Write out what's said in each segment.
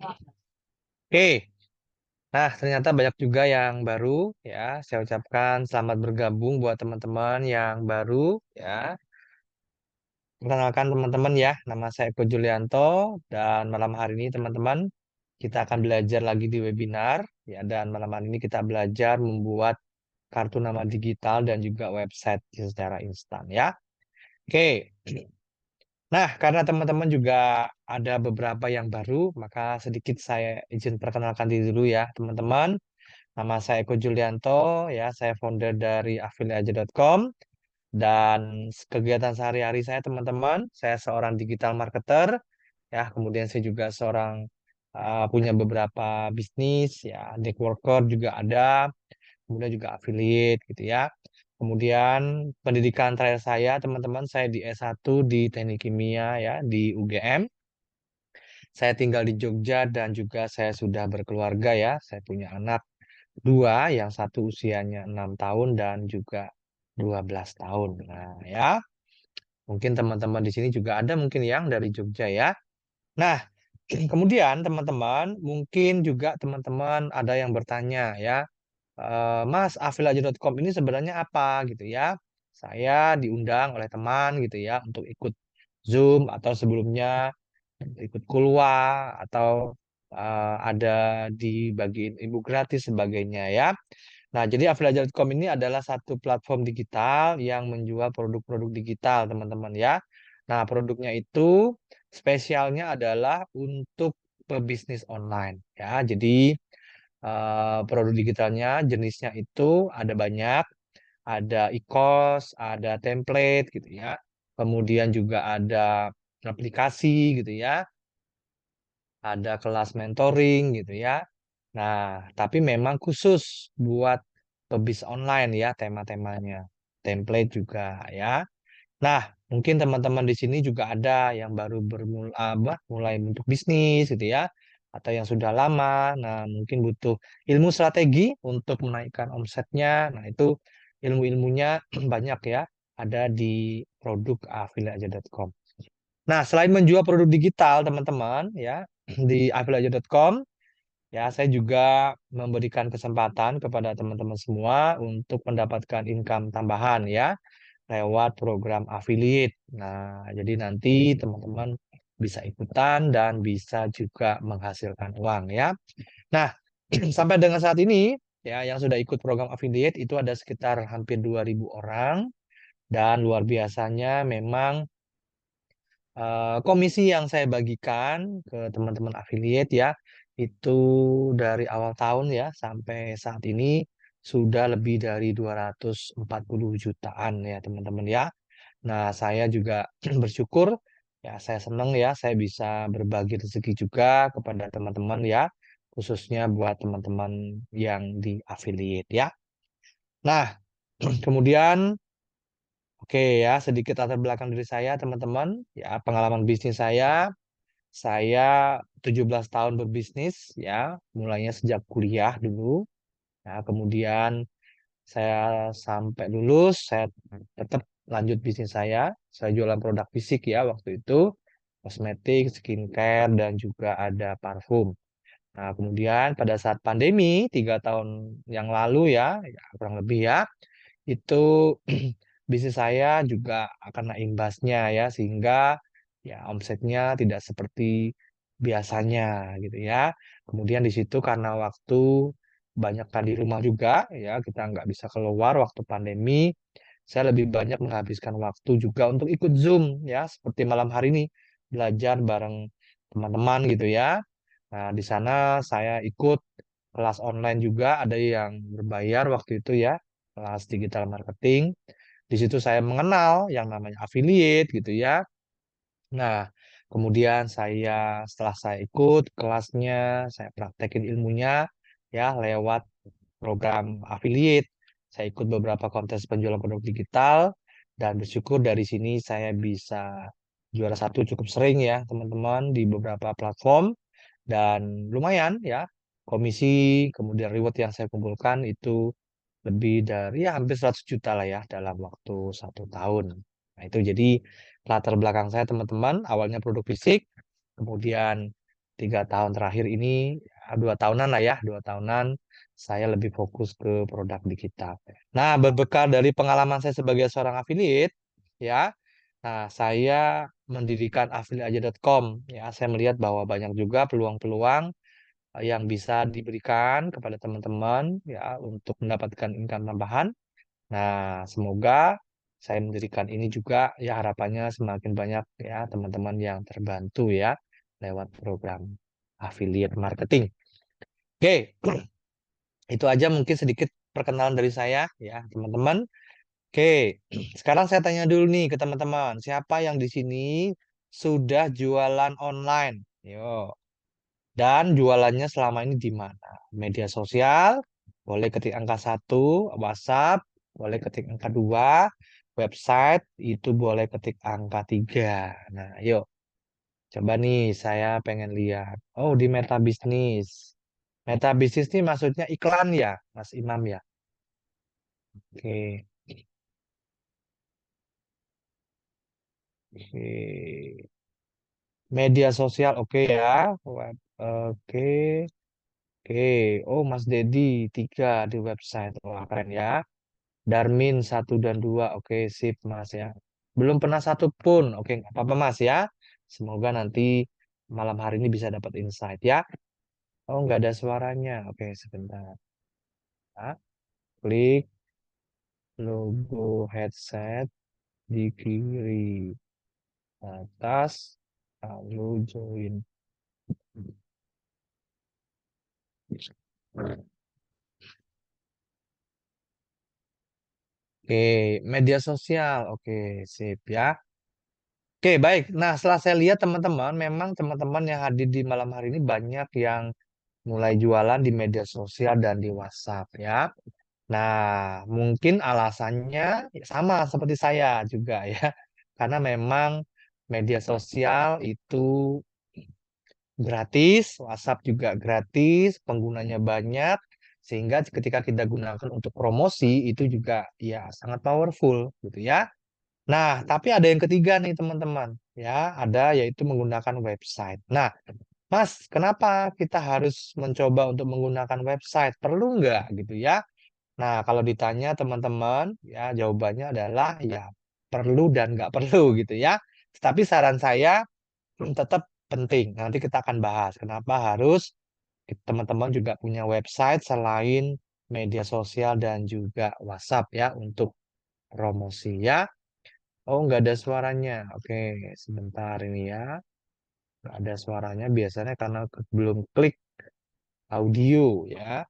Oke, nah ternyata banyak juga yang baru ya. Saya ucapkan selamat bergabung buat teman-teman yang baru ya. Perkenalkan teman-teman ya, nama saya Eko Julianto dan malam hari ini teman-teman kita akan belajar lagi di webinar ya, dan malam hari ini kita belajar membuat kartu nama digital dan juga website secara instan ya. Oke. Nah, karena teman-teman juga ada beberapa yang baru, maka sedikit saya izin perkenalkan diri dulu ya, teman-teman. Nama saya Eko Julianto, ya, saya founder dari afiliaja.com dan kegiatan sehari-hari saya, teman-teman, saya seorang digital marketer, ya, kemudian saya juga seorang punya beberapa bisnis, ya, networker juga ada, kemudian juga affiliate gitu ya. Kemudian pendidikan terakhir saya, teman-teman, saya di S1 di Teknik Kimia ya, di UGM. Saya tinggal di Jogja dan juga saya sudah berkeluarga ya. Saya punya anak dua, yang satu usianya 6 tahun dan juga 12 tahun. Nah ya, mungkin teman-teman di sini juga ada mungkin yang dari Jogja ya. Nah, kemudian teman-teman, mungkin juga teman-teman ada yang bertanya ya, Mas, afilaja.com ini sebenarnya apa gitu ya. Saya diundang oleh teman gitu ya untuk ikut Zoom atau sebelumnya ikut Kulwa atau ada dibagiin ibu gratis sebagainya ya. Nah, jadi afilaja.com ini adalah satu platform digital yang menjual produk-produk digital, teman-teman ya. Nah, produknya itu spesialnya adalah untuk pebisnis online ya. Jadi produk digitalnya jenisnya itu ada banyak, ada e-course, ada template gitu ya. Kemudian juga ada aplikasi gitu ya, ada kelas mentoring gitu ya. Nah, tapi memang khusus buat pebis online ya tema-temanya. Template juga ya. Nah, mungkin teman-teman di sini juga ada yang baru mulai bentuk bisnis gitu ya, atau yang sudah lama. Nah, mungkin butuh ilmu strategi untuk menaikkan omsetnya. Nah, itu ilmu-ilmunya banyak ya, ada di produk afiliaja.com. Nah, selain menjual produk digital, teman-teman ya, di afiliaja.com, ya, saya juga memberikan kesempatan kepada teman-teman semua untuk mendapatkan income tambahan ya lewat program affiliate. Nah, jadi nanti teman-teman bisa ikutan dan bisa juga menghasilkan uang ya. Nah, sampai dengan saat ini ya yang sudah ikut program affiliate itu ada sekitar hampir 2.000 orang dan luar biasanya memang komisi yang saya bagikan ke teman-teman affiliate ya itu dari awal tahun ya sampai saat ini sudah lebih dari 240 jutaan ya teman-teman ya. Nah, saya juga bersyukur ya, saya senang ya saya bisa berbagi rezeki juga kepada teman-teman ya, khususnya buat teman-teman yang di affiliate ya. Nah, kemudian oke ya, sedikit latar belakang diri saya teman-teman ya, pengalaman bisnis saya 17 tahun berbisnis ya, mulainya sejak kuliah dulu. Ya, kemudian saya sampai lulus, saya tetap lanjut bisnis saya. Saya jualan produk fisik ya waktu itu, kosmetik, skincare, dan juga ada parfum. Nah, kemudian pada saat pandemi, 3 tahun yang lalu ya, ya kurang lebih ya, itu bisnis saya juga akan imbasnya ya, sehingga ya omsetnya tidak seperti biasanya gitu ya. Kemudian di situ karena waktu banyak di rumah juga ya, kita nggak bisa keluar waktu pandemi, saya lebih banyak menghabiskan waktu juga untuk ikut Zoom ya, seperti malam hari ini belajar bareng teman-teman gitu ya. Nah, di sana saya ikut kelas online juga, ada yang berbayar waktu itu ya, kelas digital marketing. Di situ saya mengenal yang namanya affiliate gitu ya. Nah, kemudian setelah saya ikut kelasnya, saya praktekin ilmunya ya lewat program affiliate. Saya ikut beberapa kontes penjualan produk digital dan bersyukur dari sini saya bisa juara satu cukup sering ya teman-teman di beberapa platform dan lumayan ya komisi kemudian reward yang saya kumpulkan itu lebih dari ya hampir 100 juta lah ya dalam waktu 1 tahun. Nah itu jadi latar belakang saya teman-teman, awalnya produk fisik, kemudian 3 tahun terakhir ini, 2 tahunan lah ya, 2 tahunan saya lebih fokus ke produk digital. Nah, berbekal dari pengalaman saya sebagai seorang affiliate, ya, nah saya mendirikan affiliateaja.com. Ya, saya melihat bahwa banyak juga peluang-peluang yang bisa diberikan kepada teman-teman ya untuk mendapatkan income tambahan. Nah, semoga saya mendirikan ini juga ya harapannya semakin banyak ya teman-teman yang terbantu ya lewat program affiliate marketing. Oke, itu aja mungkin sedikit perkenalan dari saya ya teman-teman. Oke, sekarang saya tanya dulu nih ke teman-teman, siapa yang di sini sudah jualan online? Yo. Dan jualannya selama ini di mana? Media sosial, boleh ketik angka 1, WhatsApp, boleh ketik angka 2, website, itu boleh ketik angka 3. Nah, yuk, coba nih saya pengen lihat. Oh, di Meta Bisnis. Meta Bisnis ini maksudnya iklan ya, Mas Imam ya? Oke, oke. Media sosial, oke ya. Oke, oke. Oh, Mas Dedi, 3 di website. Wah, keren ya. Darmin 1 dan 2. Oke, sip Mas ya. Belum pernah satu pun. Oke, nggak apa-apa Mas ya. Semoga nanti malam hari ini bisa dapat insight ya. Oh, nggak ada suaranya. Oke, sebentar. Ya. Klik logo headset di kiri atas, lalu join. Oke, media sosial. Oke, sip ya. Oke, baik. Nah, setelah saya lihat teman-teman, memang teman-teman yang hadir di malam hari ini banyak yang mulai jualan di media sosial dan di WhatsApp ya. Nah, mungkin alasannya sama seperti saya juga ya. Karena memang media sosial itu gratis, WhatsApp juga gratis, penggunanya banyak, sehingga ketika kita gunakan untuk promosi itu juga ya sangat powerful gitu ya. Nah, tapi ada yang ketiga nih teman-teman ya, ada yaitu menggunakan website. Nah, Mas, kenapa kita harus mencoba untuk menggunakan website? Perlu nggak gitu ya? Nah, kalau ditanya teman-teman, ya jawabannya adalah ya perlu dan nggak perlu gitu ya. Tapi saran saya tetap penting. Nanti kita akan bahas kenapa harus teman-teman juga punya website selain media sosial dan juga WhatsApp ya untuk promosi ya. Oh, nggak ada suaranya. Oke, sebentar ini ya. Nggak ada suaranya biasanya karena belum klik audio ya.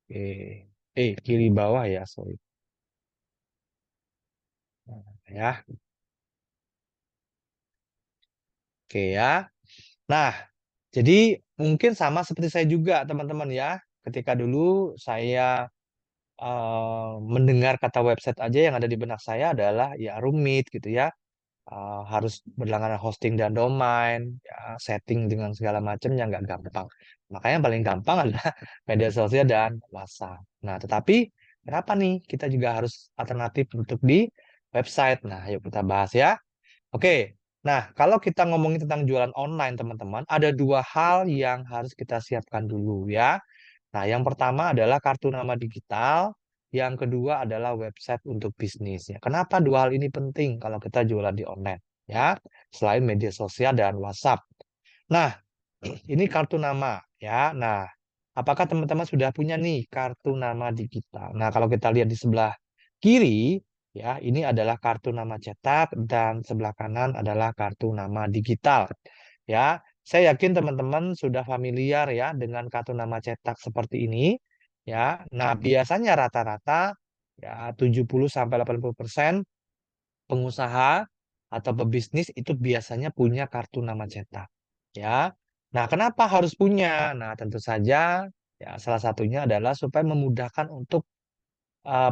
Oke. Kiri bawah ya, sorry. Nah, ya, oke ya. Nah, jadi mungkin sama seperti saya juga, teman-teman ya. Ketika dulu saya mendengar kata website aja yang ada di benak saya adalah ya rumit gitu ya. Harus berlangganan hosting dan domain, ya, setting dengan segala macam yang nggak gampang. Makanya yang paling gampang adalah media sosial dan WhatsApp. Nah, tetapi kenapa nih kita juga harus alternatif untuk di website? Nah, yuk kita bahas ya. Oke, nah kalau kita ngomongin tentang jualan online, teman-teman, ada 2 hal yang harus kita siapkan dulu ya. Nah, yang pertama adalah kartu nama digital, yang kedua adalah website untuk bisnis ya. Kenapa 2 hal ini penting kalau kita jualan di online ya, selain media sosial dan WhatsApp. Nah, ini kartu nama ya. Nah, apakah teman-teman sudah punya nih kartu nama digital? Nah, kalau kita lihat di sebelah kiri ya, ini adalah kartu nama cetak dan sebelah kanan adalah kartu nama digital. Ya, saya yakin teman-teman sudah familiar ya dengan kartu nama cetak seperti ini ya. Nah, biasanya rata-rata ya 70 sampai 80% pengusaha atau pebisnis itu biasanya punya kartu nama cetak. Ya. Nah, kenapa harus punya? Nah, tentu saja ya salah satunya adalah supaya memudahkan untuk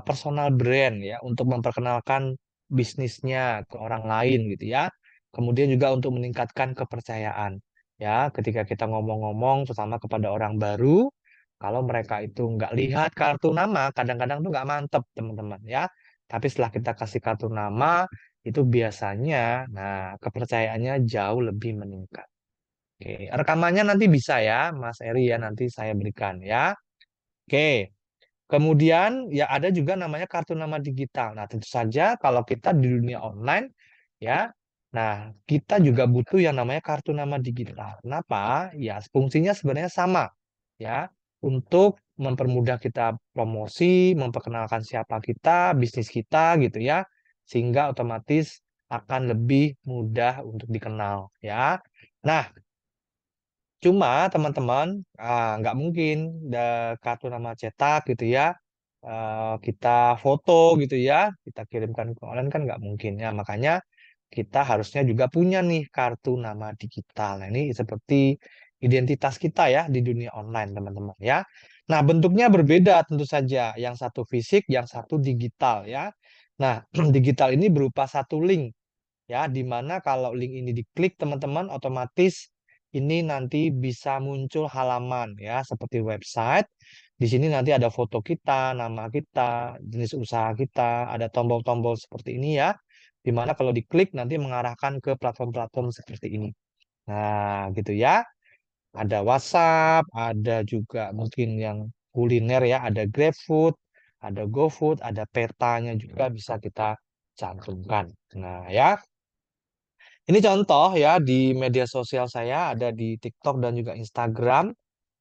personal brand ya, untuk memperkenalkan bisnisnya ke orang lain gitu ya. Kemudian juga untuk meningkatkan kepercayaan ya, ketika kita ngomong-ngomong terutama kepada orang baru, kalau mereka itu nggak lihat kartu nama, kadang-kadang tuh nggak mantep teman-teman ya. Tapi setelah kita kasih kartu nama, itu biasanya, nah, kepercayaannya jauh lebih meningkat. Oke, rekamannya nanti bisa ya, Mas Eri ya, nanti saya berikan ya. Oke, kemudian ya ada juga namanya kartu nama digital. Nah, tentu saja kalau kita di dunia online ya, nah kita juga butuh yang namanya kartu nama digital. Kenapa? Ya, fungsinya sebenarnya sama ya, untuk mempermudah kita promosi, memperkenalkan siapa kita, bisnis kita gitu ya, sehingga otomatis akan lebih mudah untuk dikenal ya. Nah, cuma teman-teman, nggak mungkin kartu nama cetak gitu ya, kita foto gitu ya, kita kirimkan ke online kan nggak mungkin ya. Makanya kita harusnya juga punya nih kartu nama digital. Nah, ini seperti identitas kita ya di dunia online teman-teman ya. Nah, bentuknya berbeda tentu saja. Yang satu fisik, yang satu digital ya. Nah, digital ini berupa satu link ya, di mana kalau link ini diklik teman-teman otomatis ini nanti bisa muncul halaman ya seperti website. Di sini nanti ada foto kita, nama kita, jenis usaha kita, ada tombol-tombol seperti ini ya, di mana kalau diklik nanti mengarahkan ke platform-platform seperti ini. Nah, gitu ya. Ada WhatsApp, ada juga mungkin yang kuliner ya, ada GrabFood, ada GoFood, ada petanya juga bisa kita cantumkan. Nah, ya. Ini contoh ya di media sosial saya ada di TikTok dan juga Instagram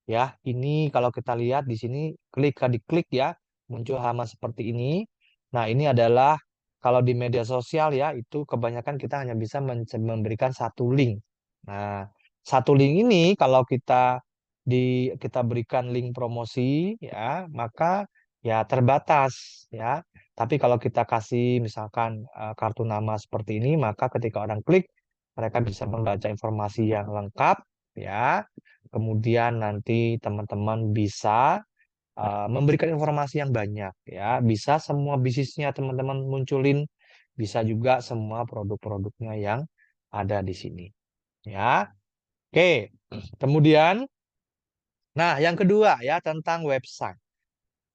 ya. Ini kalau kita lihat di sini diklik ya muncul halaman seperti ini. Nah, ini adalah kalau di media sosial ya itu kebanyakan kita hanya bisa memberikan satu link. Nah, satu link ini kalau kita berikan link promosi ya, maka ya terbatas ya. Tapi kalau kita kasih misalkan kartu nama seperti ini, maka ketika orang klik mereka bisa membaca informasi yang lengkap ya. Kemudian nanti teman-teman bisa memberikan informasi yang banyak ya. Bisa semua bisnisnya teman-teman munculin, bisa juga semua produk-produknya yang ada di sini ya. Oke. Kemudian nah, yang kedua ya tentang website.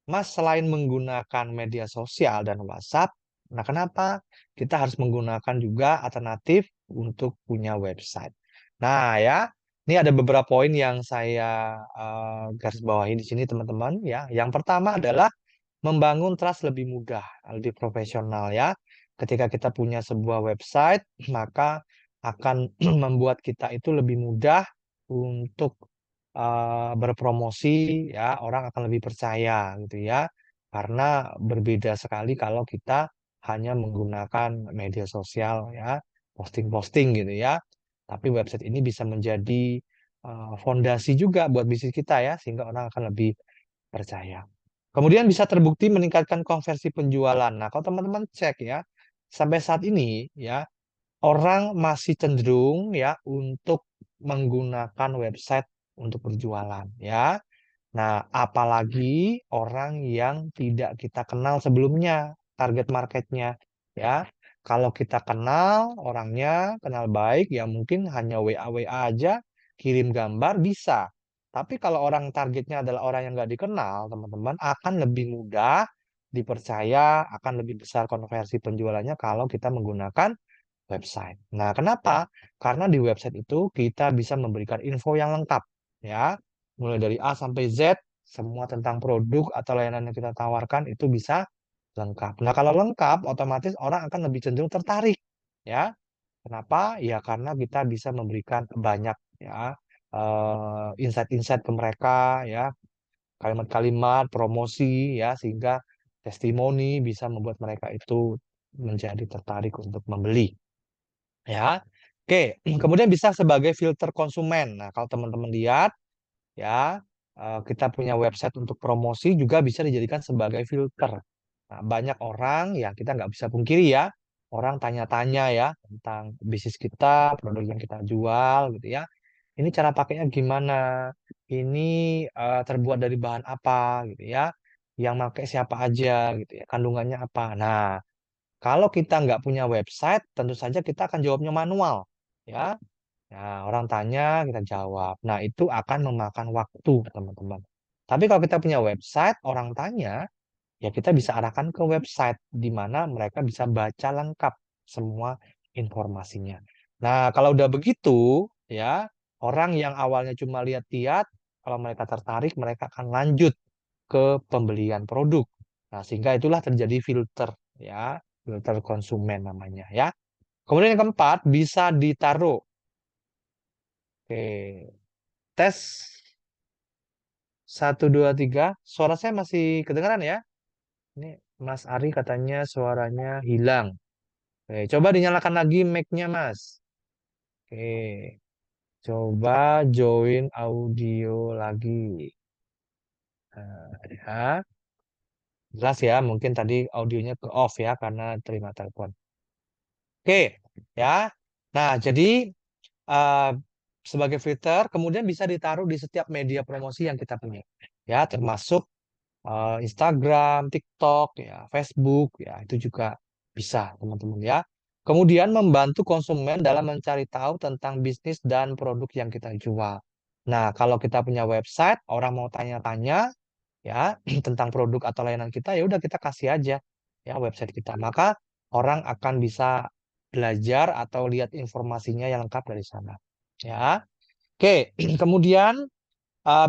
Mas, selain menggunakan media sosial dan WhatsApp, nah kenapa kita harus menggunakan juga alternatif untuk punya website? Nah, ya, ini ada beberapa poin yang saya garis bawahi di sini, teman-teman. Ya, yang pertama adalah membangun trust lebih mudah, lebih profesional ya. Ketika kita punya sebuah website, maka akan membuat kita itu lebih mudah untuk berpromosi ya, orang akan lebih percaya gitu ya. Karena berbeda sekali kalau kita hanya menggunakan media sosial ya, posting-posting gitu ya. Tapi website ini bisa menjadi fondasi juga buat bisnis kita ya, sehingga orang akan lebih percaya. Kemudian bisa terbukti meningkatkan konversi penjualan. Nah, kalau teman-teman cek ya, sampai saat ini ya, orang masih cenderung ya untuk menggunakan website untuk berjualan ya. Nah, apalagi orang yang tidak kita kenal sebelumnya, target marketnya ya. Kalau kita kenal orangnya, kenal baik, ya mungkin hanya WA-WA aja, kirim gambar bisa. Tapi kalau orang targetnya adalah orang yang nggak dikenal, teman-teman, akan lebih mudah dipercaya, akan lebih besar konversi penjualannya kalau kita menggunakan website. Nah, kenapa? Karena di website itu kita bisa memberikan info yang lengkap, ya. Mulai dari A sampai Z, semua tentang produk atau layanan yang kita tawarkan itu bisa lengkap. Nah, kalau lengkap, otomatis orang akan lebih cenderung tertarik, ya. Kenapa? Ya, karena kita bisa memberikan banyak, ya, insight-insight ke mereka, ya, kalimat-kalimat promosi, ya, sehingga testimoni bisa membuat mereka itu menjadi tertarik untuk membeli. Ya, oke. Kemudian bisa sebagai filter konsumen. Nah, kalau teman-teman lihat, ya, kita punya website untuk promosi juga bisa dijadikan sebagai filter. Nah, banyak orang, ya kita nggak bisa pungkiri ya, orang tanya-tanya ya tentang bisnis kita, produk yang kita jual, gitu ya. Ini cara pakainya gimana? Ini terbuat dari bahan apa, gitu ya? Yang pakai siapa aja, gitu ya? Kandungannya apa? Nah, kalau kita nggak punya website, tentu saja kita akan jawabnya manual, ya. Nah, orang tanya, kita jawab. Nah, itu akan memakan waktu, teman-teman. Tapi kalau kita punya website, orang tanya, ya kita bisa arahkan ke website, di mana mereka bisa baca lengkap semua informasinya. Nah, kalau udah begitu, ya, orang yang awalnya cuma lihat-lihat, kalau mereka tertarik, mereka akan lanjut ke pembelian produk. Nah, sehingga itulah terjadi filter, ya, filter konsumen namanya, ya. Kemudian yang keempat, bisa ditaruh. Oke, tes 1, 2, 3. Suara saya masih kedengaran ya? Ini Mas Ari katanya suaranya hilang. Oke, coba dinyalakan lagi mic-nya, Mas. Oke, coba join audio lagi. Nah, ya, jelas ya. Mungkin tadi audionya ke off ya karena terima telepon. Oke, ya. Nah, jadi eh, sebagai filter kemudian bisa ditaruh di setiap media promosi yang kita punya. Ya, termasuk Instagram, TikTok, ya, Facebook, ya itu juga bisa teman-teman ya. Kemudian membantu konsumen dalam mencari tahu tentang bisnis dan produk yang kita jual. Nah, kalau kita punya website, orang mau tanya-tanya ya tentang produk atau layanan kita, ya udah kita kasih aja ya website kita. Maka orang akan bisa belajar atau lihat informasinya yang lengkap dari sana. Ya. Oke, kemudian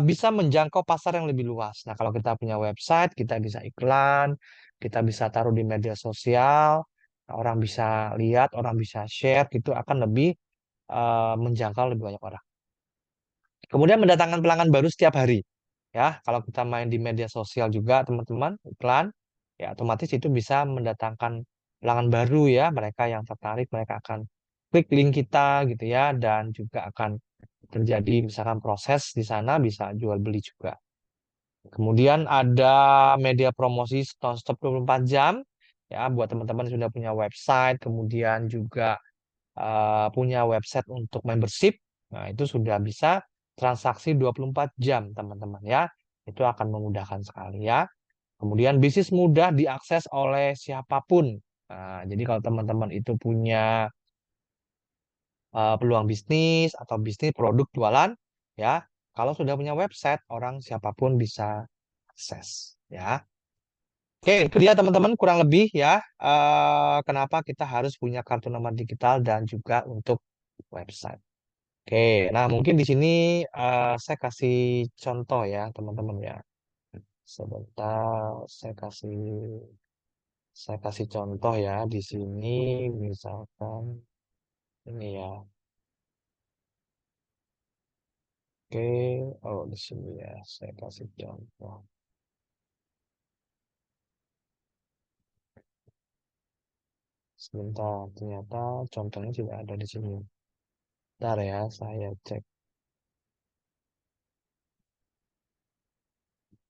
bisa menjangkau pasar yang lebih luas. Nah, kalau kita punya website, kita bisa iklan, kita bisa taruh di media sosial, orang bisa lihat, orang bisa share, gitu akan lebih menjangkau lebih banyak orang. Kemudian mendatangkan pelanggan baru setiap hari. Ya, kalau kita main di media sosial juga, teman-teman, iklan, ya otomatis itu bisa mendatangkan pelanggan baru ya. Mereka yang tertarik, mereka akan klik link kita gitu ya, dan juga akan terjadi misalkan proses di sana bisa jual beli juga. Kemudian ada media promosi non-stop 24 jam ya buat teman-teman yang sudah punya website, kemudian juga punya website untuk membership. Nah, itu sudah bisa transaksi 24 jam, teman-teman ya. Itu akan memudahkan sekali ya. Kemudian bisnis mudah diakses oleh siapapun. Nah, jadi kalau teman-teman itu punya peluang bisnis atau bisnis produk jualan ya, kalau sudah punya website, orang siapapun bisa akses ya. Oke, itu dia teman-teman kurang lebih ya kenapa kita harus punya kartu nama digital dan juga untuk website. Oke, nah mungkin di sini saya kasih contoh ya teman-teman ya. Sebentar, saya kasih contoh ya di sini misalkan ini ya. Oke, oh di sini ya saya kasih contoh. Sebentar, ternyata contohnya tidak ada di sini. Bentar ya, saya cek.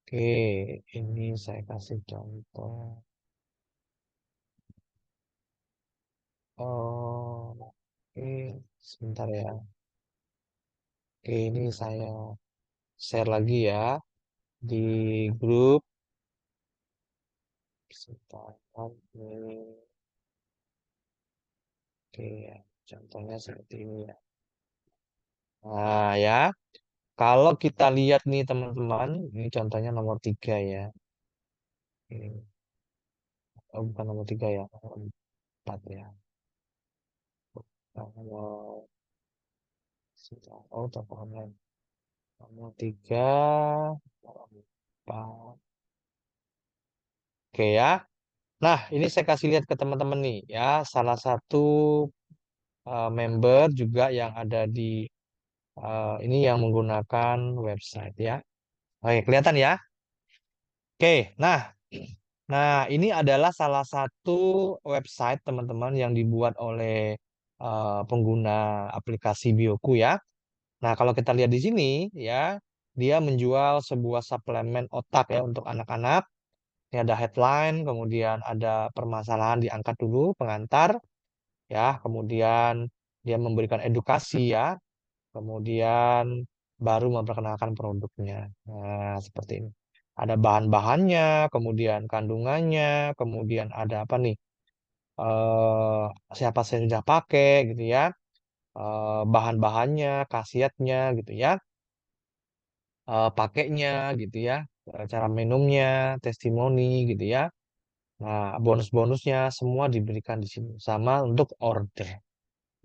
Oke, ini saya kasih contoh. Oh, oke, sebentar ya. Oke, ini saya share lagi ya di grup. Sebentar, ini. Oke, ya. Contohnya seperti ini ya. Nah, ya. Kalau kita lihat nih teman-teman, ini contohnya nomor 3 ya. Ini, oh, bukan nomor 3 ya, nomor 4 ya. Nomor, oh, toko online. Nomor 3, nomor 4. Oke ya. Nah, ini saya kasih lihat ke teman-teman nih ya. Salah satu member juga yang ada di ini yang menggunakan website ya. Oke, kelihatan ya. Oke, nah ini adalah salah satu website teman-teman yang dibuat oleh pengguna aplikasi Bioku ya. Nah, kalau kita lihat di sini ya, dia menjual sebuah suplemen otak ya untuk anak-anak. Ini ada headline, kemudian ada permasalahan diangkat dulu, pengantar ya, kemudian dia memberikan edukasi ya, kemudian baru memperkenalkan produknya. Nah, seperti ini. Ada bahan-bahannya, kemudian kandungannya, kemudian ada apa nih? eh Siapa saya sudah pakai gitu ya, bahan-bahannya, khasiatnya gitu ya, pakainya gitu ya, cara minumnya, testimoni gitu ya. Nah, bonus-bonusnya semua diberikan di sini sama untuk order.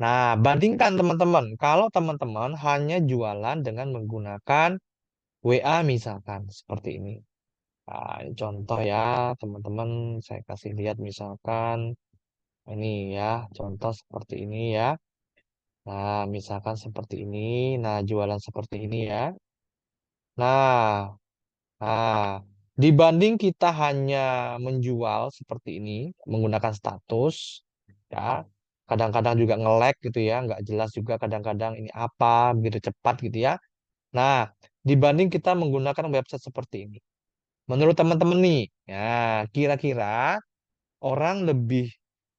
Nah, bandingkan teman-teman. Kalau teman-teman hanya jualan dengan menggunakan WA misalkan seperti ini. Nah, ini contoh ya, teman-teman. Saya kasih lihat misalkan ini ya, contoh seperti ini ya. Nah, misalkan seperti ini. Nah, jualan seperti ini ya. Nah, nah, dibanding kita hanya menjual seperti ini menggunakan status, ya, kadang-kadang juga nge-lag gitu ya, nggak jelas juga kadang-kadang ini apa, begitu cepat gitu ya. Nah, dibanding kita menggunakan website seperti ini, menurut teman-teman nih, ya, kira-kira orang lebih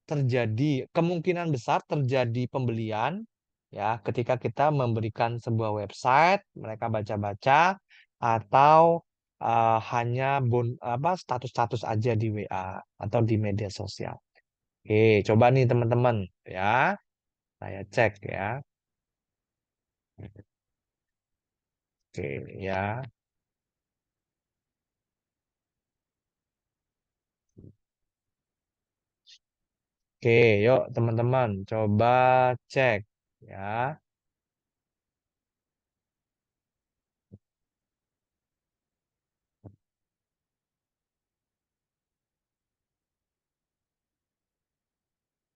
terjadi kemungkinan besar terjadi pembelian ya ketika kita memberikan sebuah website mereka baca-baca atau hanya apa status-status aja di WA atau di media sosial. Oke, coba nih teman-teman ya, saya cek ya. Oke ya. Oke, yuk teman-teman coba cek ya.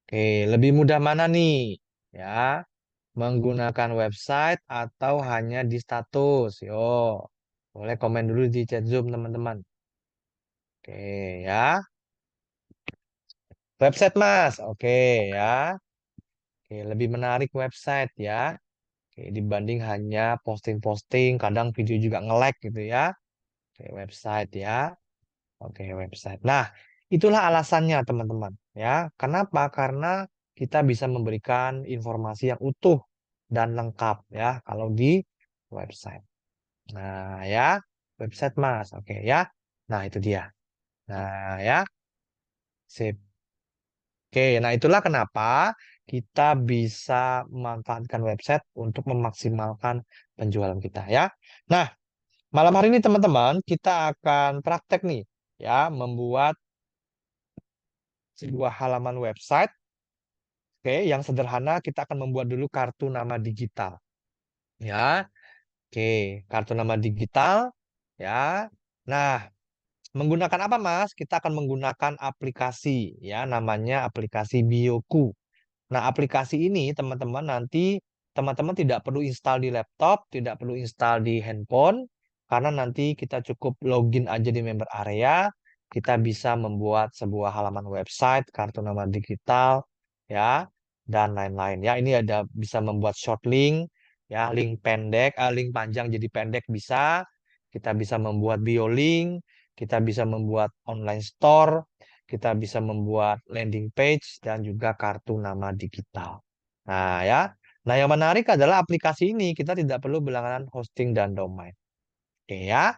Oke, lebih mudah mana nih? Ya, menggunakan website atau hanya di status? Yo, boleh komen dulu di chat Zoom teman-teman. Oke ya, website Mas. Oke ya. Oke, lebih menarik website ya. Oke, dibanding hanya posting-posting, kadang video juga nge-lag gitu ya. Oke, website ya. Oke, website. Nah, itulah alasannya teman-teman ya. Kenapa? Karena kita bisa memberikan informasi yang utuh dan lengkap ya kalau di website. Nah, ya, website Mas. Oke, ya. Nah, itu dia. Nah, ya, sip. Oke, nah itulah kenapa kita bisa memanfaatkan website untuk memaksimalkan penjualan kita, ya. Nah, malam hari ini teman-teman, kita akan praktek nih, ya, membuat sebuah halaman website. Oke, yang sederhana kita akan membuat dulu kartu nama digital, ya. Oke, kartu nama digital, ya. Nah, menggunakan apa, Mas? Kita akan menggunakan aplikasi, ya, namanya aplikasi Bioku. Nah, aplikasi ini teman-teman nanti teman-teman tidak perlu install di laptop, tidak perlu install di handphone, karena nanti kita cukup login aja di member area, kita bisa membuat sebuah halaman website, kartu nama digital, ya, dan lain-lain. Ya, ini ada bisa membuat short link, ya, link pendek, link panjang jadi pendek bisa. Kita bisa membuat bio link, kita bisa membuat online store, kita bisa membuat landing page dan juga kartu nama digital. Nah, ya. Nah, yang menarik adalah aplikasi ini kita tidak perlu berlangganan hosting dan domain. Oke ya.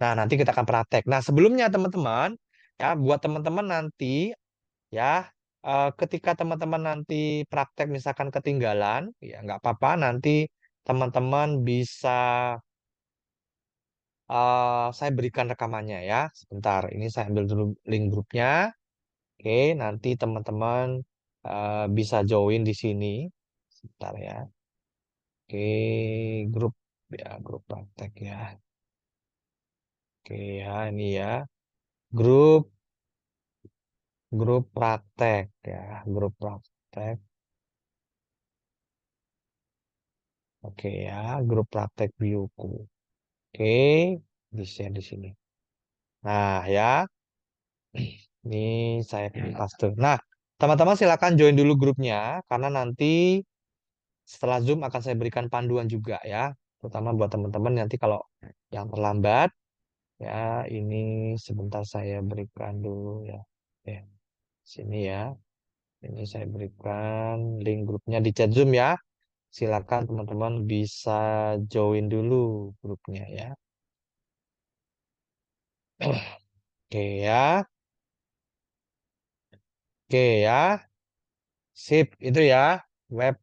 Nah, nanti kita akan praktek. Nah, sebelumnya teman-teman, ya buat teman-teman nanti ya ketika teman-teman nanti praktek misalkan ketinggalan, ya nggak apa-apa. Nanti teman-teman bisa saya berikan rekamannya ya. Sebentar, ini saya ambil dulu link grupnya. Oke, nanti teman-teman bisa join di sini. Sebentar ya. Oke, grup ya, grup praktek ya. Oke ya, ini ya. Grup grup praktek ya, grup praktek. Oke ya, grup praktek Bioku. Oke, di-share di sini. Nah, ya. Ini saya paste. Nah, teman-teman silakan join dulu grupnya karena nanti setelah Zoom akan saya berikan panduan juga ya, terutama buat teman-teman nanti kalau yang terlambat ya ini sebentar saya berikan dulu ya. Sini ya. Ini saya berikan link grupnya di chat Zoom ya. Silakan teman-teman bisa join dulu grupnya ya. Oke ya. Oke ya. Sip, itu ya. Web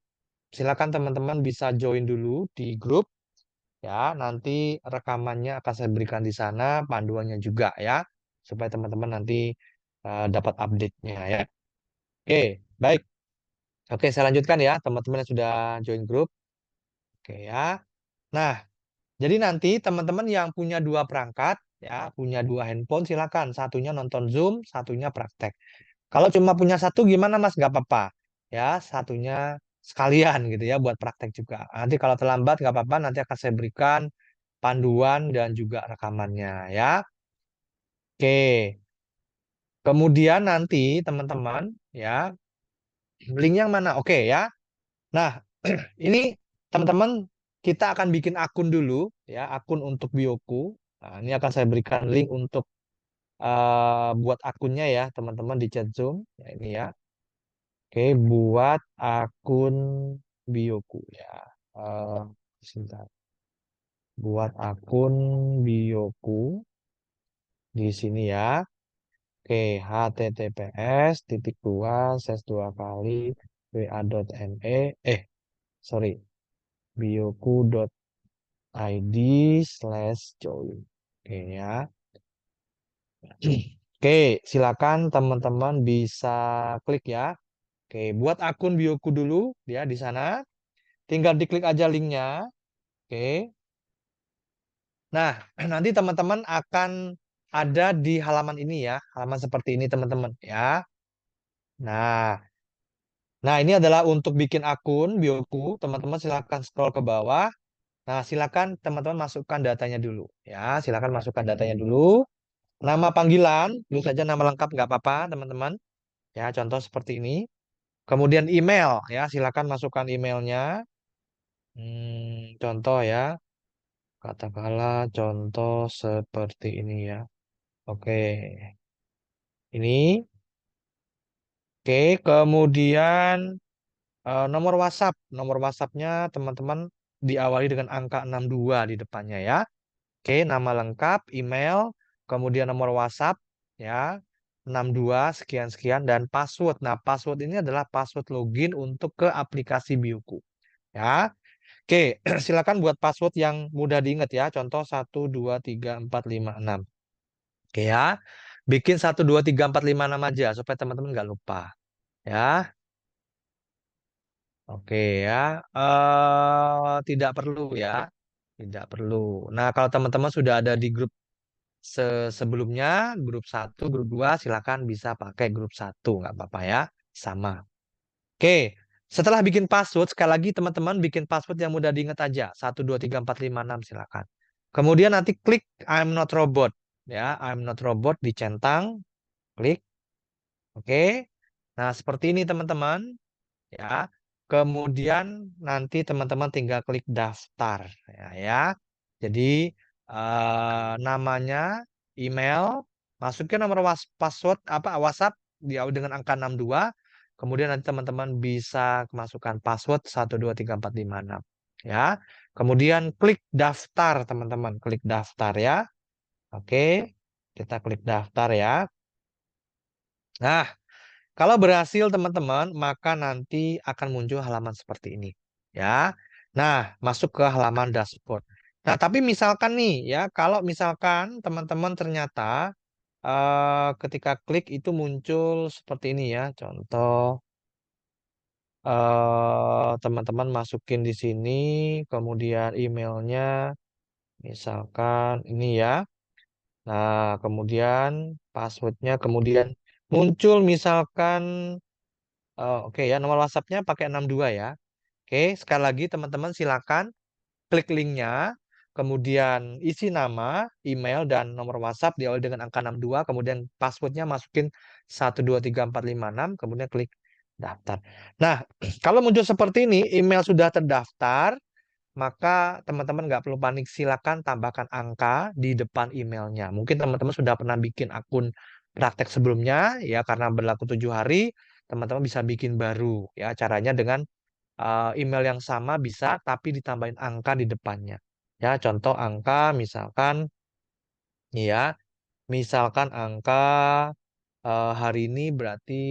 silakan teman-teman bisa join dulu di grup ya. Nanti rekamannya akan saya berikan di sana, panduannya juga ya. Supaya teman-teman nanti dapat update-nya ya. Oke, baik. Oke, saya lanjutkan ya, teman-teman yang sudah join grup. Oke ya. Nah, jadi nanti teman-teman yang punya dua perangkat, ya, punya dua handphone, silakan. Satunya nonton Zoom, satunya praktek. Kalau cuma punya satu gimana Mas? Nggak apa-apa. Ya, satunya sekalian gitu ya buat praktek juga. Nanti kalau terlambat nggak apa-apa, nanti akan saya berikan panduan dan juga rekamannya ya. Oke. Kemudian nanti teman-teman ya, link yang mana? Oke ya. Nah, ini teman-teman kita akan bikin akun dulu ya, akun untuk Bioku. Nah, ini akan saya berikan link untuk buat akunnya ya, teman-teman di chat Zoom. Ya, ini ya. Oke, buat akun Bioku ya. Eh, Sebentar. Buat akun Bioku di sini ya. Oke, https titik dua slash dua kali wa.me sorry bioku.id/join. Oke ya. Oke, silakan teman-teman bisa klik ya. Oke, buat akun Bioku dulu ya di sana. Tinggal diklik aja linknya. Oke. Nah, nanti teman-teman akan ada di halaman ini ya, halaman seperti ini teman-teman ya. Nah, nah ini adalah untuk bikin akun Bioku. Teman-teman silakan scroll ke bawah. Nah, silakan teman-teman masukkan datanya dulu ya. Silakan masukkan datanya dulu. Nama panggilan, tulis saja nama lengkap nggak apa-apa teman-teman. Ya, contoh seperti ini. Kemudian email ya, silakan masukkan emailnya. Contoh ya, katakanlah contoh seperti ini ya. Oke, ini. Oke, kemudian nomor WhatsApp. Nomor WhatsAppnya teman-teman diawali dengan angka 62 di depannya ya. Oke, nama lengkap, email, kemudian nomor WhatsApp ya. 62 sekian-sekian dan password. Nah, password ini adalah password login untuk ke aplikasi Bioku ya. Oke, silakan buat password yang mudah diingat ya. Contoh 1 2 3 4 5 6. Oke ya. Bikin 1 2 3 4 5 6 aja supaya teman-teman nggak lupa ya. Oke ya. Tidak perlu ya. Tidak perlu. Nah, kalau teman-teman sudah ada di grup sebelumnya, grup satu, grup 2, silakan bisa pakai grup satu, nggak apa-apa ya. Sama. Oke, setelah bikin password, sekali lagi teman-teman bikin password yang mudah diingat aja. 1 2 3 4 5 6 silakan. Kemudian nanti klik I'm not robot. Ya, I'm not robot dicentang, klik. Oke. Nah, seperti ini teman-teman. Ya. Kemudian nanti teman-teman tinggal klik daftar. Ya. Jadi namanya, email, masukin nomor password apa WhatsApp diawali dengan angka 62. Kemudian nanti teman-teman bisa masukkan password 1 2 3 4 5 6. Ya. Kemudian klik daftar teman-teman, klik daftar ya. Oke. Kita klik daftar ya. Nah, kalau berhasil teman-teman, maka nanti akan muncul halaman seperti ini. Ya. Nah, masuk ke halaman dashboard. Nah, tapi misalkan nih ya, kalau misalkan teman-teman ternyata ketika klik itu muncul seperti ini ya. Contoh teman-teman masukin di sini, kemudian emailnya misalkan ini ya. Nah, kemudian passwordnya, kemudian muncul misalkan oke ya, nomor WhatsApp-nya pakai 62 ya. Oke, sekali lagi teman-teman silakan klik linknya, kemudian isi nama, email, dan nomor WhatsApp diawali dengan angka 62, kemudian passwordnya masukin 1 2 3 4 5 6, kemudian klik daftar. Nah, kalau muncul seperti ini, email sudah terdaftar, maka teman-teman nggak perlu panik, silakan tambahkan angka di depan emailnya. Mungkin teman-teman sudah pernah bikin akun praktek sebelumnya, ya karena berlaku 7 hari, teman-teman bisa bikin baru. Ya, caranya dengan email yang sama bisa, tapi ditambahin angka di depannya. Ya, contoh angka misalkan, ya, misalkan angka hari ini berarti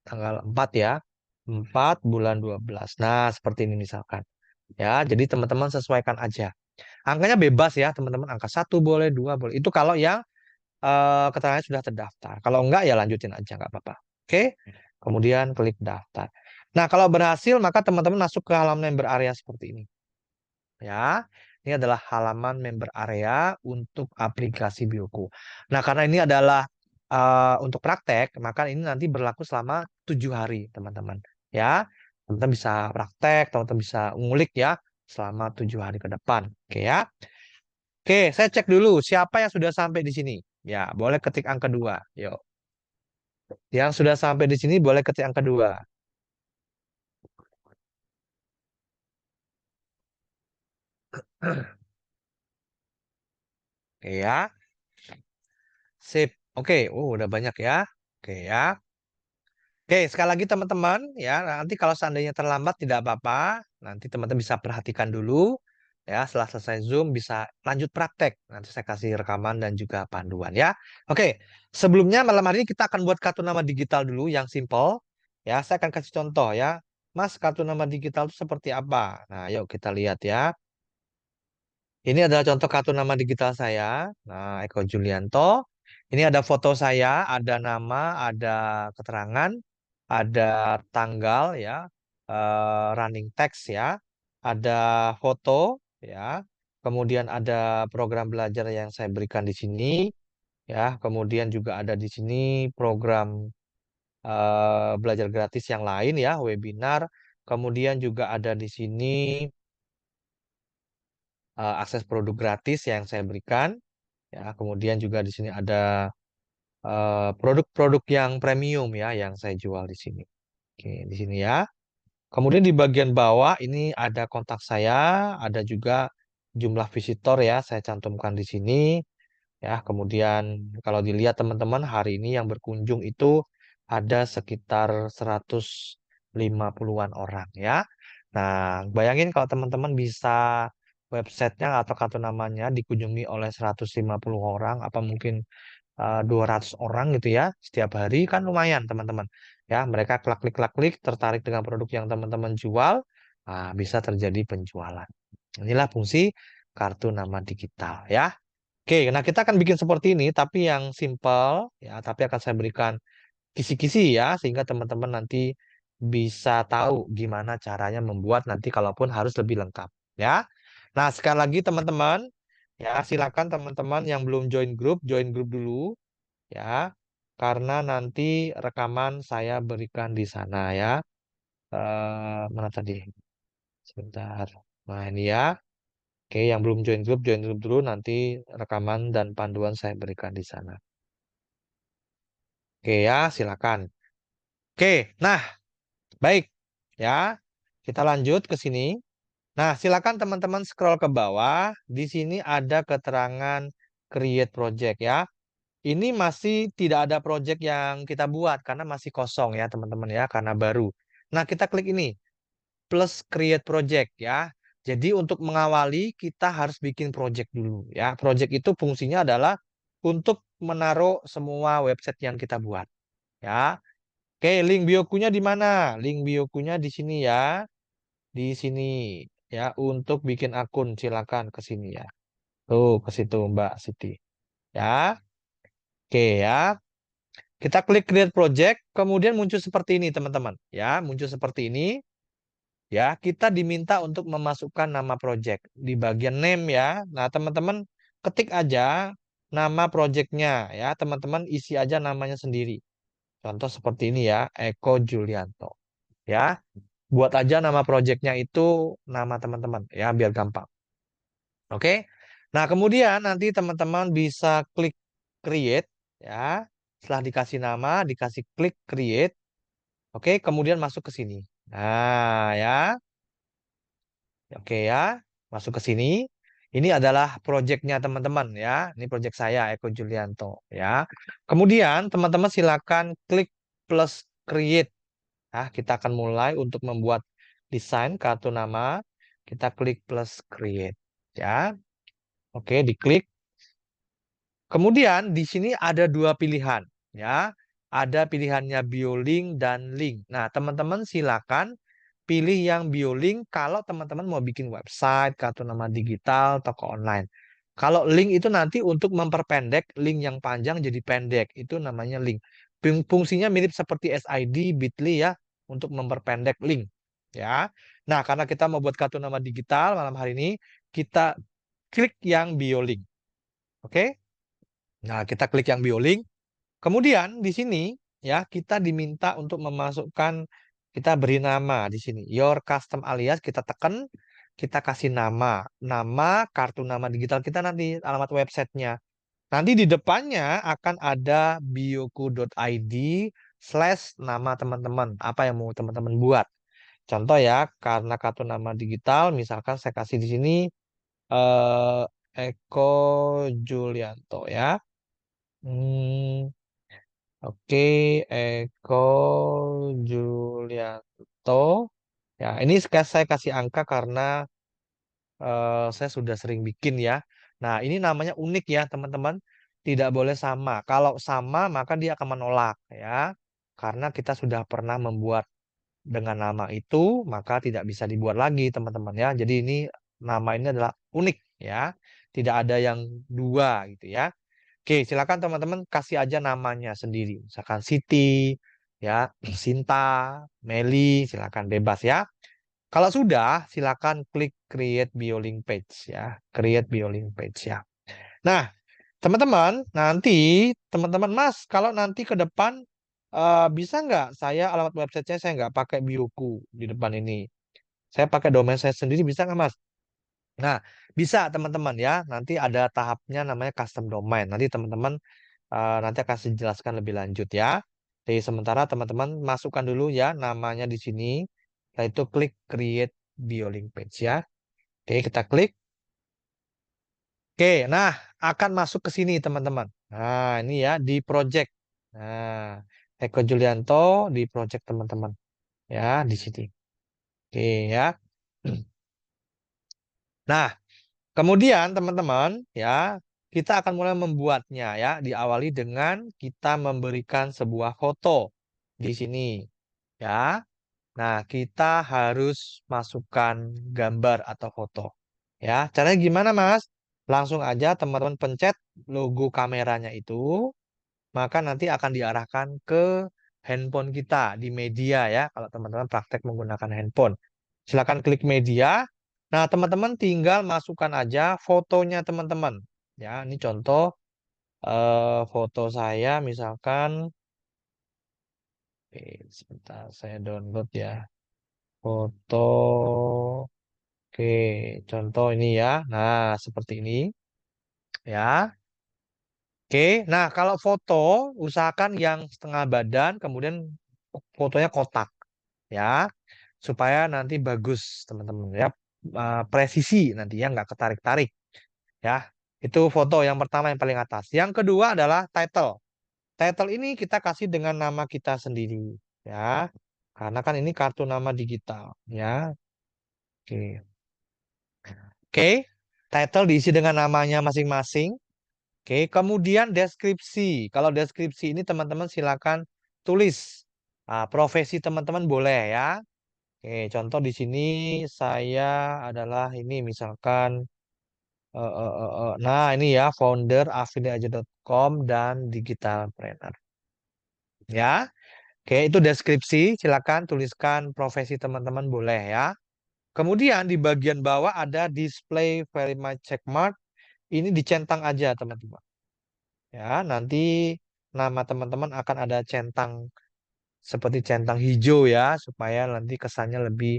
tanggal 4 ya, 4 bulan 12. Nah, seperti ini misalkan. Ya, jadi teman-teman sesuaikan aja. Angkanya bebas ya, teman-teman. Angka 1 boleh, 2 boleh. Itu kalau yang keterangannya sudah terdaftar. Kalau enggak ya lanjutin aja nggak apa-apa. Oke, kemudian klik daftar. Nah, kalau berhasil maka teman-teman masuk ke halaman member area seperti ini. Ya, ini adalah halaman member area untuk aplikasi Bioku. Nah, karena ini adalah untuk praktek, maka ini nanti berlaku selama 7 hari, teman-teman. Ya, teman-teman bisa praktek, teman-teman bisa ngulik ya selama 7 hari ke depan. Oke ya. Oke, saya cek dulu siapa yang sudah sampai di sini. Ya, boleh ketik angka 2. Yuk. Yang sudah sampai di sini boleh ketik angka 2. Oke ya. Sip. Oke, udah banyak ya. Oke ya. Oke, sekali lagi teman-teman ya, nanti kalau seandainya terlambat tidak apa-apa, nanti teman-teman bisa perhatikan dulu ya, setelah selesai Zoom bisa lanjut praktek. Nanti saya kasih rekaman dan juga panduan ya. Oke, sebelumnya malam hari ini kita akan buat kartu nama digital dulu yang simple ya. Saya akan kasih contoh ya. Mas, kartu nama digital itu seperti apa? Nah, yuk kita lihat ya. Ini adalah contoh kartu nama digital saya. Nah, Eko Julianto. Ini ada foto saya, ada nama, ada keterangan, ada tanggal ya, running text ya, ada foto ya, kemudian ada program belajar yang saya berikan di sini ya, kemudian juga ada di sini program belajar gratis yang lain ya, webinar, kemudian juga ada di sini akses produk gratis yang saya berikan. Ya, kemudian juga di sini ada produk-produk yang premium ya yang saya jual di sini. Oke, di sini ya. Kemudian di bagian bawah ini ada kontak saya, ada juga jumlah visitor ya, saya cantumkan di sini. Ya, kemudian kalau dilihat teman-teman hari ini yang berkunjung itu ada sekitar 150-an orang ya. Nah, bayangin kalau teman-teman bisa websitenya atau kartu namanya dikunjungi oleh 150 orang, apa mungkin 200 orang gitu ya setiap hari kan lumayan teman-teman ya, mereka klik tertarik dengan produk yang teman-teman jual, bisa terjadi penjualan. Inilah fungsi kartu nama digital ya. Oke, nah kita akan bikin seperti ini tapi yang simple ya, tapi akan saya berikan kisi-kisi ya sehingga teman-teman nanti bisa tahu gimana caranya membuat nanti kalaupun harus lebih lengkap ya. Nah, sekali lagi teman-teman ya, silakan teman-teman yang belum join grup dulu ya, karena nanti rekaman saya berikan di sana ya. Mana tadi? Sebentar. Nah, ini ya. Oke, yang belum join grup dulu, nanti rekaman dan panduan saya berikan di sana. Oke ya, silakan. Oke, nah, baik ya. Kita lanjut ke sini. Nah, silakan teman-teman scroll ke bawah. Di sini ada keterangan create project ya. Ini masih tidak ada project yang kita buat karena masih kosong ya teman-teman ya, karena baru. Nah, kita klik ini plus create project ya. Jadi untuk mengawali kita harus bikin project dulu ya. Project itu fungsinya adalah untuk menaruh semua website yang kita buat ya. Oke, link biokunya di mana? Link biokunya di sini ya. Di sini ya, untuk bikin akun silakan ke sini ya. Tuh, ke situ Mbak Siti. Ya. Oke ya. Kita klik create project, kemudian muncul seperti ini, teman-teman. Ya, muncul seperti ini. Ya, kita diminta untuk memasukkan nama project di bagian name ya. Nah, teman-teman ketik aja nama projectnya ya. Teman-teman isi aja namanya sendiri. Contoh seperti ini ya, Eko Julianto. Ya, buat aja nama projectnya itu nama teman-teman ya, biar gampang. Oke. Nah, kemudian nanti teman-teman bisa klik create ya. Setelah dikasih nama, dikasih klik create. Oke, kemudian masuk ke sini. Nah, ya. Oke ya. Masuk ke sini. Ini adalah projectnya teman-teman ya. Ini project saya, Eko Julianto ya. Kemudian teman-teman silakan klik plus create. Nah, kita akan mulai untuk membuat desain kartu nama. Kita klik plus create ya. Oke, diklik. Kemudian di sini ada dua pilihan ya. Ada pilihannya BioLink dan link. Nah, teman-teman silakan pilih yang BioLink kalau teman-teman mau bikin website, kartu nama digital, toko online. Kalau link itu nanti untuk memperpendek link yang panjang jadi pendek. Itu namanya link. Fungsinya mirip seperti SID, Bitly ya, untuk memperpendek link. Ya. Nah, karena kita mau buat kartu nama digital malam hari ini, kita klik yang bio link. Oke? Nah, kita klik yang bio link. Kemudian di sini ya kita diminta untuk memasukkan, kita beri nama di sini. Your custom alias kita tekan, kita kasih nama, nama kartu nama digital kita nanti alamat websitenya. Nanti di depannya akan ada bioku.id/nama teman-teman. Apa yang mau teman-teman buat? Contoh ya, karena kartu nama digital, misalkan saya kasih di sini eh, Eko Julianto ya. Hmm, Oke, Eko Julianto. Ya, ini saya kasih angka karena saya sudah sering bikin ya. Nah, ini namanya unik ya, teman-teman. Tidak boleh sama. Kalau sama, maka dia akan menolak ya. Karena kita sudah pernah membuat dengan nama itu, maka tidak bisa dibuat lagi, teman-teman ya. Jadi ini nama ini adalah unik ya. Tidak ada yang dua gitu ya. Oke, silakan teman-teman kasih aja namanya sendiri. Misalkan Siti, ya, Sinta, Meli, silakan bebas ya. Kalau sudah, silakan klik create biolink page ya. Create biolink page ya. Nah, teman-teman, nanti teman-teman Mas, kalau nanti ke depan bisa nggak saya alamat websitenya saya nggak pakai bioku di depan ini. Saya pakai domain saya sendiri bisa nggak Mas? Nah, bisa teman-teman ya. Nanti ada tahapnya namanya custom domain. Nanti teman-teman nanti akan saya jelaskan lebih lanjut ya. Jadi sementara teman-teman masukkan dulu ya namanya di sini. Setelah itu klik create biolink page ya. Oke, kita klik. Oke, nah akan masuk ke sini teman-teman. Nah, ini ya di project. Nah, Eko Julianto di project teman-teman. Ya, di sini. Oke ya. Nah, kemudian teman-teman ya, kita akan mulai membuatnya ya. Diawali dengan kita memberikan sebuah foto di sini ya. Nah, kita harus masukkan gambar atau foto. Ya, caranya gimana, Mas? Langsung aja teman-teman pencet logo kameranya itu, maka nanti akan diarahkan ke handphone kita di media ya, kalau teman-teman praktek menggunakan handphone. Silakan klik media. Nah, teman-teman tinggal masukkan aja fotonya teman-teman. Ya, ini contoh foto saya misalkan, sebentar saya download ya. Foto. Oke, contoh ini ya. Nah, seperti ini ya. Oke, nah kalau foto usahakan yang setengah badan, kemudian fotonya kotak ya, supaya nanti bagus teman-teman ya. Presisi nanti ya, nggak ketarik-tarik ya. Itu foto yang pertama yang paling atas. Yang kedua adalah title. Title ini kita kasih dengan nama kita sendiri ya, karena kan ini kartu nama digital ya. Oke. Oke, title diisi dengan namanya masing-masing. Oke, kemudian deskripsi. Kalau deskripsi ini teman-teman silakan tulis. Profesi teman-teman boleh ya. Oke, contoh di sini saya adalah ini misalkan nah ini ya founder affiliateaja.com dan digital trainer. Ya. Oke, itu deskripsi. Silakan tuliskan profesi teman-teman boleh ya. Kemudian di bagian bawah ada display very much check mark. Ini dicentang aja teman-teman. Ya, nanti nama teman-teman akan ada centang seperti centang hijau ya, supaya nanti kesannya lebih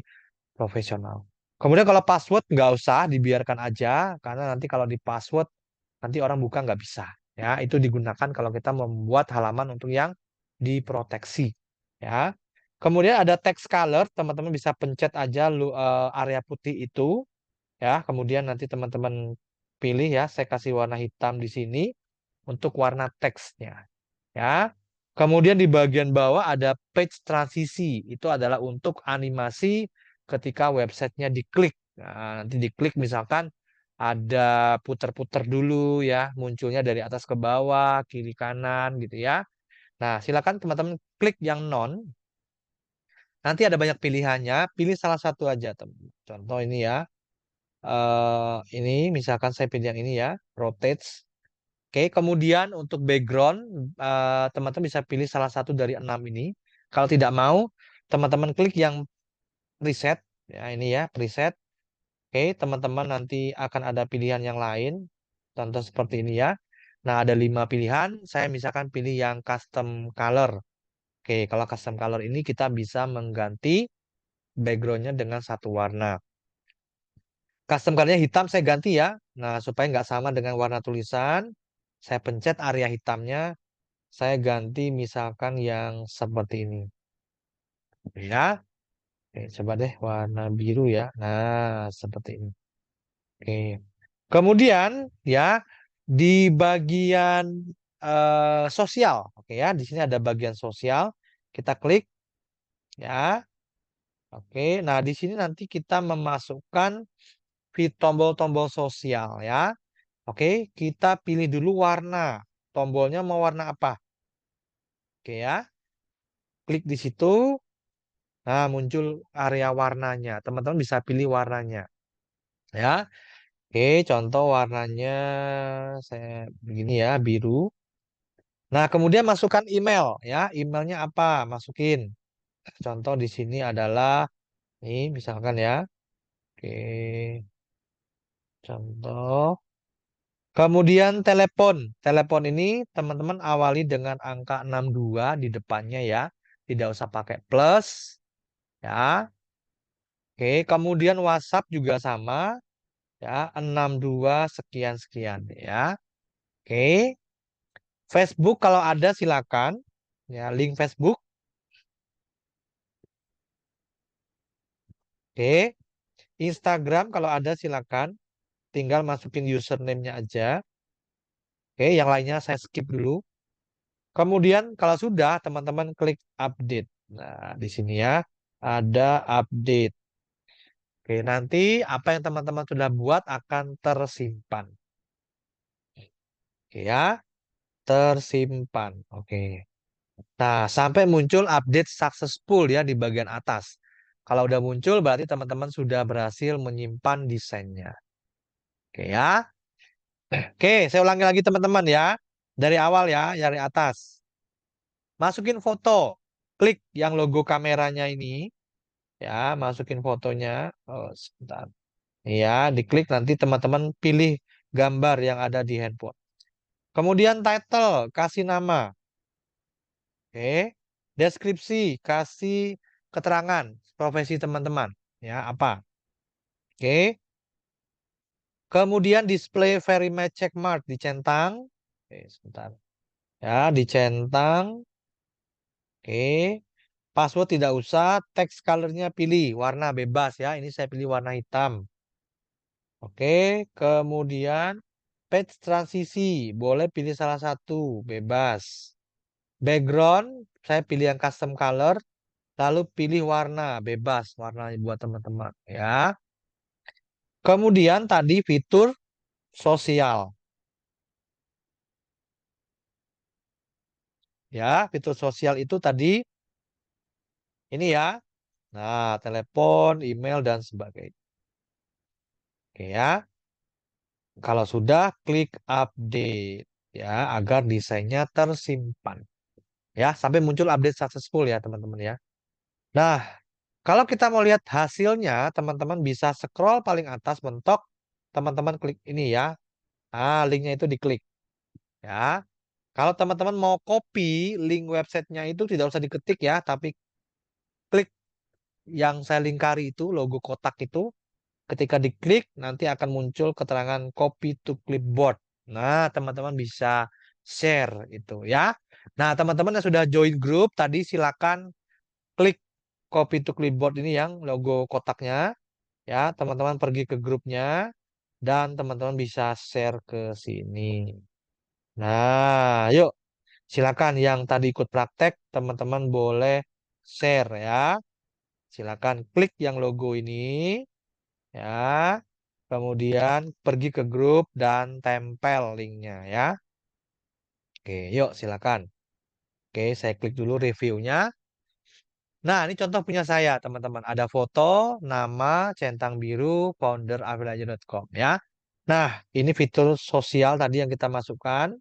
profesional. Kemudian kalau password nggak usah, dibiarkan aja, karena nanti kalau di password nanti orang buka nggak bisa. Ya, itu digunakan kalau kita membuat halaman untuk yang diproteksi. Ya. Kemudian ada text color, teman-teman bisa pencet aja area putih itu. Ya, kemudian nanti teman-teman pilih ya, saya kasih warna hitam di sini untuk warna teksnya. Ya. Kemudian di bagian bawah ada page transisi. Itu adalah untuk animasi ketika websitenya diklik. Nah, nanti diklik misalkan ada putar-putar dulu ya, munculnya dari atas ke bawah, kiri kanan gitu ya. Nah, silakan teman-teman klik yang non. Nanti ada banyak pilihannya, pilih salah satu aja, teman. Contoh ini ya. ini misalkan saya pilih yang ini ya, rotate. Oke, kemudian untuk background, teman-teman bisa pilih salah satu dari 6 ini. Kalau tidak mau, teman-teman klik yang preset, ya ini ya, preset. Oke, teman-teman nanti akan ada pilihan yang lain. Contoh seperti ini ya. Nah, ada 5 pilihan. Saya misalkan pilih yang custom color. Oke, kalau custom color ini kita bisa mengganti backgroundnya dengan satu warna. Custom colornya hitam saya ganti ya. Nah, supaya nggak sama dengan warna tulisan, saya pencet area hitamnya. Saya ganti misalkan yang seperti ini. Ya, oke, coba deh warna biru ya. Nah, seperti ini. Oke. Kemudian ya di bagian sosial, oke ya, di sini ada bagian sosial. Kita klik ya. Oke. Nah, di sini nanti kita memasukkan tombol-tombol sosial ya. Oke, kita pilih dulu warna. Tombolnya mau warna apa? Oke ya. Klik di situ. Nah, muncul area warnanya. Teman-teman bisa pilih warnanya. Ya. Oke, contoh warnanya saya begini ya, biru. Nah, kemudian masukkan email ya. Emailnya apa? Masukin. Contoh di sini adalah ini misalkan ya. Oke, contoh. Kemudian telepon. Telepon ini teman-teman awali dengan angka 62 di depannya ya. Tidak usah pakai plus ya. Oke, kemudian WhatsApp juga sama ya, 62 sekian sekian ya. Oke. Facebook kalau ada silakan ya, link Facebook. Oke. Instagram kalau ada silakan, tinggal masukin username-nya aja. Oke, yang lainnya saya skip dulu. Kemudian kalau sudah, teman-teman klik update. Nah, di sini ya ada update. Oke, nanti apa yang teman-teman sudah buat akan tersimpan. Oke ya, tersimpan. Oke. Nah, sampai muncul update successful ya di bagian atas. Kalau udah muncul berarti teman-teman sudah berhasil menyimpan desainnya. Oke ya. Oke, saya ulangi lagi teman-teman ya. Dari awal ya, dari atas. Masukin foto. Klik yang logo kameranya ini. Ya, masukin fotonya. Oh, sebentar. Ya, diklik nanti teman-teman pilih gambar yang ada di handphone. Kemudian title, kasih nama. Oke. Deskripsi, kasih keterangan profesi teman-teman. Ya, apa? Oke. Kemudian display very match check mark dicentang. Oke, sebentar. Ya, dicentang. Oke. Password tidak usah, text colornya pilih warna bebas ya. Ini saya pilih warna hitam. Oke, kemudian page transisi, boleh pilih salah satu, bebas. Background, saya pilih yang custom color, lalu pilih warna bebas, warna buat teman-teman ya. Kemudian tadi fitur sosial, ya. Fitur sosial itu tadi ini ya. Nah, telepon, email dan sebagainya. Oke ya. Kalau sudah, klik update ya agar desainnya tersimpan. Ya, sampai muncul update successful ya, teman-teman ya. Nah, kalau kita mau lihat hasilnya, teman-teman bisa scroll paling atas mentok, teman-teman klik ini ya. Ah, linknya itu diklik ya. Kalau teman-teman mau copy link websitenya itu tidak usah diketik ya, tapi klik yang saya lingkari itu, logo kotak itu. Ketika diklik, nanti akan muncul keterangan copy to clipboard. Nah, teman-teman bisa share itu ya. Nah, teman-teman yang sudah join grup tadi silakan klik copy to clipboard ini yang logo kotaknya ya. Teman-teman pergi ke grupnya dan teman-teman bisa share ke sini. Nah, yuk silakan yang tadi ikut praktek, teman-teman boleh share ya. Silakan klik yang logo ini ya. Kemudian pergi ke grup dan tempel linknya ya. Oke, yuk silakan. Oke, saya klik dulu reviewnya. Nah, ini contoh punya saya, teman-teman. Ada foto, nama, centang biru, founder avilaja.com ya. Nah, ini fitur sosial tadi yang kita masukkan.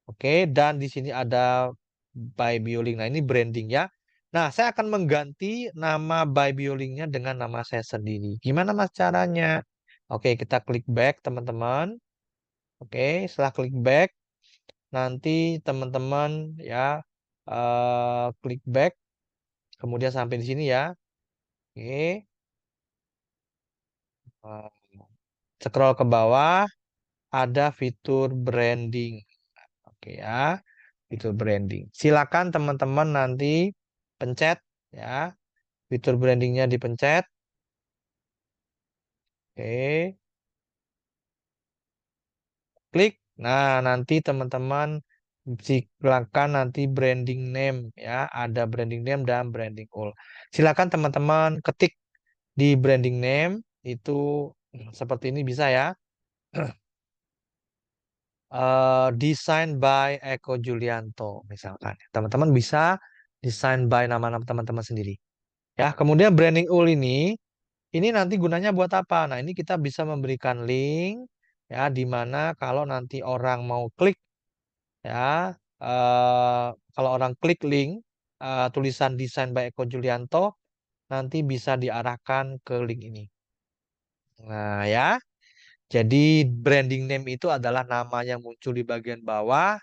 Oke, dan di sini ada by Biolink. Nah, ini branding ya. Nah, saya akan mengganti nama by Biolinknya dengan nama saya sendiri. Gimana Mas caranya? Oke, kita klik back, teman-teman. Oke, setelah klik back, nanti teman-teman ya klik back, kemudian sampai di sini ya. Oke, eh, scroll ke bawah, ada fitur branding. Oke ya, fitur branding. Silakan teman-teman nanti pencet ya, fitur brandingnya dipencet. Oke, klik. Nah, nanti teman-teman silakan nanti branding name ya, ada branding name dan branding all. Silakan teman-teman ketik di branding name itu seperti ini bisa ya. Design by Eko Julianto misalkan. Teman-teman bisa design by nama-nama teman-teman sendiri. Ya, kemudian branding ul ini nanti gunanya buat apa? Nah, ini kita bisa memberikan link ya di mana kalau nanti orang mau klik ya kalau orang klik link tulisan desain by Eko Julianto nanti bisa diarahkan ke link ini. Nah, ya. Jadi branding name itu adalah nama yang muncul di bagian bawah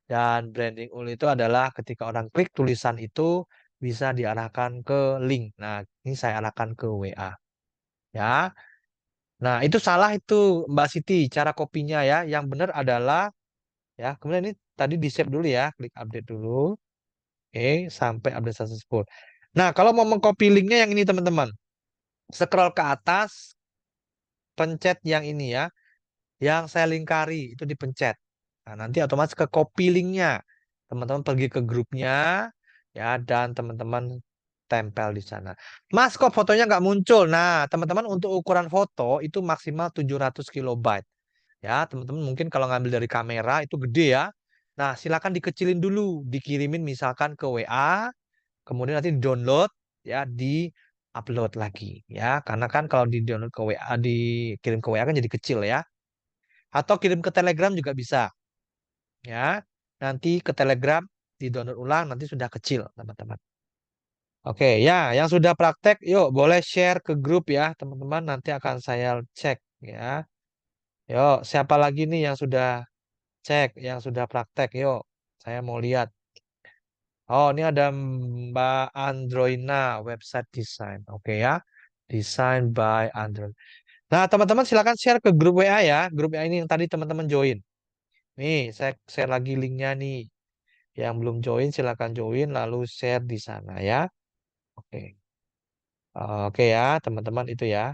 dan branding ul itu adalah ketika orang klik tulisan itu bisa diarahkan ke link. Nah, ini saya arahkan ke WA. Ya. Nah, itu salah itu Mbak Siti cara kopinya ya. Yang benar adalah ya, kemudian ini tadi di-save dulu ya, klik update dulu. Oke, sampai update successful. Nah, kalau mau mengcopy linknya yang ini teman-teman. Scroll ke atas, pencet yang ini ya, yang saya lingkari itu dipencet. Nah, nanti otomatis ke copy linknya. Teman-teman pergi ke grupnya ya dan teman-teman tempel di sana. Mas, kok fotonya nggak muncul? Nah, teman-teman untuk ukuran foto itu maksimal 700 kilobyte. Ya, teman-teman mungkin kalau ngambil dari kamera itu gede ya. Nah, silakan dikecilin dulu, dikirimin misalkan ke WA, kemudian nanti download ya, di upload lagi ya. Karena kan kalau di download ke WA, dikirim ke WA kan jadi kecil ya. Atau kirim ke Telegram juga bisa ya. Nanti ke Telegram di download ulang nanti sudah kecil, teman-teman. Oke, ya, yang sudah praktek, yuk boleh share ke grup ya, teman-teman. Nanti akan saya cek ya. Yuk, siapa lagi nih yang sudah cek, yang sudah praktek? Yuk, saya mau lihat. Oh, ini ada Mbak Androina, website design. Oke ya, design by Android. Nah, teman-teman silakan share ke grup WA ya. Grup WA ini yang tadi teman-teman join. Nih, saya share lagi linknya nih. Yang belum join silakan join lalu share di sana ya. Oke. Oke ya, teman-teman itu ya.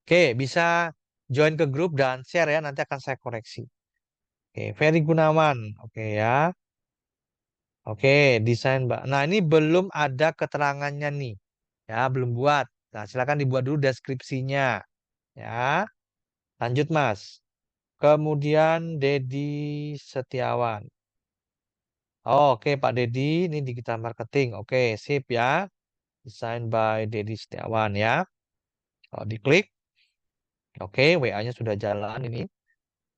Oke, bisa join ke grup dan share ya, nanti akan saya koreksi. Oke, Ferry Gunawan. Oke ya. Oke, desain, Mbak. Nah, ini belum ada keterangannya nih. Ya, belum buat. Nah, silakan dibuat dulu deskripsinya. Ya, lanjut, Mas. Kemudian Dedi Setiawan. Oh, oke, Pak Dedi, ini digital marketing. Oke, sip ya. Design by Dedi Setiawan ya. Kalau diklik, oke, WA-nya sudah jalan ini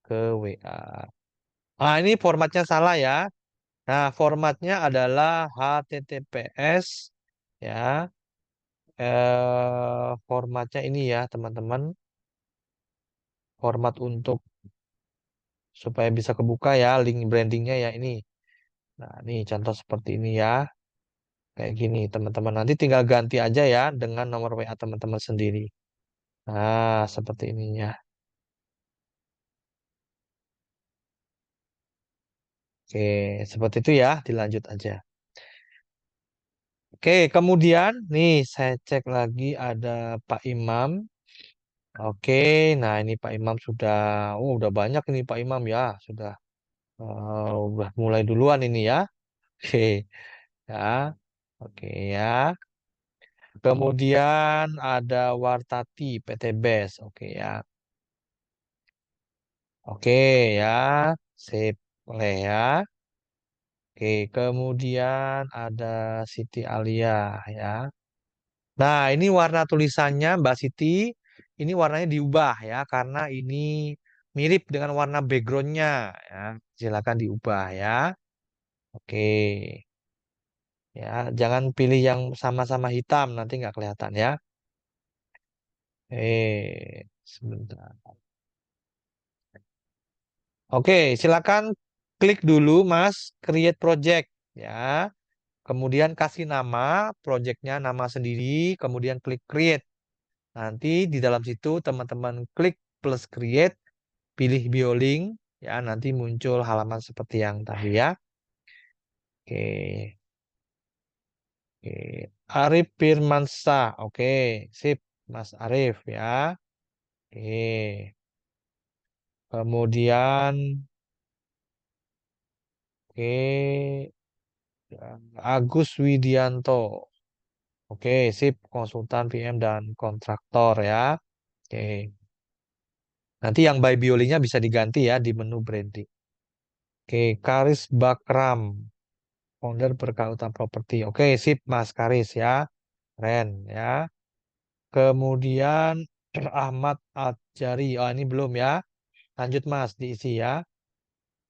ke WA. Ah, ini formatnya salah ya. Nah, formatnya adalah HTTPS ya. Formatnya ini ya, teman-teman. Format untuk supaya bisa kebuka ya, link brandingnya ya ini. Nah, ini contoh seperti ini ya. Kayak gini, teman-teman. Nanti tinggal ganti aja ya dengan nomor WA teman-teman sendiri. Nah, seperti ininya. Oke, seperti itu ya, dilanjut aja. Oke, kemudian nih saya cek lagi ada Pak Imam. Oke, nah ini Pak Imam sudah, oh udah banyak ini Pak Imam ya, udah mulai duluan ini ya. Oke, ya, oke ya. Kemudian ada Wartati PT BES, oke ya. Oke ya, sip, boleh ya. Oke, kemudian ada Siti Alia ya. Nah, ini warna tulisannya Mbak Siti, ini warnanya diubah ya, karena ini mirip dengan warna backgroundnya ya. Silakan diubah ya. Oke, ya, jangan pilih yang sama-sama hitam, nanti nggak kelihatan ya. Sebentar. Oke, silakan klik dulu Mas, create project ya. Kemudian kasih nama, projectnya nama sendiri, kemudian klik create. Nanti di dalam situ teman-teman klik plus create, pilih Bioling, ya nanti muncul halaman seperti yang tadi ya. Oke, oke. Arif Firmansyah, oke, sip, Mas Arif ya. Oke, kemudian, oke, Agus Widianto, oke, sip, konsultan PM dan kontraktor ya. Oke, nanti yang by Biolinya bisa diganti ya di menu branding. Oke, Karis Bakram, founder Berkauta Property. Oke, sip Mas Karis ya. Keren ya. Kemudian Ahmad Adjari. Oh, ini belum ya. Lanjut Mas, diisi ya.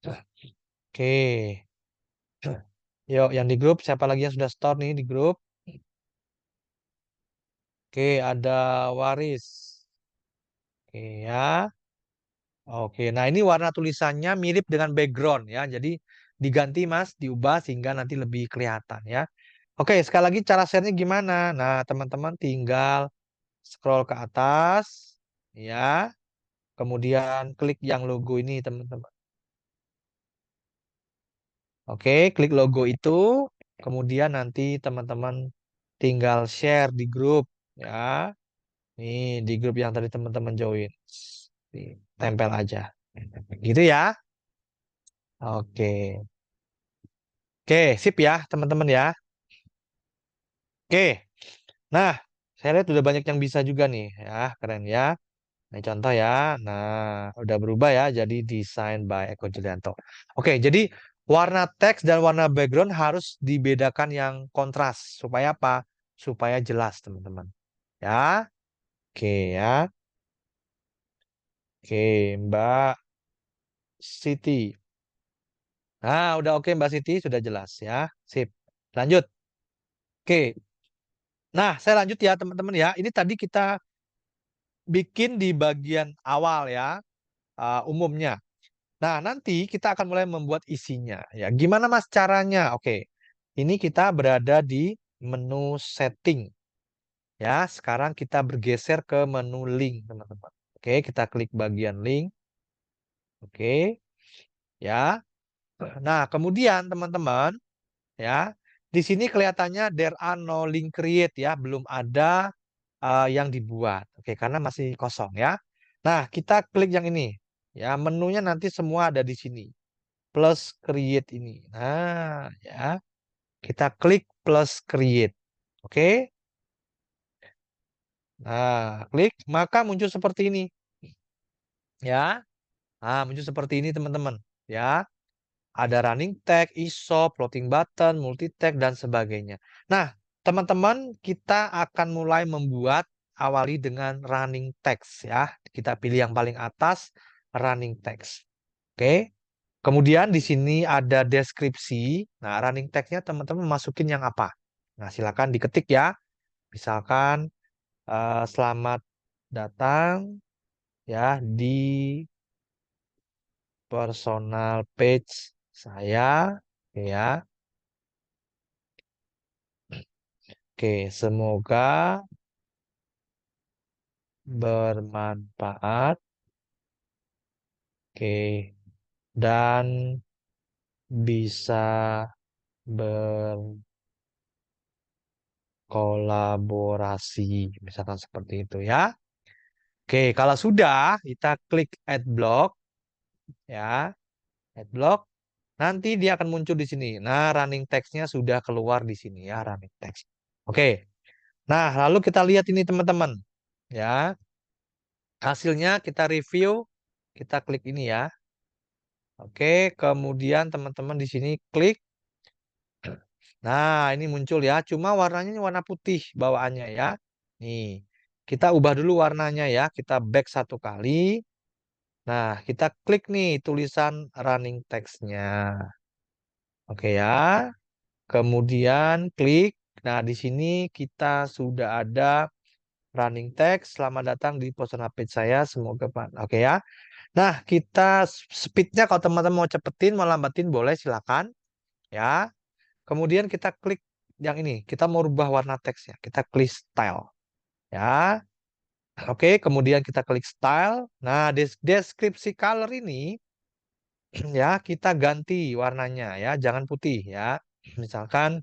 Oke. Yuk, yang di grup siapa lagi yang sudah store nih di grup? Oke, ada Waris. Oke ya. Oke, nah ini warna tulisannya mirip dengan background ya. Jadi diganti Mas, diubah sehingga nanti lebih kelihatan ya. Oke, sekali lagi cara share-nya gimana? Nah, teman-teman tinggal scroll ke atas ya. Kemudian klik yang logo ini, teman-teman. Oke, klik logo itu. Kemudian nanti teman-teman tinggal share di grup ya. Nih, di grup yang tadi teman-teman join. Nih, tempel aja. Gitu ya. Oke. Oke, sip ya, teman-teman ya. Oke. Nah, saya lihat udah banyak yang bisa juga nih ya, keren ya. Nah, contoh ya. Nah, udah berubah ya jadi desain by Eko Julianto. Oke, jadi warna teks dan warna background harus dibedakan yang kontras supaya apa? Supaya jelas, teman-teman. Ya. Oke ya. Oke, Mbak Siti. Nah, udah oke Mbak Siti, sudah jelas ya. Sip. Lanjut. Oke. Nah, saya lanjut ya, teman-teman ya. Ini tadi kita bikin di bagian awal ya, umumnya. Nah, nanti kita akan mulai membuat isinya. Ya, gimana Mas caranya? Oke, ini kita berada di menu setting. Ya, sekarang kita bergeser ke menu link, teman-teman. Oke, kita klik bagian link. Oke, ya. Nah, kemudian teman-teman, ya, di sini kelihatannya there are no link create ya, belum ada yang dibuat. Oke, karena masih kosong ya. Nah, kita klik yang ini. Ya, menunya nanti semua ada di sini. Plus create ini. Nah, ya. Kita klik plus create. Oke. Nah, klik maka muncul seperti ini, ya. Nah, muncul seperti ini teman-teman, ya. Ada running tag, ISO, floating button, multi tag dan sebagainya. Nah, teman-teman, kita akan mulai membuat awali dengan running text ya. Kita pilih yang paling atas, running text. Oke. Kemudian di sini ada deskripsi. Nah, running text-nya teman-teman masukin yang apa? Nah, silakan diketik ya. Misalkan selamat datang ya di personal page saya ya. Oke, semoga bermanfaat. Oke, dan bisa berkolaborasi, misalkan seperti itu ya. Oke, kalau sudah, kita klik add block ya, add block. Nanti dia akan muncul di sini. Nah, running text-nya sudah keluar di sini ya, running text. Oke. Nah, lalu kita lihat ini teman-teman. Ya, hasilnya kita review, kita klik ini ya. Oke, kemudian teman-teman di sini klik. Nah, ini muncul ya. Cuma warnanya ini warna putih bawaannya ya. Nih, kita ubah dulu warnanya ya. Kita back satu kali. Nah, kita klik nih tulisan running text-nya. Oke ya. Kemudian klik. Nah, di sini kita sudah ada running text. Selamat datang di personal page saya. Semoga Pak. Oke ya. Nah, kita speednya kalau teman-teman mau cepetin, mau lambatin boleh silakan ya. Kemudian kita klik yang ini. Kita mau rubah warna teksnya. Kita klik style ya. Oke, kemudian kita klik style. Nah, deskripsi color ini ya kita ganti warnanya ya, jangan putih ya. Misalkan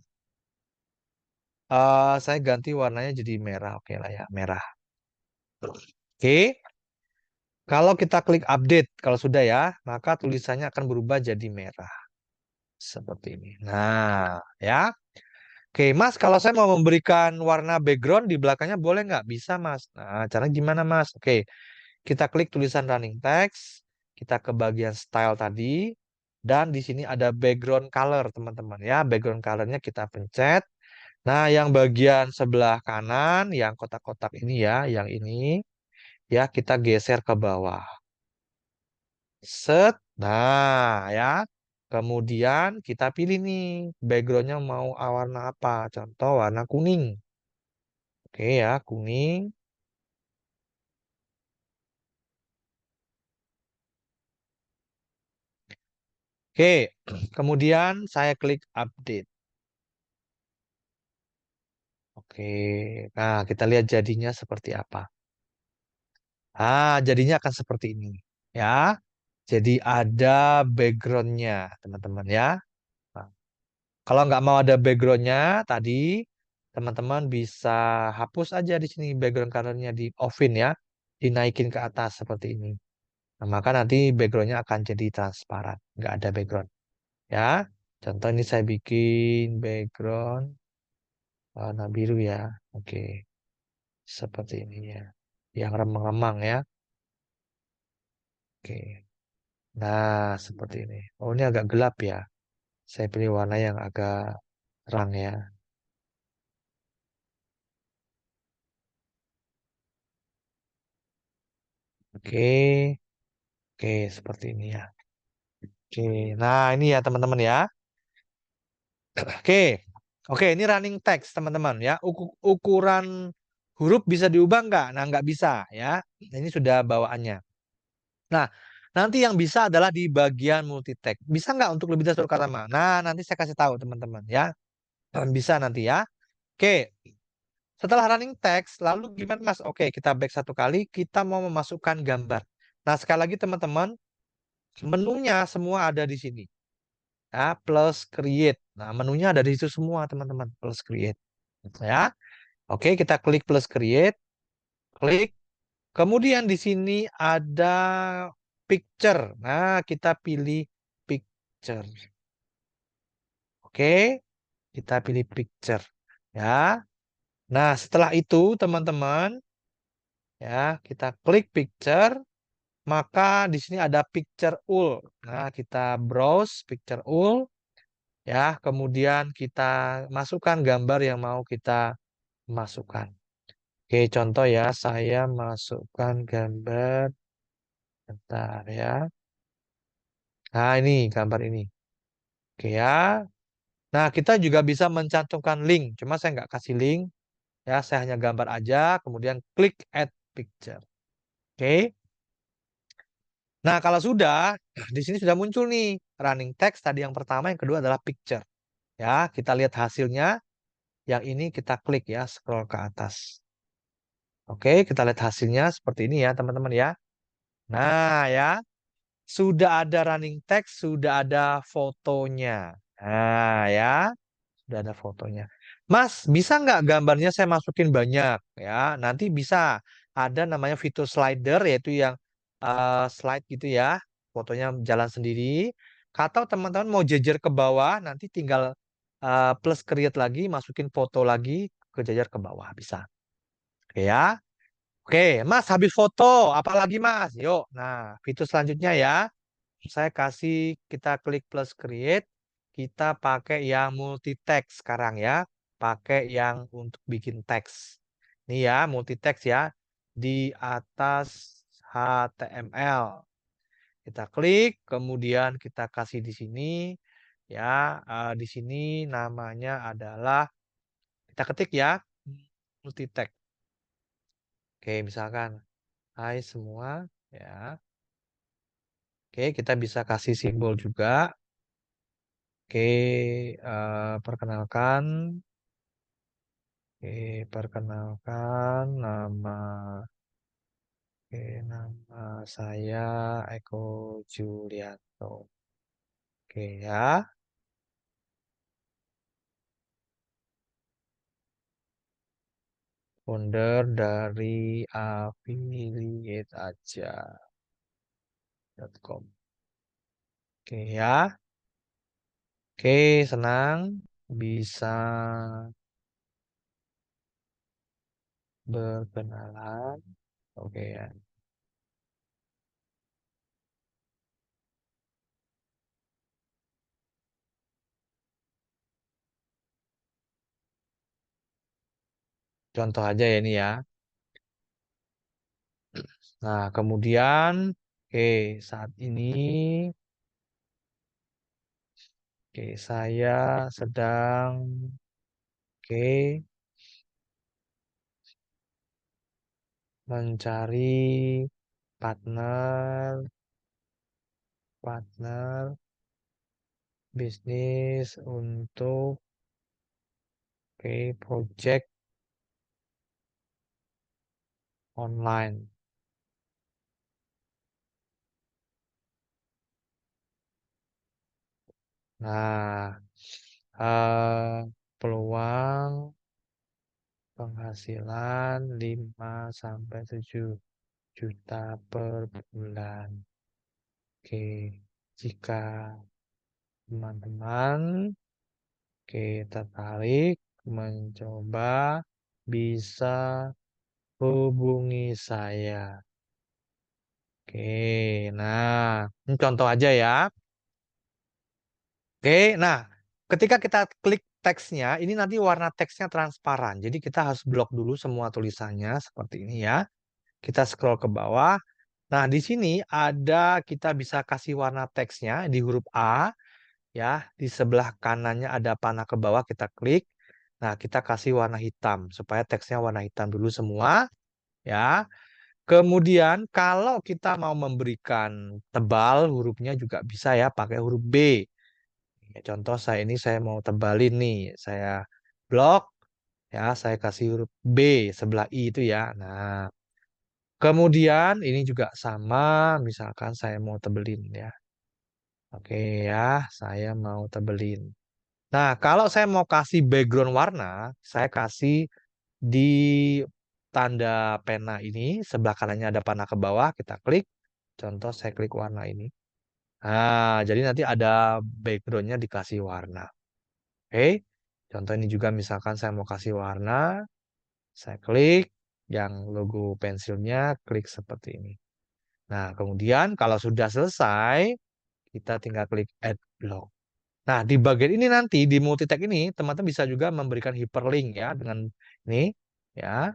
saya ganti warnanya jadi merah, oke lah ya, merah. Oke, kalau kita klik update, kalau sudah ya, maka tulisannya akan berubah jadi merah seperti ini. Nah, ya. Oke, Mas, kalau saya mau memberikan warna background di belakangnya boleh nggak? Bisa, Mas. Nah, caranya gimana, Mas? Oke, kita klik tulisan running text, kita ke bagian style tadi, dan di sini ada background color, teman-teman ya. Background colornya kita pencet. Nah, yang bagian sebelah kanan, yang kotak-kotak ini ya, yang ini, ya kita geser ke bawah. Set. Nah, ya. Kemudian kita pilih nih, backgroundnya mau warna apa. Contoh warna kuning. Oke ya, kuning. Oke, kemudian saya klik update. Oke, nah kita lihat jadinya seperti apa. Jadinya akan seperti ini. Ya, jadi ada backgroundnya, teman-teman ya. Nah, kalau nggak mau ada backgroundnya tadi, teman-teman bisa hapus aja di sini background colornya di offin ya, dinaikin ke atas seperti ini. Nah, maka nanti backgroundnya akan jadi transparan, nggak ada background. Ya, contoh ini saya bikin background warna biru ya. Oke, seperti ini ya. Yang remang-remang ya. Oke. Nah, seperti ini. Oh, ini agak gelap ya. Saya pilih warna yang agak terang ya. Oke. Oke, seperti ini ya. Oke. Nah, ini ya teman-teman ya. Oke. Oke, ini running text teman-teman ya. Ukuran huruf bisa diubah nggak? Nah, nggak bisa ya. Ini sudah bawaannya. Nah, nanti yang bisa adalah di bagian multitext. Bisa nggak untuk lebih dari satu kata? Nah, nanti saya kasih tahu teman-teman ya. Bisa nanti ya. Oke, setelah running text, lalu gimana Mas? Oke, kita back satu kali, kita mau memasukkan gambar. Nah, sekali lagi teman-teman, menunya semua ada di sini. Ya, plus create. Nah, menunya ada di situ semua teman-teman, plus create. Ya. Oke, kita klik plus create, klik. Kemudian di sini ada picture. Nah, kita pilih picture. Oke, kita pilih picture. Ya. Nah, setelah itu teman-teman, ya, kita klik picture. Maka di sini ada picture all. Nah, kita browse picture all ya, kemudian kita masukkan gambar yang mau kita masukkan. Oke, contoh ya, saya masukkan gambar bentar ya. Nah, ini gambar ini. Oke ya. Nah, kita juga bisa mencantumkan link. Cuma saya nggak kasih link. Ya, saya hanya gambar aja, kemudian klik add picture. Oke. Nah, kalau sudah, di sini sudah muncul nih running text tadi yang pertama, yang kedua adalah picture. Ya, kita lihat hasilnya. Yang ini kita klik ya, scroll ke atas. Oke, kita lihat hasilnya seperti ini ya, teman-teman ya. Nah, ya, sudah ada running text, sudah ada fotonya. Nah, ya, sudah ada fotonya. Mas, bisa nggak gambarnya saya masukin banyak? Ya, nanti bisa. Ada namanya fitur slider, yaitu yang slide gitu ya. Fotonya jalan sendiri. Atau teman-teman mau jejer ke bawah, nanti tinggal plus create lagi, masukin foto lagi ke jejer ke bawah. Bisa. Oke ya. Oke, Mas, habis foto, apalagi Mas? Yuk. Nah, fitur selanjutnya ya. Saya kasih, kita klik plus create. kita pakai yang multi text sekarang ya. Pakai yang untuk bikin teks. Ini ya, multi text ya. Di atas HTML. Kita klik, kemudian kita kasih di sini. Ya, di sini namanya adalah, kita ketik ya, multi text. Oke, misalkan, hai semua. Ya. Oke, kita bisa kasih simbol juga. Oke, perkenalkan. Oke, perkenalkan nama saya Eko Julianto. Oke ya, founder dari affiliateaja.com. Oke ya, oke senang bisa berkenalan. Oke ya, contoh aja ya ini ya. Nah, kemudian, oke, saat ini, oke, saya sedang, oke, mencari partner, partner bisnis untuk, oke, project online. Nah, eh, peluang penghasilan 5 sampai 7 juta per bulan. Oke, jika teman-teman tertarik mencoba, bisa hubungi saya. Oke, nah, ini contoh aja ya. Oke, nah, ketika kita klik teksnya, ini nanti warna teksnya transparan. Jadi kita harus blok dulu semua tulisannya seperti ini ya. Kita scroll ke bawah. Nah, di sini ada, kita bisa kasih warna teksnya di huruf A ya. Di sebelah kanannya ada panah ke bawah, kita klik. Nah, kita kasih warna hitam supaya teksnya warna hitam dulu semua ya. Kemudian kalau kita mau memberikan tebal hurufnya juga bisa ya pakai huruf B. Ya, contoh saya ini saya mau tebalin nih, saya blok ya, saya kasih huruf B sebelah I itu ya. Nah, kemudian ini juga sama, misalkan saya mau tebelin ya. Oke ya, saya mau tebelin. Nah, kalau saya mau kasih background warna, saya kasih di tanda pena ini, sebelah kanannya ada panah ke bawah, kita klik. Contoh saya klik warna ini. Nah, jadi nanti ada backgroundnya dikasih warna. Oke, contoh ini juga misalkan saya mau kasih warna, saya klik yang logo pensilnya, klik seperti ini. Nah, kemudian kalau sudah selesai, kita tinggal klik add block. Nah, di bagian ini nanti di multitext ini teman-teman bisa juga memberikan hyperlink ya dengan ini ya,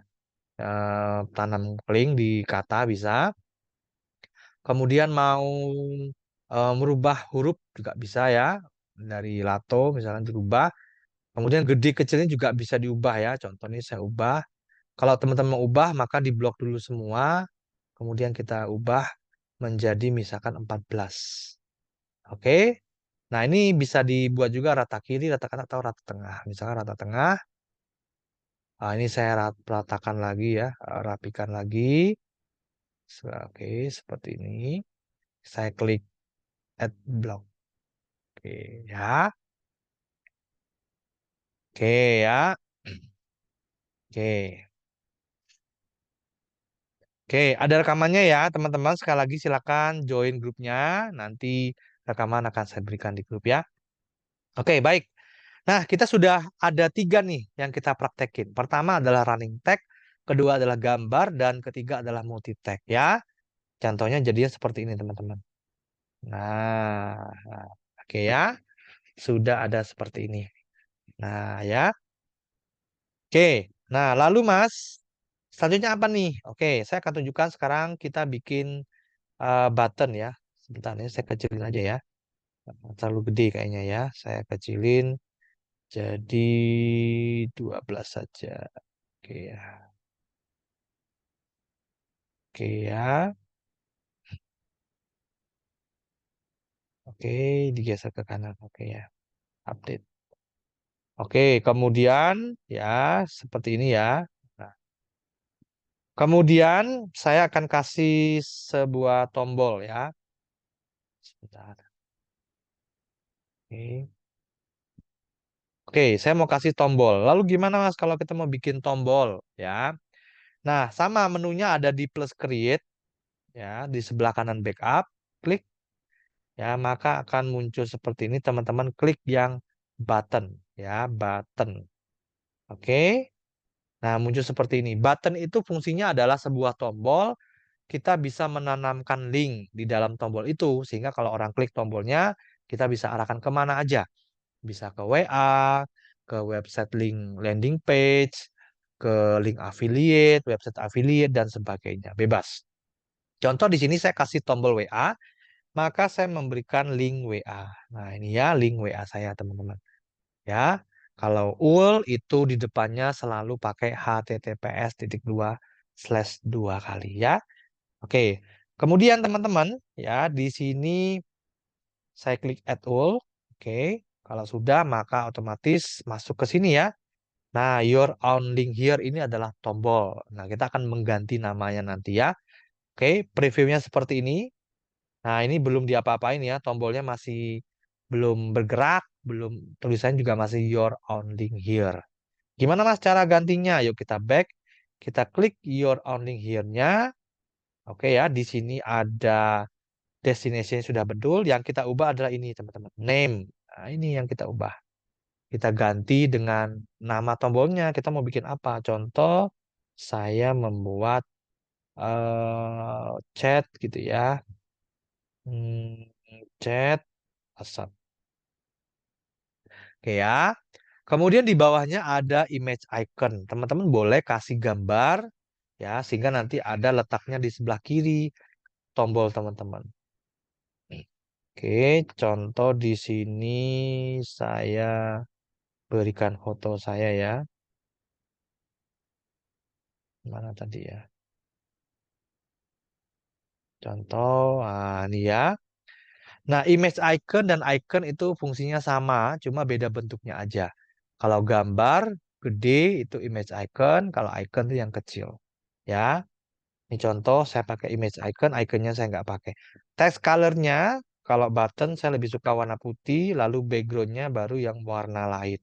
tanam link di kata bisa. Kemudian mau merubah huruf juga bisa ya, dari lato misalnya dirubah. Kemudian gede kecilnya juga bisa diubah ya. Contoh ini saya ubah. Kalau teman-teman mau ubah maka diblok dulu semua. Kemudian kita ubah menjadi misalkan 14. Oke. Nah, ini bisa dibuat juga rata kiri, rata kanan, atau rata tengah. Misalkan rata tengah. Nah, ini saya ratakan lagi ya, rapikan lagi. Oke, seperti ini. Saya klik add block. Oke, ya. Oke, ya. Oke. Oke, ada rekamannya ya, teman-teman. Sekali lagi silakan join grupnya. Nanti rekaman akan saya berikan di grup ya. Oke, baik. Nah, kita sudah ada 3 nih yang kita praktekin. Pertama adalah running tag, kedua adalah gambar, dan ketiga adalah multi tag ya. Contohnya jadinya seperti ini, teman-teman. Nah, oke ya. sudah ada seperti ini. Nah, ya. Oke. Nah, lalu Mas, selanjutnya apa nih? Oke, saya akan tunjukkan sekarang kita bikin button ya. Sebentar ya, saya kecilin aja ya. Terlalu gede kayaknya ya. Saya kecilin jadi 12 saja. Oke ya. Oke ya. Oke, digeser ke kanan. Oke ya. Update. Oke, kemudian ya seperti ini ya. Nah, kemudian saya akan kasih sebuah tombol ya. Sebentar. Oke. Oke, saya mau kasih tombol. Lalu gimana Mas kalau kita mau bikin tombol ya? Nah, sama menunya ada di plus create ya, di sebelah kanan backup, klik ya, maka akan muncul seperti ini teman-teman klik yang button ya, button. Oke. Nah, muncul seperti ini. Button itu fungsinya adalah sebuah tombol, kita bisa menanamkan link di dalam tombol itu sehingga kalau orang klik tombolnya, kita bisa arahkan kemana aja. Bisa ke WA, ke website link landing page, ke link affiliate, website affiliate, dan sebagainya. Bebas. Contoh di sini saya kasih tombol WA, maka saya memberikan link WA. Nah, ini ya link WA saya, teman-teman. Ya, kalau UL itu di depannya selalu pakai https://2 kali ya. Oke. Kemudian teman-teman, ya di sini saya klik add all. Oke. Kalau sudah, maka otomatis masuk ke sini ya. Nah, your own link here ini adalah tombol. Nah, kita akan mengganti namanya nanti ya. Oke, previewnya seperti ini. Nah, ini belum diapa-apain ya. Tombolnya masih belum bergerak, belum tulisannya juga masih your own link here. Gimana Mas cara gantinya? Yuk kita back. Kita klik your own link here-nya. Oke ya, di sini ada destination sudah betul. Yang kita ubah adalah ini teman-teman. Name. Nah, ini yang kita ubah. Kita ganti dengan nama tombolnya. Kita mau bikin apa? Contoh, saya membuat chat gitu ya. Chat WhatsApp. Oke ya. Kemudian di bawahnya ada image icon. Teman-teman boleh kasih gambar ya sehingga nanti ada letaknya di sebelah kiri tombol teman-teman. Oke, contoh di sini saya berikan foto saya ya. Mana tadi ya? Contoh, ini ya. Nah, image icon dan icon itu fungsinya sama, cuma beda bentuknya aja. Kalau gambar gede itu image icon, kalau icon itu yang kecil. Ya, ini contoh saya pakai image icon, iconnya saya nggak pakai. Text colornya, kalau button saya lebih suka warna putih, lalu backgroundnya baru yang warna lain.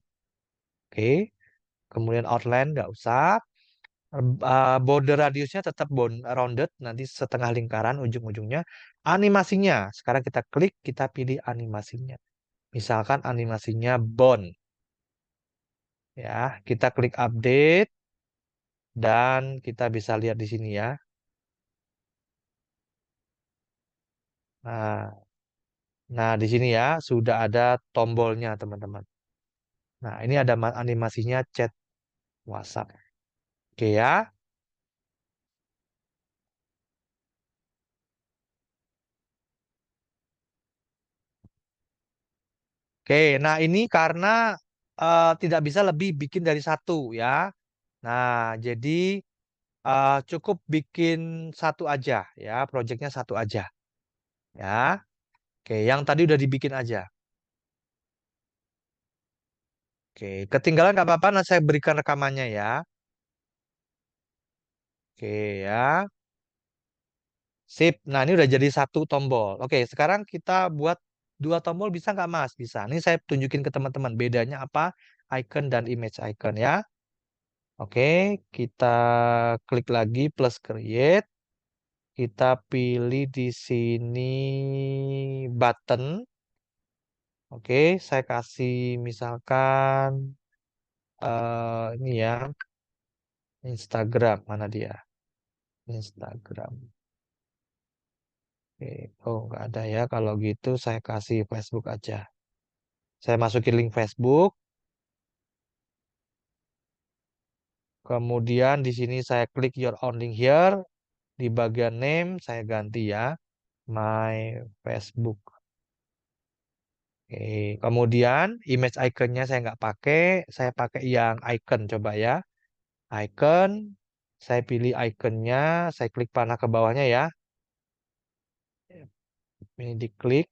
Oke, kemudian outline nggak usah. Border radiusnya tetap rounded, nanti setengah lingkaran ujung-ujungnya. Animasinya, sekarang kita klik, kita pilih animasinya. Misalkan animasinya bone. Ya, kita klik update dan kita bisa lihat di sini ya. Nah, nah di sini ya sudah ada tombolnya teman-teman. Nah, ini ada animasinya chat WhatsApp. Oke ya. Oke, nah ini karena tidak bisa lebih bikin dari satu ya. Nah, jadi cukup bikin satu aja ya, projectnya satu aja ya. Oke, yang tadi udah dibikin aja. Oke, ketinggalan nggak apa-apa, nah saya berikan rekamannya ya. Oke ya, sip. Nah ini udah jadi satu tombol. Oke, sekarang kita buat dua tombol bisa nggak Mas? Bisa. Ini saya tunjukin ke teman-teman bedanya apa icon dan image icon ya. Oke, kita klik lagi plus create. Kita pilih di sini button. Oke, saya kasih misalkan ini ya Instagram mana dia? Instagram. Oke. Oh nggak ada ya. Kalau gitu saya kasih Facebook aja. Saya masukin link Facebook. Kemudian di sini saya klik your own link here. Di bagian name saya ganti ya. My Facebook. Oke. Kemudian image iconnya saya nggak pakai. Saya pakai yang icon coba ya. Icon. Saya pilih iconnya. Saya klik panah ke bawahnya ya. Ini diklik.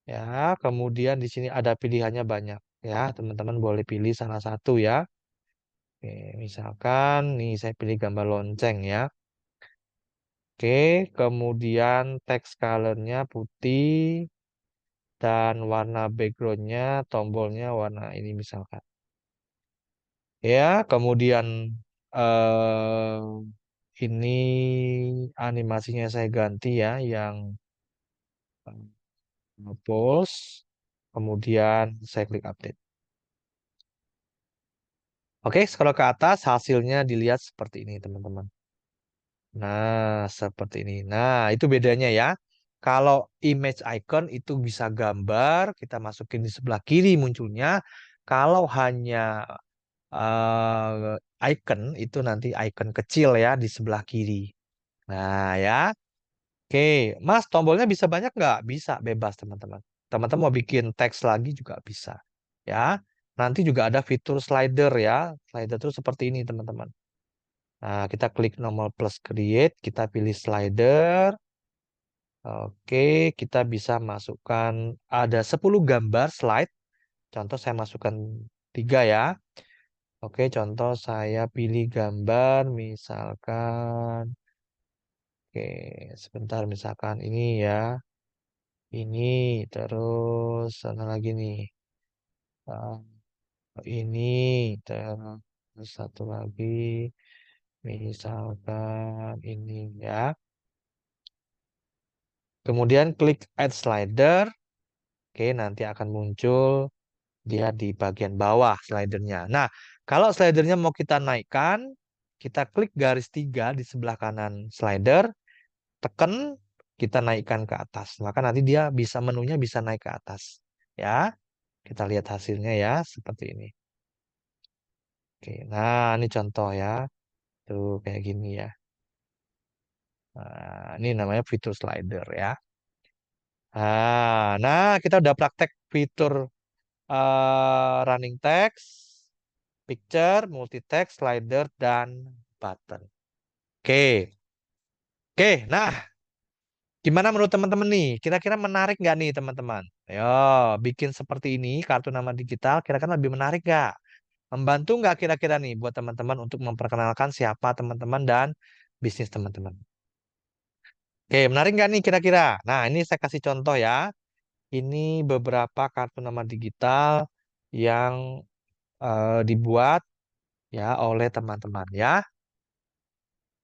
Ya, kemudian di sini ada pilihannya banyak ya. Teman-teman boleh pilih salah satu ya. Oke, misalkan nih saya pilih gambar lonceng ya. Oke, kemudian text colornya putih dan warna backgroundnya tombolnya warna ini misalkan. Ya, kemudian eh ini animasinya saya ganti ya, yang pulse. Kemudian saya klik update. Oke, scroll ke atas, hasilnya dilihat seperti ini, teman-teman. Nah, seperti ini. Nah, itu bedanya ya. Kalau image icon itu bisa gambar, kita masukin di sebelah kiri munculnya. Kalau hanya icon, itu nanti icon kecil ya di sebelah kiri. Nah, ya. Oke, Mas, tombolnya bisa banyak nggak? Bisa, bebas, teman-teman. Teman-teman mau bikin teks lagi juga bisa. Ya, nanti juga ada fitur slider ya. Slider itu seperti ini, teman-teman. Nah, kita klik nomor plus create, kita pilih slider. Oke, kita bisa masukkan ada 10 gambar slide. Contoh saya masukkan 3 ya. Oke, contoh saya pilih gambar misalkan. Oke, sebentar misalkan ini ya. Ini terus sana lagi nih. Ah, ini terus satu lagi misalkan ini ya. Kemudian klik add slider. Oke, nanti akan muncul dia di bagian bawah slidernya. Nah, kalau slidernya mau kita naikkan, kita klik garis 3 di sebelah kanan slider, tekan, kita naikkan ke atas. Maka nanti dia bisa menunya bisa naik ke atas. Ya, kita lihat hasilnya ya, seperti ini. Oke, nah ini contoh ya. Tuh kayak gini ya. Nah, ini namanya fitur slider ya. Nah, kita udah praktek fitur running text, picture, multi-text, slider, dan button. Oke, oke. Nah, gimana menurut teman-teman nih? Kira-kira menarik nggak nih teman-teman? Ayo, bikin seperti ini kartu nama digital. Kira-kira lebih menarik nggak? Membantu nggak kira-kira nih buat teman-teman untuk memperkenalkan siapa teman-teman dan bisnis teman-teman? Oke, menarik nggak nih kira-kira? Nah, ini saya kasih contoh ya. Ini beberapa kartu nama digital yang dibuat ya oleh teman-teman ya.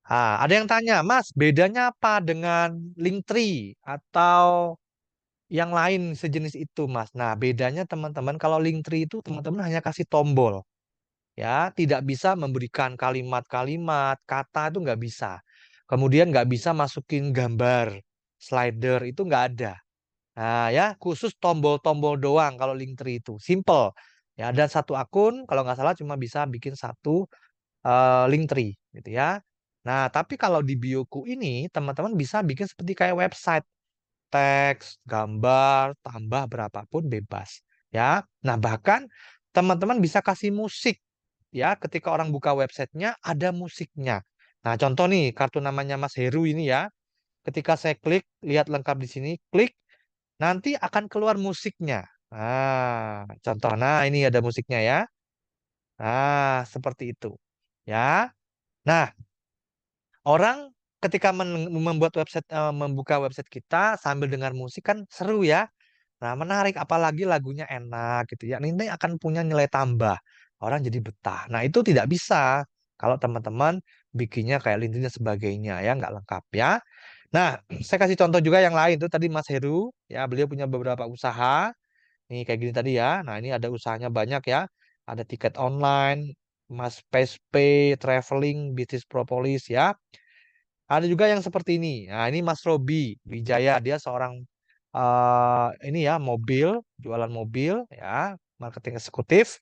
Ada yang tanya, Mas, bedanya apa dengan Linktree atau yang lain sejenis itu, Mas? Nah, bedanya teman-teman kalau Linktree itu teman-teman hanya kasih tombol, ya, tidak bisa memberikan kalimat-kalimat, kata itu nggak bisa. Kemudian nggak bisa masukin gambar, slider itu nggak ada. Nah, ya, khusus tombol-tombol doang kalau Linktree itu, simple. Ya, dan satu akun kalau nggak salah cuma bisa bikin satu Linktree gitu ya. Nah, tapi kalau di Bioku ini teman-teman bisa bikin seperti kayak website, teks, gambar, tambah berapapun bebas ya. Nah, bahkan teman-teman bisa kasih musik ya ketika orang buka websitenya ada musiknya. Nah, contoh nih kartu namanya Mas Heru ini ya. Ketika saya klik, lihat lengkap di sini, klik, nanti akan keluar musiknya. Nah, contoh. Nah, ini ada musiknya ya. Nah, seperti itu. Ya. Nah, orang ketika membuat website, membuka website kita sambil dengar musik kan seru ya. Nah, menarik apalagi lagunya enak gitu ya. Ini akan punya nilai tambah. Orang jadi betah. Nah, itu tidak bisa kalau teman-teman bikinnya kayak link dan sebagainya ya, nggak lengkap ya. Nah, saya kasih contoh juga yang lain tuh tadi Mas Heru ya, beliau punya beberapa usaha. Nih kayak gini tadi ya. Nah, ini ada usahanya banyak ya. Ada tiket online, Mas PSP, traveling, bisnis propolis ya. Ada juga yang seperti ini. Nah, ini Mas Robi Wijaya. Dia seorang ini ya mobil, jualan mobil ya, marketing eksekutif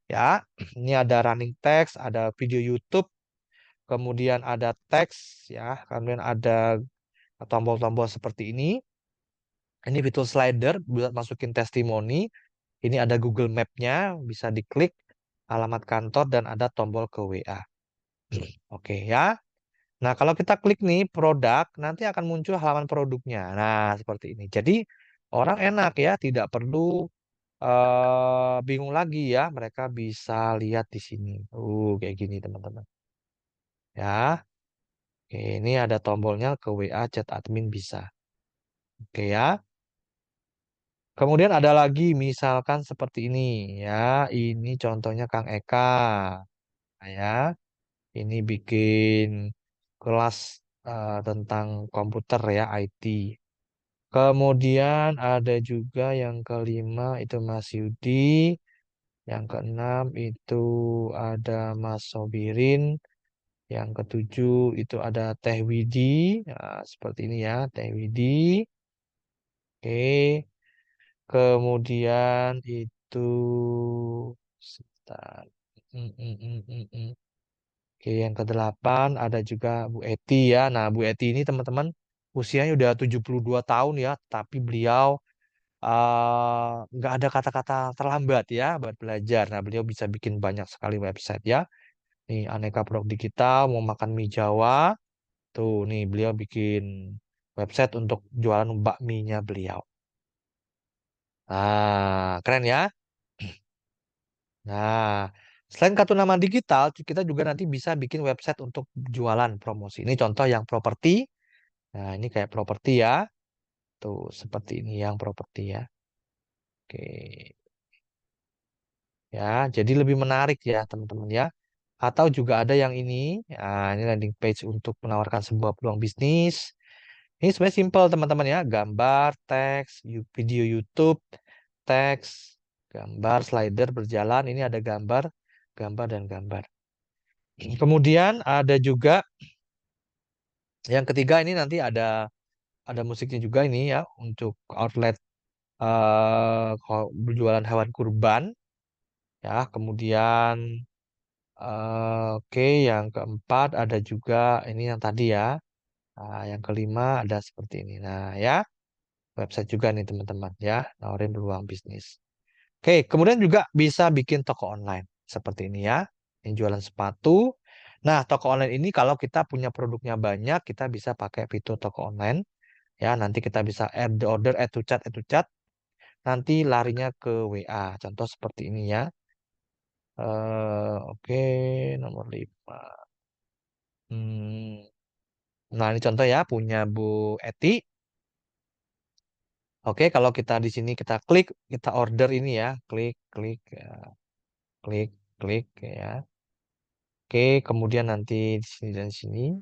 ya. Ini ada running text, ada video YouTube, kemudian ada teks ya, kemudian ada tombol-tombol seperti ini. Ini fitur slider buat masukin testimoni. Ini ada Google Map-nya, bisa diklik alamat kantor dan ada tombol ke WA. Oke ya. Nah, kalau kita klik nih produk, nanti akan muncul halaman produknya. Nah, seperti ini. Jadi orang enak ya, tidak perlu bingung lagi ya. Mereka bisa lihat di sini. Kayak gini teman-teman. Ya, oke, ini ada tombolnya ke WA chat admin bisa. Oke ya. Kemudian ada lagi misalkan seperti ini ya. Ini contohnya Kang Eka. Nah, ya, ini bikin kelas tentang komputer ya, IT. Kemudian ada juga yang kelima itu Mas Yudi. Yang keenam itu ada Mas Sobirin. Yang ketujuh itu ada Teh Widi. Nah, seperti ini ya, Teh Widi. Oke. Kemudian itu sebentar. Mm. Oke, yang kedelapan ada juga Bu Eti ya. Nah, Bu Eti ini teman-teman usianya udah 72 tahun ya, tapi beliau nggak ada kata-kata terlambat ya buat belajar. Nah, beliau bisa bikin banyak sekali website ya. Nih, aneka produk digital, mau makan mie Jawa. Tuh, nih beliau bikin website untuk jualan bakminya beliau. Nah, keren ya. Nah, selain kartu nama digital, kita juga nanti bisa bikin website untuk jualan promosi. Ini contoh yang properti. Nah, ini kayak properti ya. Tuh, seperti ini yang properti ya. Oke. Ya, jadi lebih menarik ya, teman-teman ya. Atau juga ada yang ini. Nah, ini landing page untuk menawarkan sebuah peluang bisnis. Ini sebenarnya simple, teman-teman ya. Gambar, teks, video YouTube, teks, gambar, slider berjalan. Ini ada gambar, gambar, dan gambar. Kemudian ada juga yang ketiga ini nanti ada musiknya juga ini ya untuk outlet berjualan hewan kurban ya. Kemudian oke, yang keempat ada juga ini yang tadi ya. Nah, yang kelima ada seperti ini. Nah ya, website juga nih teman-teman ya, nawarin peluang bisnis. Oke, kemudian juga bisa bikin toko online seperti ini ya. Ini jualan sepatu. Nah, toko online ini kalau kita punya produknya banyak, kita bisa pakai fitur toko online. Ya, nanti kita bisa add the order, add to chat. Nanti larinya ke WA. Contoh seperti ini ya. Oke, nomor 5. Hmm, Nah, ini contoh ya, punya Bu Eti. Oke, kalau kita di sini kita klik, kita order ini ya. Klik, klik, ya. Klik, klik ya. Oke, kemudian nanti di sini dan sini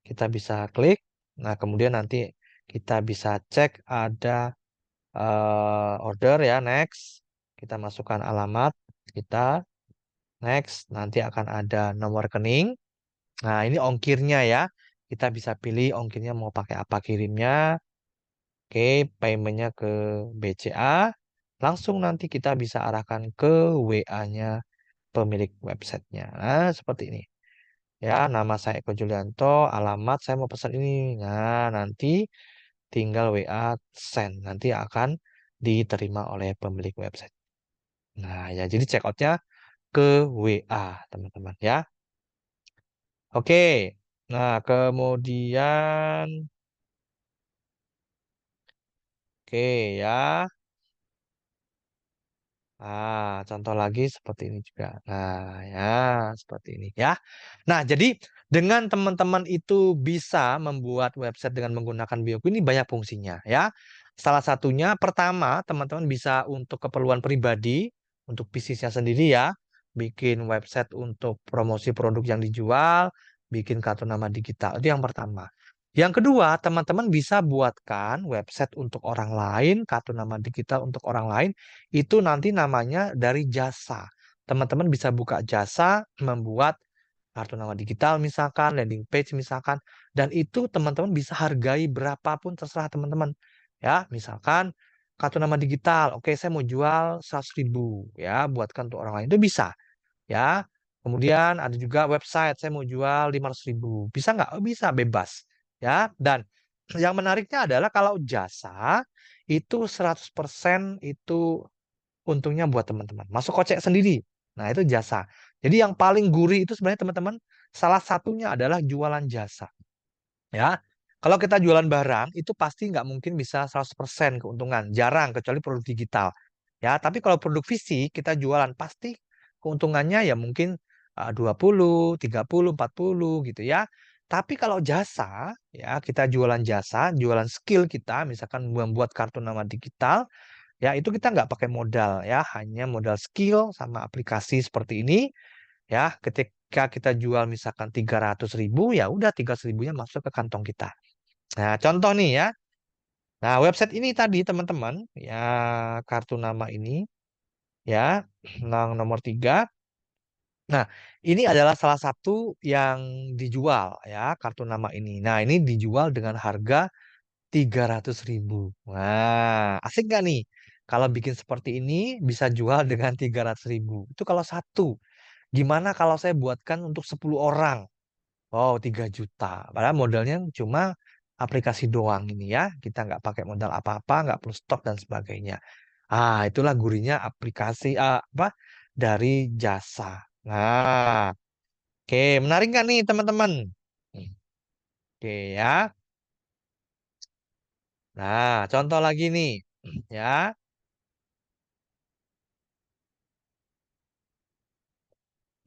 kita bisa klik. Nah, kemudian nanti kita bisa cek ada order ya, next. Kita masukkan alamat kita, next. Nanti akan ada nomor rekening. Nah, ini ongkirnya ya. Kita bisa pilih ongkirnya mau pakai apa kirimnya. Oke, paymentnya ke BCA. Langsung nanti kita bisa arahkan ke WA-nya pemilik websitenya. Nah, seperti ini. Ya, nama saya Eko Julianto, alamat saya mau pesan ini. Nah, nanti tinggal WA send. Nanti akan diterima oleh pemilik website. Nah, ya jadi checkoutnya ke WA, teman-teman ya. Oke. Nah, kemudian oke ya. Contoh lagi seperti ini juga. Nah, ya, seperti ini ya. Nah, jadi dengan teman-teman itu bisa membuat website dengan menggunakan Bioku ini banyak fungsinya ya. Salah satunya pertama, teman-teman bisa untuk keperluan pribadi, untuk bisnisnya sendiri ya, bikin website untuk promosi produk yang dijual, bikin kartu nama digital. Itu yang pertama. Yang kedua, teman-teman bisa buatkan website untuk orang lain, kartu nama digital untuk orang lain itu nanti namanya dari jasa. Teman-teman bisa buka jasa, membuat kartu nama digital misalkan, landing page misalkan, dan itu teman-teman bisa hargai berapapun terserah teman-teman. Ya, misalkan kartu nama digital. Oke, saya mau jual 100.000 ya, buatkan untuk orang lain itu bisa ya. Kemudian ada juga website, saya mau jual 500.000. Bisa nggak? Oh, bisa, bebas. Ya, dan yang menariknya adalah kalau jasa itu 100% itu untungnya buat teman-teman. Masuk kocek sendiri. Nah, itu jasa. Jadi yang paling gurih itu sebenarnya teman-teman, salah satunya adalah jualan jasa. Ya, kalau kita jualan barang itu pasti nggak mungkin bisa 100% keuntungan. Jarang, kecuali produk digital. Ya, tapi kalau produk fisik kita jualan pasti keuntungannya ya mungkin 20, 30, 40 gitu ya. Tapi kalau jasa, ya kita jualan jasa, jualan skill kita, misalkan membuat kartu nama digital, ya itu kita nggak pakai modal ya, hanya modal skill sama aplikasi seperti ini. Ya, ketika kita jual misalkan 300.000, ya udah 300.000-nya masuk ke kantong kita. Nah, contoh nih ya. Nah, website ini tadi teman-teman, ya kartu nama ini, ya, yang nomor 3. Nah, ini adalah salah satu yang dijual ya, kartu nama ini. Nah, ini dijual dengan harga 300.000. Nah, asik nggak nih? Kalau bikin seperti ini bisa jual dengan 300.000. Itu kalau satu. Gimana kalau saya buatkan untuk 10 orang? Oh, 3 juta. Padahal modalnya cuma aplikasi doang ini ya. Kita nggak pakai modal apa-apa, nggak perlu stok dan sebagainya. Ah, itulah gurinya aplikasi apa dari jasa. Nah, oke, menarik nggak nih teman-teman? Oke ya. Nah, contoh lagi nih. Ya.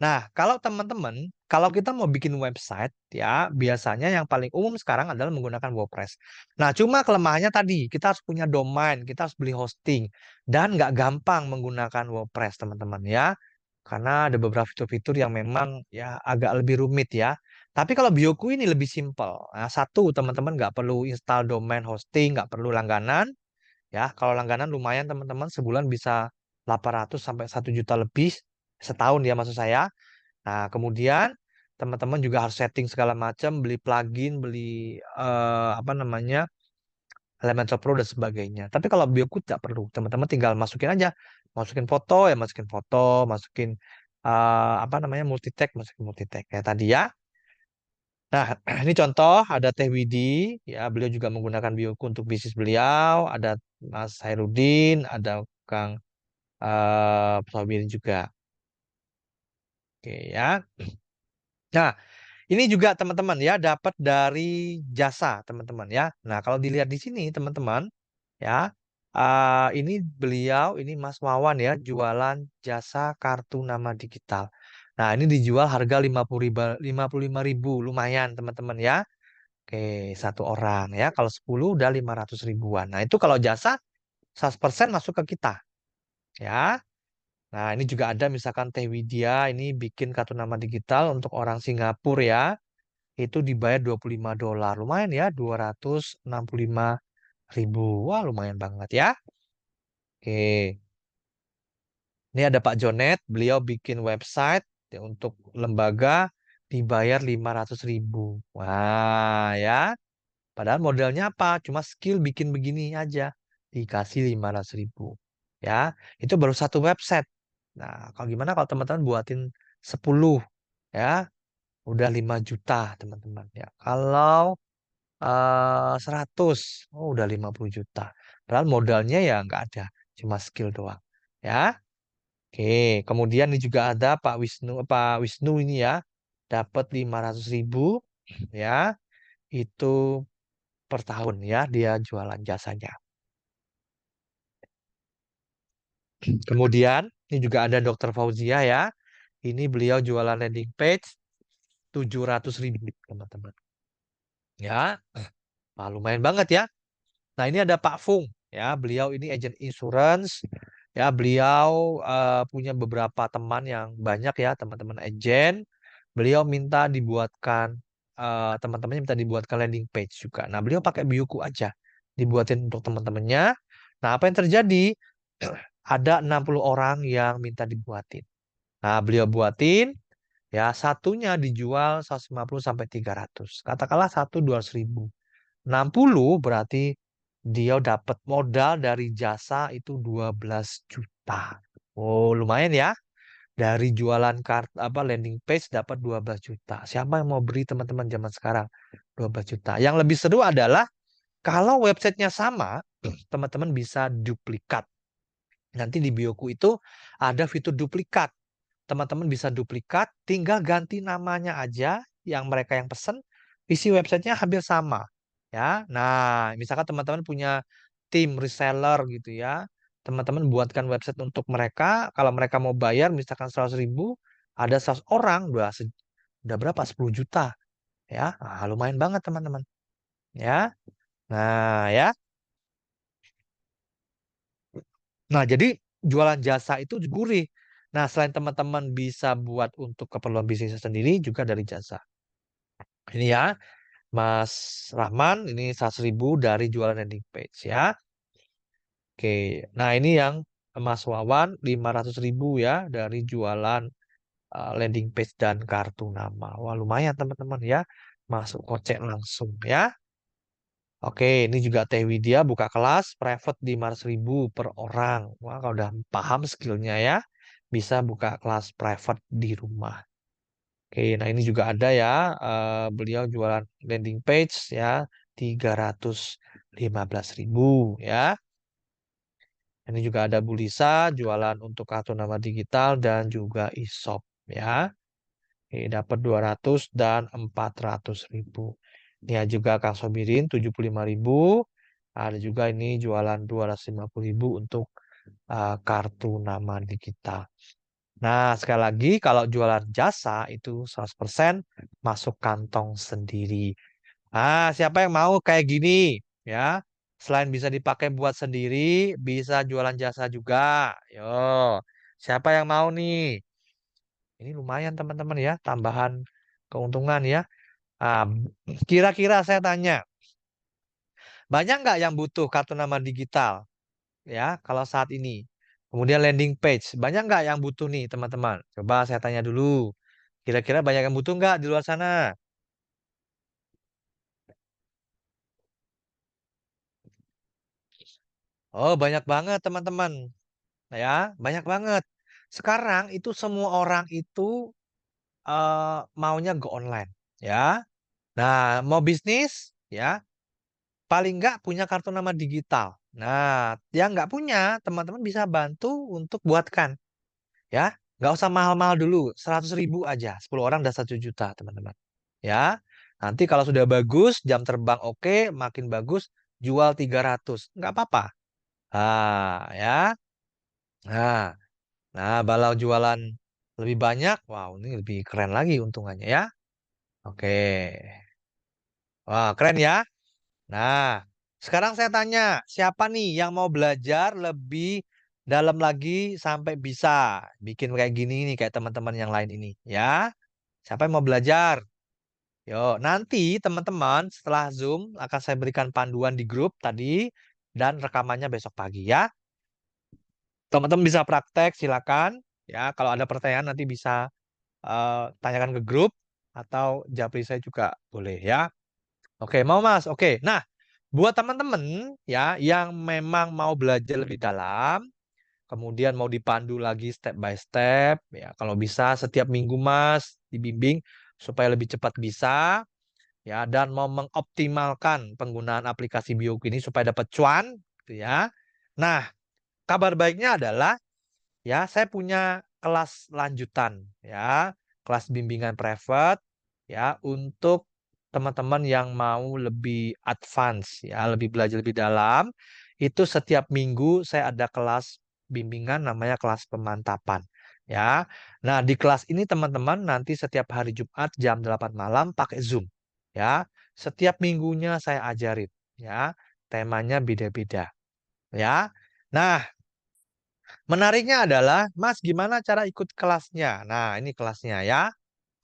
Nah, kalau teman-teman, kalau kita mau bikin website, ya biasanya yang paling umum sekarang adalah menggunakan WordPress. Nah, cuma kelemahannya tadi, kita harus punya domain, kita harus beli hosting, dan nggak gampang menggunakan WordPress, teman-teman ya. Karena ada beberapa fitur-fitur yang memang ya agak lebih rumit ya. Tapi kalau Bioku ini lebih simpel. Nah, satu, teman-teman nggak perlu install domain hosting, nggak perlu langganan. Ya, kalau langganan lumayan teman-teman, sebulan bisa 800 sampai 1 juta lebih setahun ya maksud saya. Nah, kemudian teman-teman juga harus setting segala macam, beli plugin, beli apa namanya, Elementor Pro dan sebagainya. Tapi kalau Bioku tidak perlu, teman-teman tinggal masukin aja, masukin foto ya, masukin foto, masukin apa namanya multi-tag, masukin multi-tag kayak tadi ya. Nah, ini contoh ada Teh Widi, ya beliau juga menggunakan Bioku untuk bisnis beliau, ada Mas Hairudin, ada Kang Sabir juga. Oke ya. Nah, ini juga teman-teman ya dapat dari jasa teman-teman ya. Nah kalau dilihat di sini teman-teman ya, ini beliau ini Mas Wawan ya jualan jasa kartu nama digital. Nah ini dijual harga 50.000, 55.000 lumayan teman-teman ya. Oke, satu orang ya. Kalau 10 udah 500 ribuan. Nah itu kalau jasa 100% masuk ke kita ya. Nah ini juga ada misalkan Teh Widya ini bikin kartu nama digital untuk orang Singapura ya, itu dibayar $25. Lumayan ya, 265.000. Wah, lumayan banget ya. Oke. Ini ada Pak Jonet, beliau bikin website ya, untuk lembaga dibayar 500.000. Wah, ya. Padahal modalnya apa? Cuma skill bikin begini aja. Dikasih 500.000. Ya, itu baru satu website. Nah, kalau gimana kalau teman-teman buatin 10 ya, udah 5 juta teman-teman ya. Kalau 100, oh udah 50 juta. Padahal modalnya ya nggak ada, cuma skill doang. Ya, oke. Kemudian ini juga ada Pak Wisnu ini ya, dapat 500.000 ya, itu per tahun ya dia jualan jasanya. Kemudian ini juga ada Dokter Fauzia ya, ini beliau jualan landing page 700.000 teman-teman. Ya, lumayan banget ya. Nah, ini ada Pak Fung ya, beliau ini agent insurance ya, beliau punya beberapa teman yang banyak ya, teman-teman agent. Beliau minta dibuatkan teman-temannya minta dibuatkan landing page juga. Nah, beliau pakai Bioku aja dibuatin untuk teman-temannya. Nah, apa yang terjadi? Ada 60 orang yang minta dibuatin. Nah, beliau buatin ya, satunya dijual 150 sampai 300. Katakanlah satu 200.000. 60 berarti dia dapat modal dari jasa itu 12 juta. Oh, lumayan ya. Dari jualan apa landing page dapat 12 juta. Siapa yang mau beri teman-teman zaman sekarang? 12 juta. Yang lebih seru adalah kalau websitenya sama, teman-teman bisa duplikat. Nanti di bioku itu ada fitur duplikat. Teman-teman bisa duplikat, tinggal ganti namanya aja yang mereka yang pesen, isi websitenya hampir sama. Ya, nah misalkan teman-teman punya tim reseller gitu ya, teman-teman buatkan website untuk mereka. Kalau mereka mau bayar, misalkan 100.000, ada 100 orang, udah berapa? 10 juta, ya, nah, lumayan banget teman-teman. Ya, nah ya, nah jadi jualan jasa itu gurih. Nah, selain teman-teman bisa buat untuk keperluan bisnis sendiri, juga dari jasa. Ini ya, Mas Rahman, ini 100.000 dari jualan landing page ya. Oke, nah ini yang Mas Wawan 500.000 ya dari jualan landing page dan kartu nama. Wah lumayan teman-teman ya, masuk kocek langsung ya. Oke, ini juga Teh Widya buka kelas private 500.000 per orang. Wah kalau udah paham skillnya ya, bisa buka kelas private di rumah. Oke, nah ini juga ada ya, beliau jualan landing page ya 315.000 ya. Ini juga ada Bu Lisa jualan untuk kartu nama digital dan juga e-shop ya. Oke, dapat 200 dan 400.000. Ini juga Kang Sobirin 75.000. Ada juga ini jualan 250.000 untuk kartu nama digital. Nah, sekali lagi kalau jualan jasa itu 100% masuk kantong sendiri. Ah, siapa yang mau kayak gini? Ya, selain bisa dipakai buat sendiri, bisa jualan jasa juga. Yo, siapa yang mau nih? Ini lumayan teman-teman ya, tambahan keuntungan ya. Ah, kira-kira saya tanya, banyak nggak yang butuh kartu nama digital? Ya, kalau saat ini. Kemudian landing page, banyak nggak yang butuh nih teman-teman? Coba saya tanya dulu. Kira-kira banyak yang butuh nggak di luar sana? Oh, banyak banget teman-teman. Ya, banyak banget. Sekarang itu semua orang itu maunya go online, ya. Nah, mau bisnis, ya, paling nggak punya kartu nama digital. Nah, yang nggak punya, teman-teman bisa bantu untuk buatkan, ya. Nggak usah mahal-mahal dulu, 100.000 aja. 10 orang udah 1 juta, teman-teman. Ya, nanti kalau sudah bagus, jam terbang oke, makin bagus, jual 300. Nggak apa-apa. Ya. Nah, Nah, balau jualan lebih banyak, wow, ini lebih keren lagi untungannya ya. Oke, wah keren ya. Nah, sekarang saya tanya, siapa nih yang mau belajar lebih dalam lagi sampai bisa bikin kayak gini nih, kayak teman-teman yang lain ini, ya? Siapa yang mau belajar? Yo, nanti teman-teman setelah Zoom akan saya berikan panduan di grup tadi dan rekamannya besok pagi ya. Teman-teman bisa praktek, silakan. Ya, kalau ada pertanyaan nanti bisa tanyakan ke grup atau japri saya juga boleh ya. Oke, mau Mas. Oke. Nah, buat teman-teman ya yang memang mau belajar lebih dalam, kemudian mau dipandu lagi step by step ya, kalau bisa setiap minggu Mas dibimbing supaya lebih cepat bisa ya dan mau mengoptimalkan penggunaan aplikasi Bioku ini supaya dapat cuan gitu ya. Nah, kabar baiknya adalah ya, saya punya kelas lanjutan ya, kelas bimbingan private ya untuk teman-teman yang mau lebih advance ya, lebih belajar lebih dalam. Itu setiap minggu saya ada kelas bimbingan namanya kelas pemantapan ya. Nah, di kelas ini teman-teman nanti setiap hari Jumat jam 8 malam pakai Zoom ya. Setiap minggunya saya ajarin ya. Temanya beda-beda ya. Nah, menariknya adalah, Mas, gimana cara ikut kelasnya? Nah, ini kelasnya ya.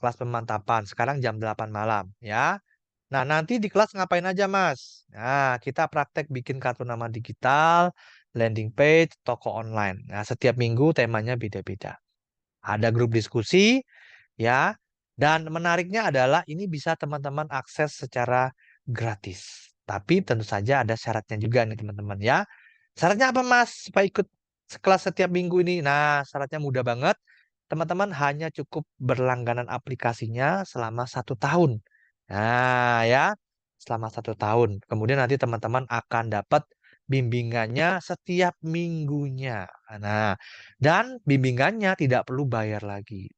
Kelas pemantapan. Sekarang jam 8 malam ya. Nah, nanti di kelas ngapain aja, Mas? Nah, kita praktek bikin kartu nama digital, landing page, toko online. Nah, setiap minggu temanya beda-beda. Ada grup diskusi ya. Dan menariknya adalah ini bisa teman-teman akses secara gratis. Tapi tentu saja ada syaratnya juga nih teman-teman ya. Syaratnya apa Mas supaya ikut kelas setiap minggu ini? Nah, syaratnya mudah banget. Teman-teman hanya cukup berlangganan aplikasinya selama 1 tahun. Nah ya, selama 1 tahun. Kemudian nanti teman-teman akan dapat bimbingannya setiap minggunya. Nah, dan bimbingannya tidak perlu bayar lagi.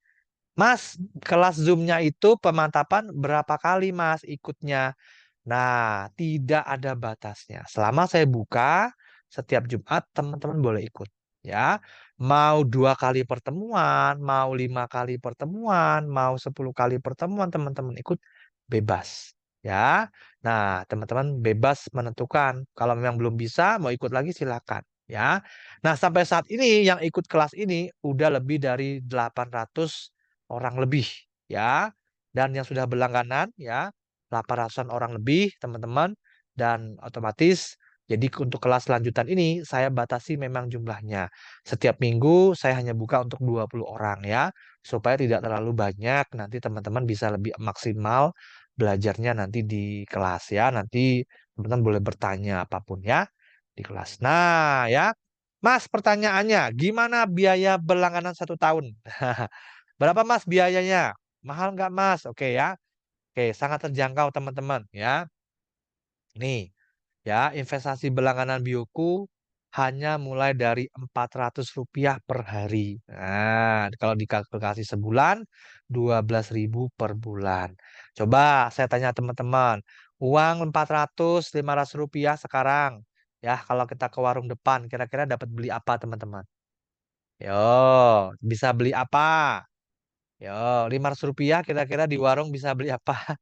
Mas, kelas Zoom-nya itu pemantapan berapa kali Mas ikutnya? Nah, tidak ada batasnya. Selama saya buka, setiap Jumat teman-teman boleh ikut. Ya, mau 2 kali pertemuan, mau 5 kali pertemuan, mau 10 kali pertemuan, teman-teman ikut bebas. Ya, nah teman-teman bebas menentukan. Kalau memang belum bisa, mau ikut lagi silakan. Ya, nah sampai saat ini yang ikut kelas ini udah lebih dari 800 orang lebih. Ya, dan yang sudah berlangganan ya 800-an orang lebih, teman-teman. Dan otomatis, jadi untuk kelas lanjutan ini, saya batasi memang jumlahnya. Setiap minggu, saya hanya buka untuk 20 orang ya. Supaya tidak terlalu banyak, nanti teman-teman bisa lebih maksimal belajarnya nanti di kelas ya. Nanti teman-teman boleh bertanya apapun ya di kelas. Nah ya, Mas pertanyaannya, gimana biaya berlangganan 1 tahun? Berapa Mas biayanya? Mahal nggak Mas? Oke ya. Oke, sangat terjangkau teman-teman ya. Nih, ya investasi berlangganan Bioku hanya mulai dari Rp400 per hari. Nah, kalau dikalkulasi sebulan 12.000 per bulan. Coba saya tanya teman-teman, uang 400 Rp500 sekarang ya kalau kita ke warung depan kira-kira dapat beli apa teman-teman? Yo, bisa beli apa? Yo, Rp500 kira-kira di warung bisa beli apa?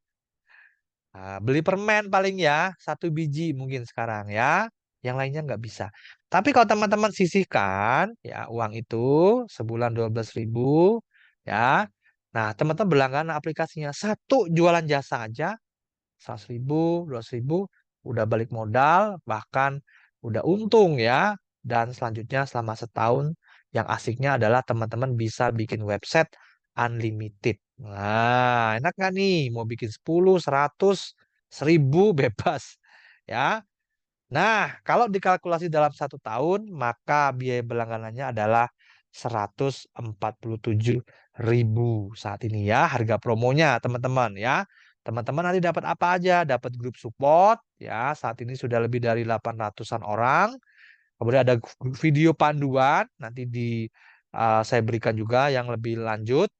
Nah, beli permen paling ya, 1 biji mungkin sekarang ya. Yang lainnya nggak bisa. Tapi kalau teman-teman sisihkan ya uang itu sebulan 12.000 ya. Nah, teman-teman berlangganan aplikasinya satu jualan jasa aja 100.000, 200.000 udah balik modal, bahkan udah untung ya. Dan selanjutnya selama setahun yang asiknya adalah teman-teman bisa bikin website unlimited. Nah, enak nggak nih? Mau bikin 10, 100, 1.000 bebas. Ya. Nah, kalau dikalkulasi dalam 1 tahun, maka biaya berlangganannya adalah 147.000 saat ini ya, harga promonya teman-teman ya. Teman-teman nanti dapat apa aja? Dapat grup support ya, saat ini sudah lebih dari 800-an orang. Kemudian ada video panduan, nanti saya berikan juga yang lebih lanjut.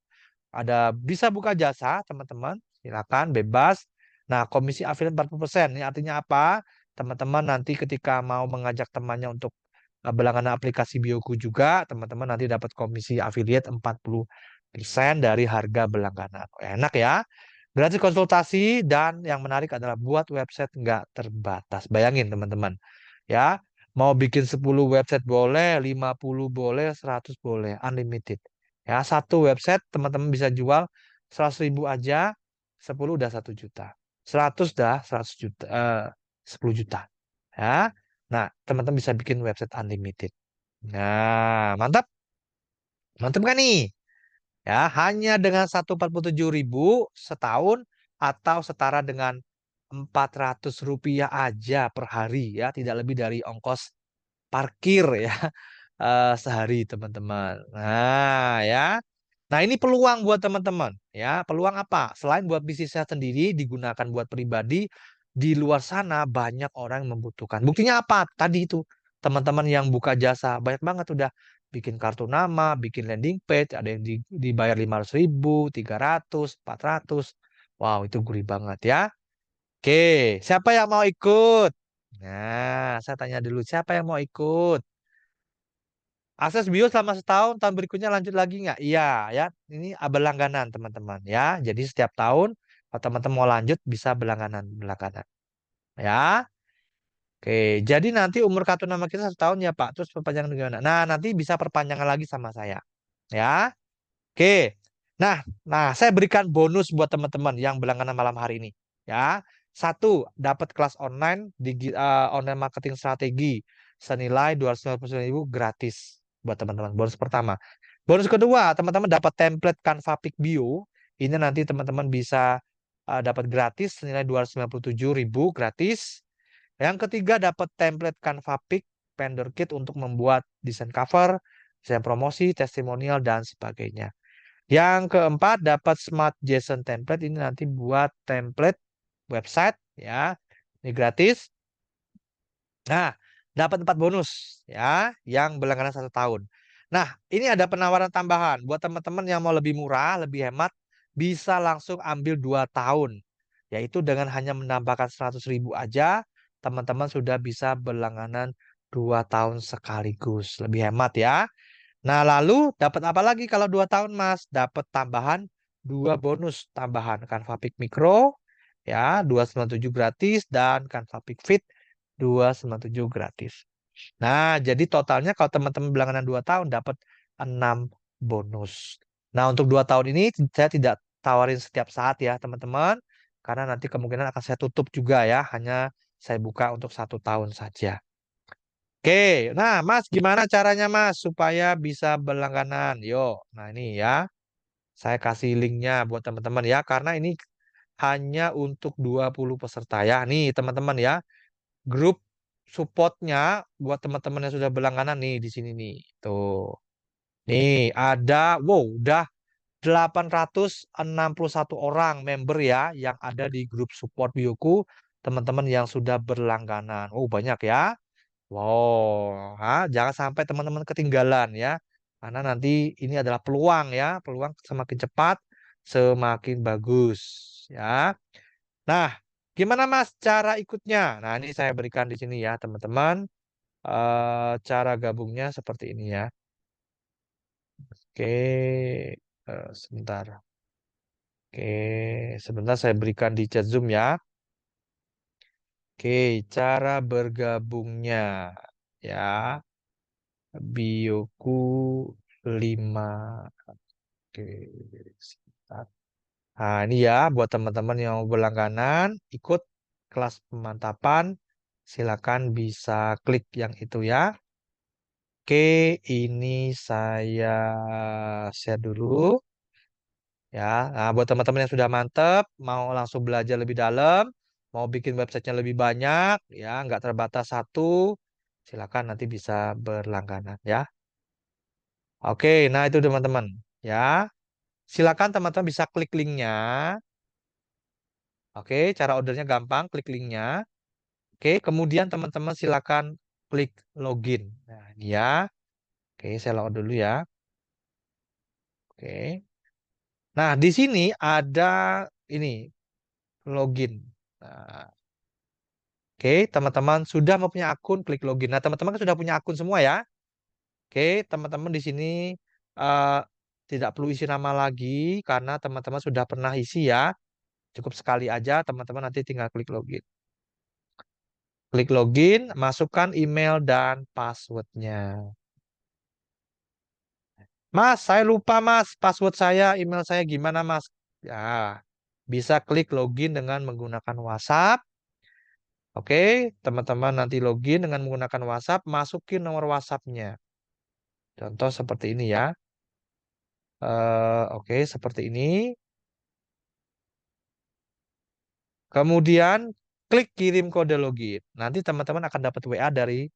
Ada bisa buka jasa, teman-teman. Silakan bebas. Nah, komisi affiliate 40%. Ini artinya apa? Teman-teman nanti ketika mau mengajak temannya untuk berlangganan aplikasi Bioku juga, teman-teman nanti dapat komisi affiliate 40% dari harga berlangganan. Enak ya. Gratis konsultasi dan yang menarik adalah buat website nggak terbatas. Bayangin teman-teman. Ya, mau bikin 10 website boleh, 50 boleh, 100 boleh, unlimited. Ya, satu website teman-teman bisa jual 100.000 aja, 10 udah 1 juta. 100 dah 100 juta, 10 juta. Ya. Nah, teman-teman bisa bikin website unlimited. Nah, mantap. Mantap kan nih? Ya, hanya dengan 147.000 setahun atau setara dengan Rp400 aja per hari ya, tidak lebih dari ongkos parkir ya sehari teman-teman. Nah ya, nah ini peluang buat teman-teman ya. Peluang apa? Selain buat bisnisnya sendiri digunakan buat pribadi, di luar sana banyak orang yang membutuhkan. Buktinya apa? Tadi itu teman-teman yang buka jasa banyak banget udah bikin kartu nama, bikin landing page, ada yang dibayar 500.000, 300, 400. Wow, itu gurih banget ya. Oke, siapa yang mau ikut? Nah, saya tanya dulu, siapa yang mau ikut? Akses bio selama setahun, tahun berikutnya lanjut lagi nggak? Iya, ya. Ini berlangganan, teman-teman. Ya, jadi setiap tahun, kalau teman-teman mau lanjut, bisa berlangganan, berlangganan. Ya, oke. Jadi nanti umur kartu nama kita 1 tahun ya, Pak. Terus perpanjangan gimana? Nah, nanti bisa perpanjangan lagi sama saya. Ya, oke. Nah, saya berikan bonus buat teman-teman yang berlangganan malam hari ini. Ya, satu, dapat kelas online online marketing strategi senilai 299.000 gratis buat teman-teman. Bonus pertama. Bonus kedua, teman-teman dapat template Canva Pick Bio. Ini nanti teman-teman bisa dapat gratis senilai 297.000 gratis. Yang ketiga dapat template Canva Pic Vendor Kit untuk membuat desain cover, desain promosi, testimonial, dan sebagainya. Yang keempat dapat Smart JSON template, ini nanti buat template website ya. Ini gratis. Nah, dapat 4 bonus ya, yang berlangganan 1 tahun. Nah, ini ada penawaran tambahan buat teman-teman yang mau lebih murah, lebih hemat, bisa langsung ambil 2 tahun. Yaitu dengan hanya menambahkan 100.000 aja, teman-teman sudah bisa berlangganan 2 tahun sekaligus. Lebih hemat ya. Nah, lalu dapat apa lagi kalau 2 tahun, Mas? Dapat tambahan 2 bonus tambahan. Canva Pic Micro ya, 297 gratis, dan Canva Pic Fit 297 gratis. Nah, jadi totalnya kalau teman-teman berlangganan 2 tahun dapat 6 bonus. Nah, untuk 2 tahun ini saya tidak tawarin setiap saat ya, teman-teman. Karena nanti kemungkinan akan saya tutup juga ya, hanya saya buka untuk 1 tahun saja. Oke, nah Mas, gimana caranya Mas supaya bisa berlangganan? Yuk, nah ini ya, saya kasih linknya buat teman-teman ya, karena ini hanya untuk 20 peserta ya. Nih teman-teman ya, grup supportnya buat teman-teman yang sudah berlangganan nih di sini nih. Tuh, nih ada, wow, udah 861 orang member ya yang ada di grup support Bioku, teman-teman yang sudah berlangganan. Oh, banyak ya. Wow, jangan sampai teman-teman ketinggalan ya. Karena nanti ini adalah peluang ya. Peluang semakin cepat, semakin bagus ya. Nah, gimana Mas cara ikutnya? Nah, ini saya berikan di sini ya, teman-teman. Cara gabungnya seperti ini ya. Oke, sebentar. Oke, sebentar saya berikan di chat Zoom ya. Oke, cara bergabungnya ya. Bioku 5. Oke, sebentar. Nah, ini ya buat teman-teman yang mau berlangganan, ikut kelas pemantapan, silakan bisa klik yang itu ya. Oke, ini saya share dulu ya. Nah, buat teman-teman yang sudah mantep, mau langsung belajar lebih dalam, mau bikin websitenya lebih banyak, ya, nggak terbatas satu, silakan nanti bisa berlangganan ya. Oke, nah itu teman-teman ya. Silakan teman-teman bisa klik linknya. Oke, cara ordernya gampang, klik linknya. Oke, kemudian teman-teman silakan klik login. Nah, ini ya. Oke, saya login dulu ya. Oke. Nah, di sini ada ini login. Nah, oke, teman-teman sudah mempunyai akun, klik login. Nah, teman-teman kan sudah punya akun semua ya. Oke, teman-teman di sini eh, tidak perlu isi nama lagi karena teman-teman sudah pernah isi ya. Cukup sekali aja, teman-teman nanti tinggal klik login. Klik login, masukkan email dan passwordnya. Mas, saya lupa Mas, password saya, email saya gimana Mas? Ya, bisa klik login dengan menggunakan WhatsApp. Oke, teman-teman nanti login dengan menggunakan WhatsApp, masukin nomor WhatsApp-nya. Contoh seperti ini ya. Oke, seperti ini. Kemudian klik kirim kode login. Nanti teman-teman akan dapat WA dari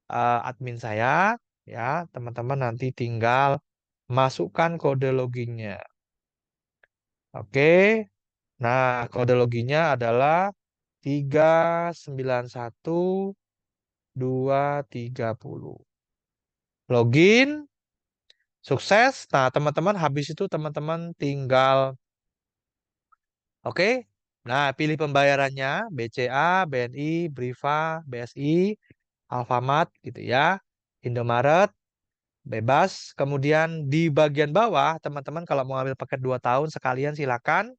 admin saya. Ya, teman-teman nanti tinggal masukkan kode loginnya. Oke. Nah, kode loginnya adalah 391230. Login, sukses. Nah, teman-teman habis itu teman-teman tinggal oke. Nah, pilih pembayarannya BCA, BNI, Briva, BSI, Alfamart gitu ya. Indomaret, bebas. Kemudian di bagian bawah, teman-teman kalau mau ambil paket 2 tahun sekalian silakan.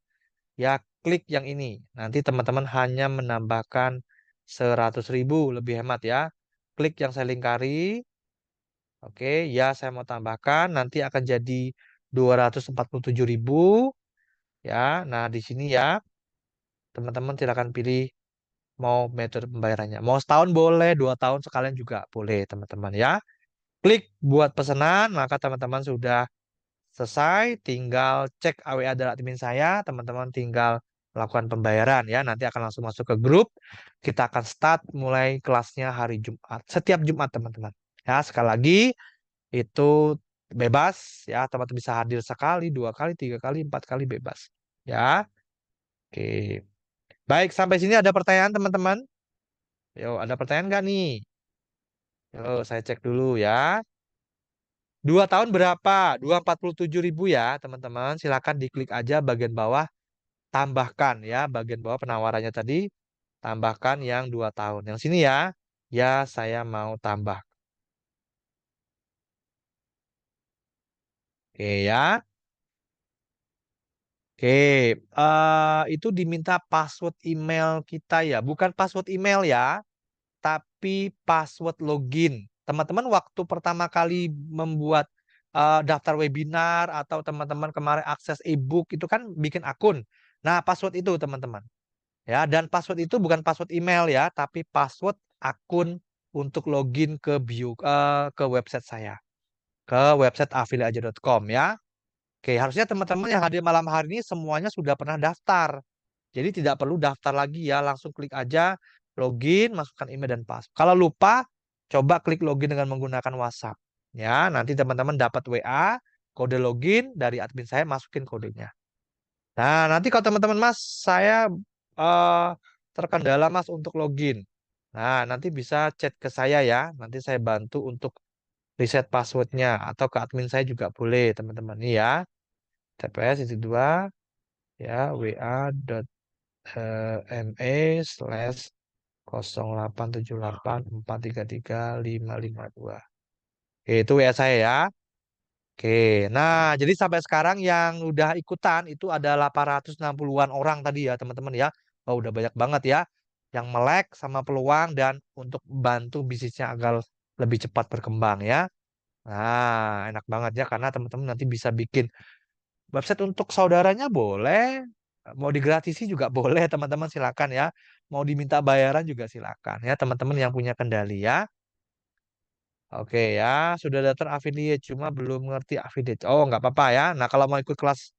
Ya, klik yang ini. Nanti teman-teman hanya menambahkan 100.000 lebih hemat ya. Klik yang saya lingkari. Oke, ya saya mau tambahkan. Nanti akan jadi 247.000 ya. Nah, di sini ya, teman-teman silakan pilih mau metode pembayarannya. Mau setahun boleh, 2 tahun sekalian juga boleh, teman-teman ya. Klik buat pesanan, maka teman-teman sudah selesai. Tinggal cek AWA dari admin saya. Teman-teman tinggal melakukan pembayaran ya. Nanti akan langsung masuk ke grup. Kita akan start mulai kelasnya hari Jumat. Setiap Jumat teman-teman. Ya, sekali lagi itu bebas ya. Teman-teman bisa hadir sekali, dua kali, tiga kali, empat kali bebas. Ya, oke. Baik, sampai sini ada pertanyaan teman-teman? Yo, ada pertanyaan nggak nih? Yo, saya cek dulu ya. 2 tahun berapa? 247.000 ya, teman-teman. Silakan diklik aja bagian bawah, tambahkan ya, bagian bawah penawarannya tadi, tambahkan yang 2 tahun. Yang sini ya, ya saya mau tambah. Oke ya. Oke, itu diminta password email kita ya, bukan password email ya, tapi password login. Teman-teman waktu pertama kali membuat daftar webinar atau teman-teman kemarin akses ebook itu kan bikin akun. Nah, password itu teman-teman. Ya, dan password itu bukan password email ya, tapi password akun untuk login ke ke website saya, ke website afiliateaja.com ya. Oke, harusnya teman-teman yang hadir malam hari ini semuanya sudah pernah daftar. Jadi tidak perlu daftar lagi ya, langsung klik aja login, masukkan email dan password. Kalau lupa, coba klik login dengan menggunakan WhatsApp. Ya, nanti teman-teman dapat WA, kode login dari admin saya, masukin kodenya. Nah, nanti kalau teman-teman Mas, saya eh, terkendala Mas untuk login. Nah, nanti bisa chat ke saya ya. Nanti saya bantu untuk reset passwordnya atau ke admin saya juga boleh teman-teman. Ini ya, TPS itu dua ya wa.me slash 0878433552. Oke, itu WA saya ya. Oke, nah jadi sampai sekarang yang udah ikutan itu ada 860-an orang tadi ya teman-teman ya. Oh, udah banyak banget ya yang melek sama peluang dan untuk bantu bisnisnya agar lebih cepat berkembang ya. Nah, enak banget ya karena teman-teman nanti bisa bikin website untuk saudaranya boleh, mau digratisi juga boleh teman-teman silakan ya. Mau diminta bayaran juga silakan ya teman-teman yang punya kendali ya. Oke ya, sudah daftar affiliate cuma belum ngerti affiliate. Oh, nggak apa-apa ya. Nah, kalau mau ikut kelas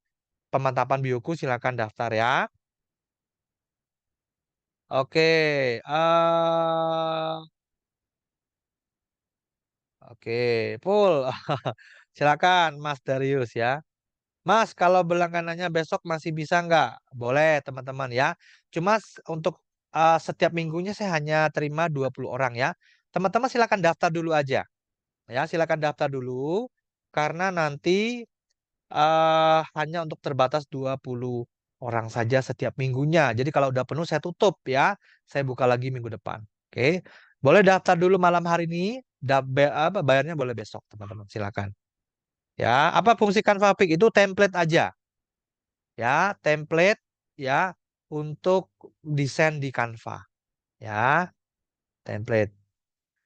pemantapan bioku silakan daftar ya. Oke, oke, full. Silakan Mas Darius ya. Mas, kalau berlangganannya besok masih bisa nggak? Boleh, teman-teman ya. Cuma untuk setiap minggunya saya hanya terima 20 orang ya. Teman-teman silakan daftar dulu aja. Ya, silakan daftar dulu. Karena nanti hanya untuk terbatas 20 orang saja setiap minggunya. Jadi kalau udah penuh saya tutup ya. Saya buka lagi minggu depan. Oke. Boleh daftar dulu malam hari ini. Bayarnya boleh besok, teman-teman. Silakan. Ya, apa fungsi Canva Fix itu template aja. Ya, template ya untuk desain di Canva. Ya, template.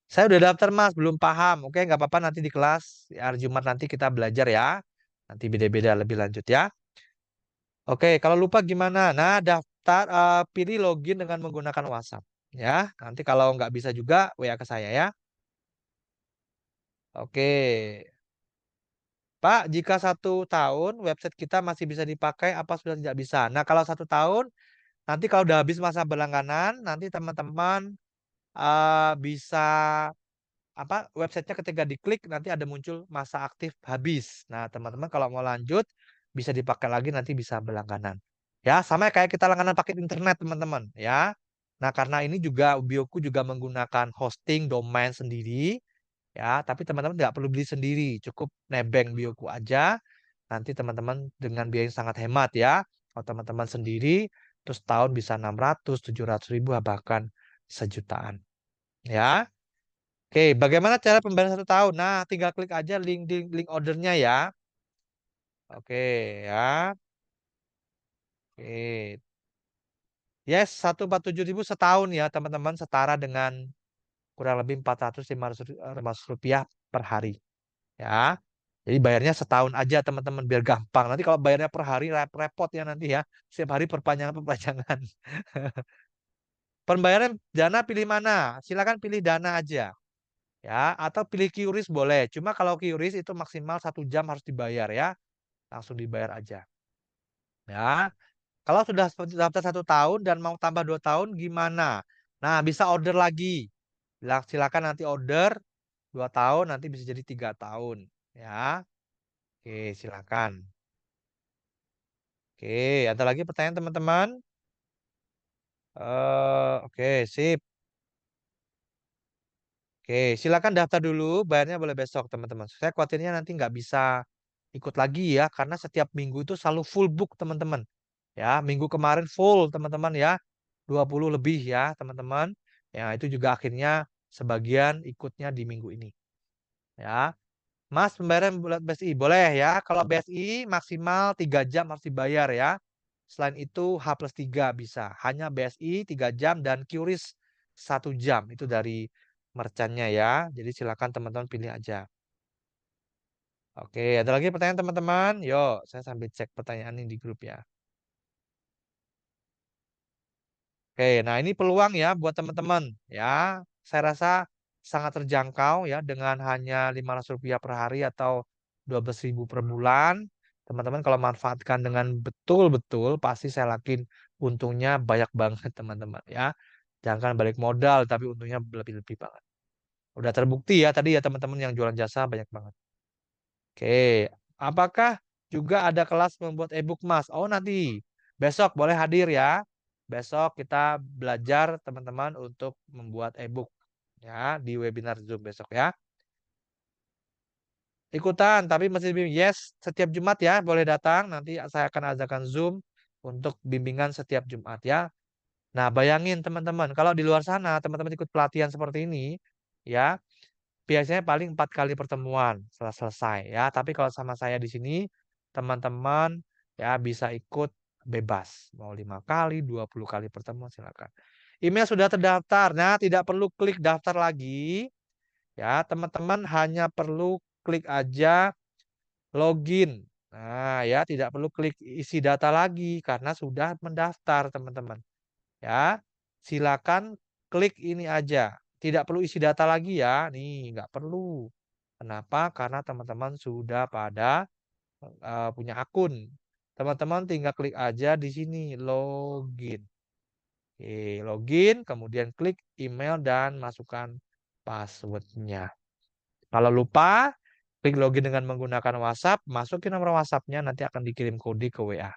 Saya udah daftar Mas, belum paham. Oke, nggak apa-apa nanti di kelas hari Jumat nanti kita belajar ya. Nanti beda-beda lebih lanjut ya. Oke, kalau lupa gimana? Nah, daftar, pilih login dengan menggunakan WhatsApp. Ya, nanti kalau nggak bisa juga WA ke saya ya. Oke, Pak, jika 1 tahun website kita masih bisa dipakai, apa sudah tidak bisa? Nah, kalau 1 tahun, nanti kalau udah habis masa berlangganan, nanti teman-teman bisa apa websitenya ketika diklik nanti ada muncul masa aktif habis. Nah, teman-teman kalau mau lanjut bisa dipakai lagi nanti bisa berlangganan. Ya, sama kayak kita langganan paket internet, teman-teman, ya. Nah, karena ini juga Bioku juga menggunakan hosting domain sendiri, ya, tapi teman-teman nggak perlu beli sendiri, cukup nebeng Bioku aja. Nanti teman-teman dengan biaya yang sangat hemat ya. Kalau teman-teman sendiri, terus tahun bisa 600, 700 ribu, bahkan sejutaan. Ya. Oke, bagaimana cara pembayaran 1 tahun? Nah, tinggal klik aja link ordernya ya. Oke, ya. Oke. Yes, 147.000 setahun ya, teman-teman. Setara dengan kurang lebih 400-500 rupiah per hari. Ya. Jadi bayarnya setahun aja, teman-teman, biar gampang. Nanti kalau bayarnya per hari, repot ya nanti ya. Setiap hari perpanjangan-perpanjangan. Pembayaran dana pilih mana? Silakan pilih dana aja. Ya, atau pilih QRIS boleh. Cuma kalau QRIS itu maksimal 1 jam harus dibayar ya. Langsung dibayar aja. Ya. Kalau sudah daftar 1 tahun dan mau tambah 2 tahun gimana? Nah, bisa order lagi. Silakan nanti order 2 tahun, nanti bisa jadi 3 tahun. Ya, oke, silakan. Oke, ada lagi pertanyaan teman-teman? Oke, sip. Oke, silakan daftar dulu. Bayarnya boleh besok, teman-teman. Saya khawatirnya nanti nggak bisa ikut lagi ya, karena setiap minggu itu selalu full book, teman-teman. Ya, minggu kemarin full, teman-teman ya. 20 lebih ya, teman-teman. Ya, itu juga akhirnya sebagian ikutnya di minggu ini. Ya, Mas, pembayaran buat BSI boleh ya. Kalau BSI maksimal 3 jam harus dibayar ya. Selain itu H+3 bisa. Hanya BSI 3 jam dan QRIS 1 jam. Itu dari merchantnya ya. Jadi silakan teman-teman pilih aja. Oke, ada lagi pertanyaan teman-teman? Yuk, saya sambil cek pertanyaan ini di grup ya. Oke, nah ini peluang ya buat teman-teman ya. Saya rasa sangat terjangkau ya dengan hanya Rp500 per hari atau 12.000 per bulan. Teman-teman kalau manfaatkan dengan betul-betul pasti saya yakin untungnya banyak banget teman-teman ya. Jangan balik modal tapi untungnya lebih-lebih banget. Udah terbukti ya tadi ya teman-teman yang jualan jasa banyak banget. Oke, apakah juga ada kelas membuat e-book, Mas? Oh, nanti besok boleh hadir ya. Besok kita belajar teman-teman untuk membuat e-book ya di webinar Zoom besok ya. Ikutan, tapi masih bimbing. Yes, setiap Jumat ya boleh datang. Nanti saya akan adakan Zoom untuk bimbingan setiap Jumat ya. Nah, bayangin teman-teman, kalau di luar sana teman-teman ikut pelatihan seperti ini, ya biasanya paling 4 kali pertemuan setelah selesai ya. Tapi kalau sama saya di sini, teman-teman ya bisa ikut bebas. Mau 5 kali, 20 kali pertemuan silakan. Email sudah terdaftar. Nah, tidak perlu klik daftar lagi. Ya, teman-teman hanya perlu klik aja login. Nah, ya tidak perlu klik isi data lagi karena sudah mendaftar, teman-teman. Ya, silakan klik ini aja. Tidak perlu isi data lagi ya. Nih, nggak perlu. Kenapa? Karena teman-teman sudah pada punya akun. Teman-teman tinggal klik aja di sini login. Oke, login, kemudian klik email dan masukkan passwordnya. Kalau lupa, klik login dengan menggunakan WhatsApp, masukin nomor WhatsApp-nya, nanti akan dikirim kode ke WA.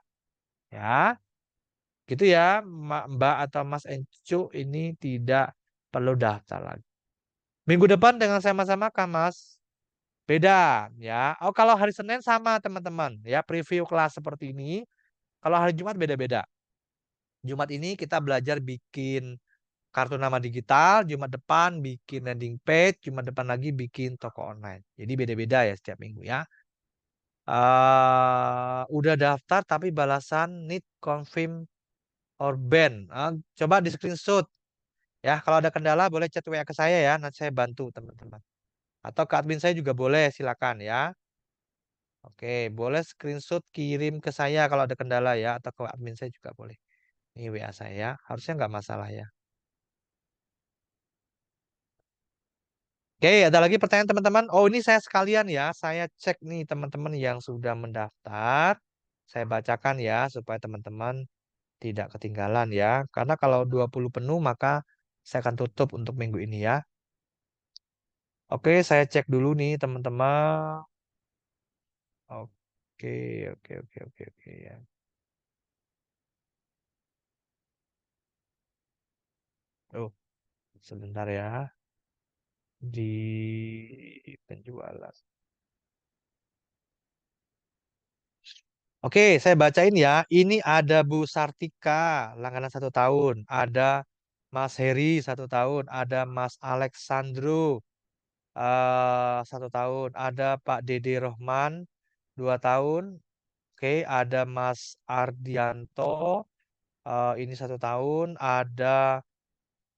Ya, gitu ya, Mbak atau Mas Encu ini tidak perlu daftar lagi. Minggu depan dengan sama-sama Kak Mas. Beda ya. Oh, kalau hari Senin sama teman-teman ya, preview kelas seperti ini. Kalau hari Jumat beda-beda. Jumat ini kita belajar bikin kartu nama digital, Jumat depan bikin landing page, Jumat depan lagi bikin toko online. Jadi beda-beda ya setiap minggu ya. Udah daftar tapi balasan need confirm or ban. Coba di screenshot ya. Kalau ada kendala boleh chat WA ke saya ya. Nanti saya bantu teman-teman. Atau ke admin saya juga boleh, silakan ya. Oke, boleh screenshot kirim ke saya kalau ada kendala ya. Atau ke admin saya juga boleh. Ini WA saya, harusnya nggak masalah ya. Oke, ada lagi pertanyaan teman-teman. Oh, ini saya sekalian ya. Saya cek nih teman-teman yang sudah mendaftar. Saya bacakan ya supaya teman-teman tidak ketinggalan ya. Karena kalau 20 penuh maka saya akan tutup untuk minggu ini ya. Oke, saya cek dulu nih teman-teman. Oke, oke ya. Oh, sebentar ya. Di penjualan. Oke, saya bacain ya. Ini ada Bu Sartika, langganan 1 tahun. Ada Mas Heri 1 tahun. Ada Mas Alexandro 1 tahun. Ada Pak Dede Rohman 2 tahun. Oke, ada Mas Ardianto ini 1 tahun. Ada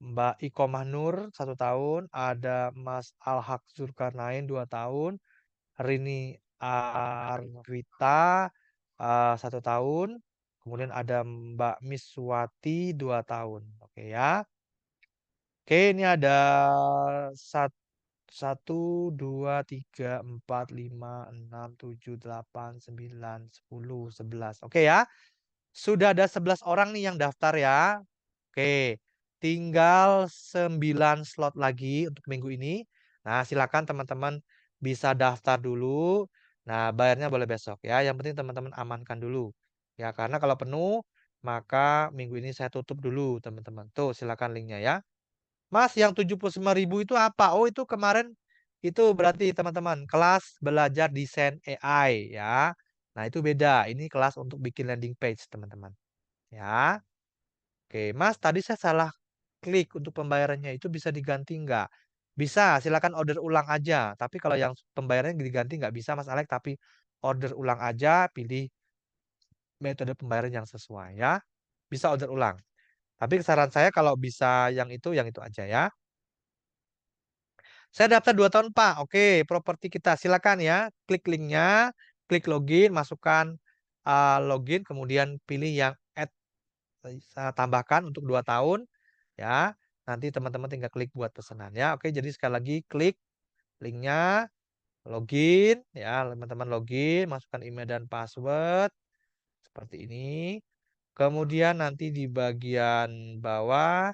Mbak Iko Mahnur 1 tahun. Ada Mas Alhaq Zulkarnain 2 tahun. Rini Arwita 1 tahun. Kemudian ada Mbak Miswati 2 tahun. Oke ya. Oke, ini ada satu, 1, 2, 3, 4, 5, 6, 7, 8, 9, 10, 11. Oke ya. Sudah ada 11 orang nih yang daftar ya. Oke, tinggal 9 slot lagi untuk minggu ini. Nah, silakan teman-teman bisa daftar dulu. Nah, bayarnya boleh besok ya. Yang penting teman-teman amankan dulu. Ya, karena kalau penuh, maka minggu ini saya tutup dulu, teman-teman. Tuh, silakan linknya ya. Mas, yang 75.000 itu apa? Oh, itu kemarin itu berarti teman-teman kelas belajar desain AI ya. Nah, itu beda. Ini kelas untuk bikin landing page, teman-teman. Ya. Oke, Mas, tadi saya salah klik untuk pembayarannya. Itu bisa diganti nggak? Bisa, silakan order ulang aja. Tapi kalau yang pembayarannya diganti nggak bisa, Mas Alex. Tapi order ulang aja, pilih metode pembayaran yang sesuai ya. Bisa order ulang. Tapi saran saya kalau bisa yang itu aja ya. Saya daftar 2 tahun, Pak. Oke, properti kita. Silakan ya. Klik linknya, klik login, masukkan login, kemudian pilih yang add, saya tambahkan untuk 2 tahun. Ya, nanti teman-teman tinggal klik buat pesanan ya. Oke, jadi sekali lagi klik linknya, login ya, teman-teman login, masukkan email dan password seperti ini. Kemudian nanti di bagian bawah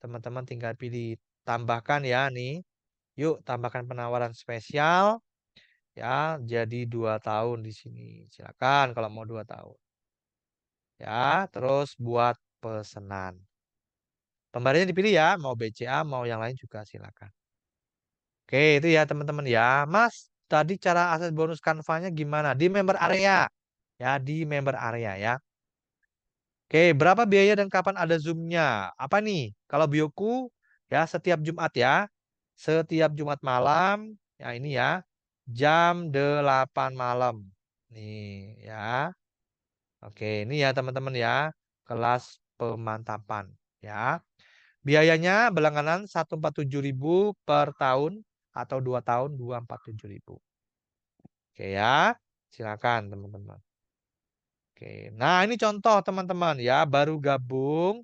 teman-teman tinggal pilih tambahkan ya nih. Yuk tambahkan penawaran spesial ya, jadi 2 tahun di sini. Silakan kalau mau 2 tahun. Ya, terus buat pesanan. Pembayarannya dipilih ya, mau BCA, mau yang lain juga silakan. Oke, itu ya teman-teman ya. Mas, tadi cara akses bonus Canva-nya gimana? Di member area. Ya, di member area ya. Oke, berapa biaya dan kapan ada Zoom-nya? Apa nih? Kalau bioku ya setiap Jumat ya. Setiap Jumat malam. Ya ini ya. Jam 8 malam. Nih ya. Oke, ini ya teman-teman ya. Kelas pemantapan ya. Biayanya berlangganan 147.000 per tahun atau 2 tahun 247.000. Oke ya. Silakan teman-teman. Oke. Nah, ini contoh teman-teman ya, baru gabung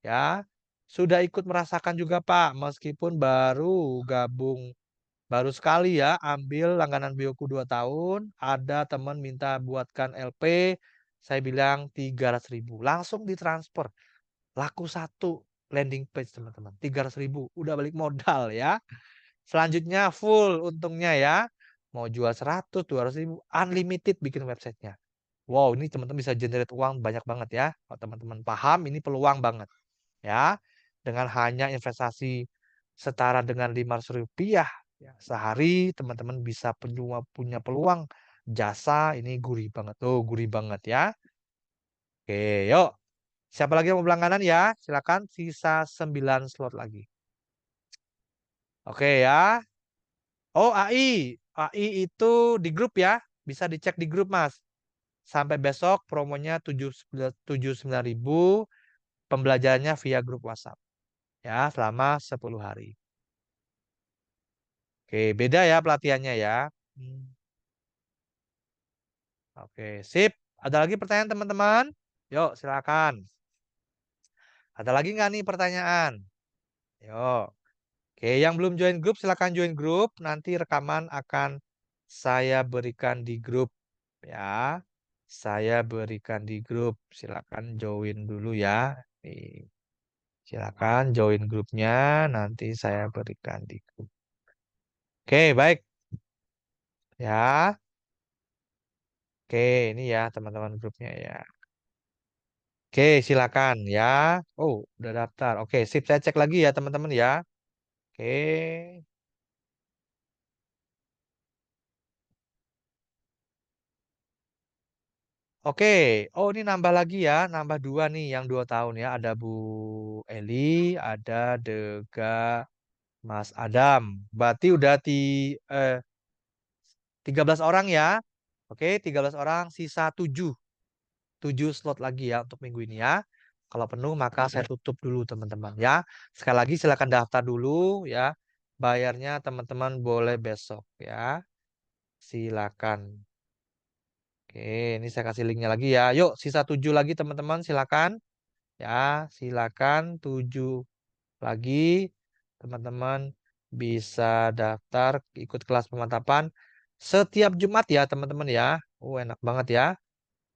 ya. Sudah ikut merasakan juga Pak, meskipun baru gabung baru sekali ya ambil langganan Bioku 2 tahun, ada teman minta buatkan LP, saya bilang 300.000, langsung ditransfer. Laku satu landing page teman-teman, 300.000, udah balik modal ya. Selanjutnya full untungnya ya. Mau jual 100, 200.000, unlimited bikin websitenya. Wow, ini teman-teman bisa generate uang banyak banget ya. Kalau teman-teman paham, ini peluang banget ya. Dengan hanya investasi setara dengan Rp500 ya, sehari, teman-teman bisa punya peluang jasa ini gurih banget. Tuh, gurih banget ya. Oke, yuk. Siapa lagi yang mau berlangganan ya? Silakan, sisa 9 slot lagi. Oke ya. Oh, AI. AI itu di grup ya. Bisa dicek di grup, Mas. Sampai besok promonya 79.000, pembelajarannya via grup WhatsApp. Ya, selama 10 hari. Oke, beda ya pelatihannya ya. Hmm, Oke, sip. Ada lagi pertanyaan teman-teman? Yuk, silakan. Ada lagi nggak nih pertanyaan? Yuk. Oke, yang belum join grup silakan join grup. Nanti rekaman akan saya berikan di grup ya. Saya berikan di grup. Silakan join dulu ya. Nih, silakan join grupnya. Nanti saya berikan di grup. Oke, baik ya. Oke, ini ya teman-teman grupnya ya. Oke, silakan ya. Oh, udah daftar. Oke, sip. Saya cek lagi ya teman-teman ya. Oke. Oke, oh ini nambah lagi ya, nambah 2 nih yang 2 tahun ya. Ada Bu Eli, ada Dega, Mas Adam. Berarti udah 13 orang ya. Oke, 13 orang, sisa 7. 7 slot lagi ya untuk minggu ini ya. Kalau penuh maka saya tutup dulu teman-teman ya. Sekali lagi silakan daftar dulu ya. Bayarnya teman-teman boleh besok ya. Silakan. Oke, ini saya kasih linknya lagi ya. Yuk, sisa 7 lagi teman-teman, silakan. Ya, silakan 7 lagi teman-teman bisa daftar ikut kelas pemantapan setiap Jumat ya teman-teman ya. Oh, enak banget ya.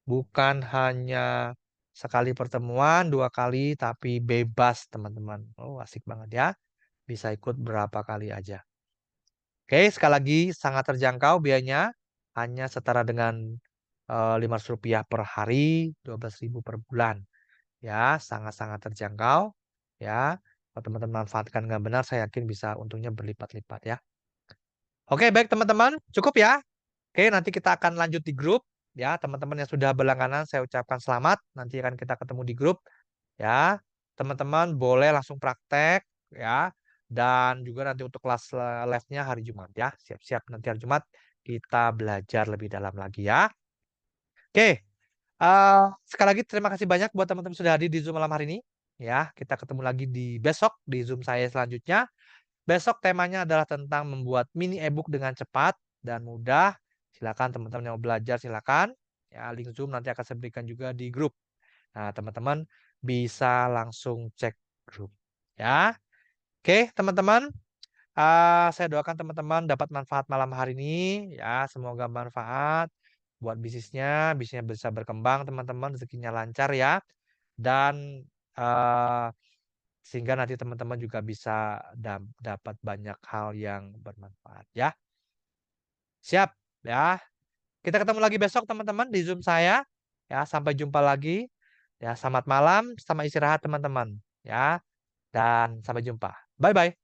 Bukan hanya Sekali pertemuan, 2 kali, tapi bebas teman-teman. Oh, asik banget ya. Bisa ikut berapa kali aja. Oke, sekali lagi sangat terjangkau biayanya. Hanya setara dengan Rp500 per hari, 12.000 per bulan. Ya, sangat-sangat terjangkau. Ya, kalau teman-teman manfaatkan dengan benar, saya yakin bisa untungnya berlipat-lipat ya. Oke, baik teman-teman, cukup ya. Oke, nanti kita akan lanjut di grup. Ya, teman-teman yang sudah berlangganan, saya ucapkan selamat. Nanti akan kita ketemu di grup. Ya, teman-teman boleh langsung praktek. Ya, dan juga nanti untuk kelas live-nya hari Jumat ya. Siap-siap nanti hari Jumat kita belajar lebih dalam lagi ya. Oke, sekali lagi terima kasih banyak buat teman-teman sudah hadir di Zoom malam hari ini. Ya, kita ketemu lagi di besok di Zoom saya selanjutnya. Besok temanya adalah tentang membuat mini e-book dengan cepat dan mudah. Silakan teman-teman yang mau belajar silakan. Ya, link Zoom nanti akan saya berikan juga di grup. Nah, teman-teman bisa langsung cek grup. Ya. Oke, teman-teman, saya doakan teman-teman dapat manfaat malam hari ini ya, semoga bermanfaat buat bisnisnya bisa berkembang teman-teman, rezekinya lancar ya. Dan eee sehingga nanti teman-teman juga bisa dapat banyak hal yang bermanfaat ya. Siap ya. Kita ketemu lagi besok teman-teman di Zoom saya. Ya, sampai jumpa lagi. Ya, selamat malam, selamat istirahat teman-teman ya. Dan sampai jumpa. Bye-bye.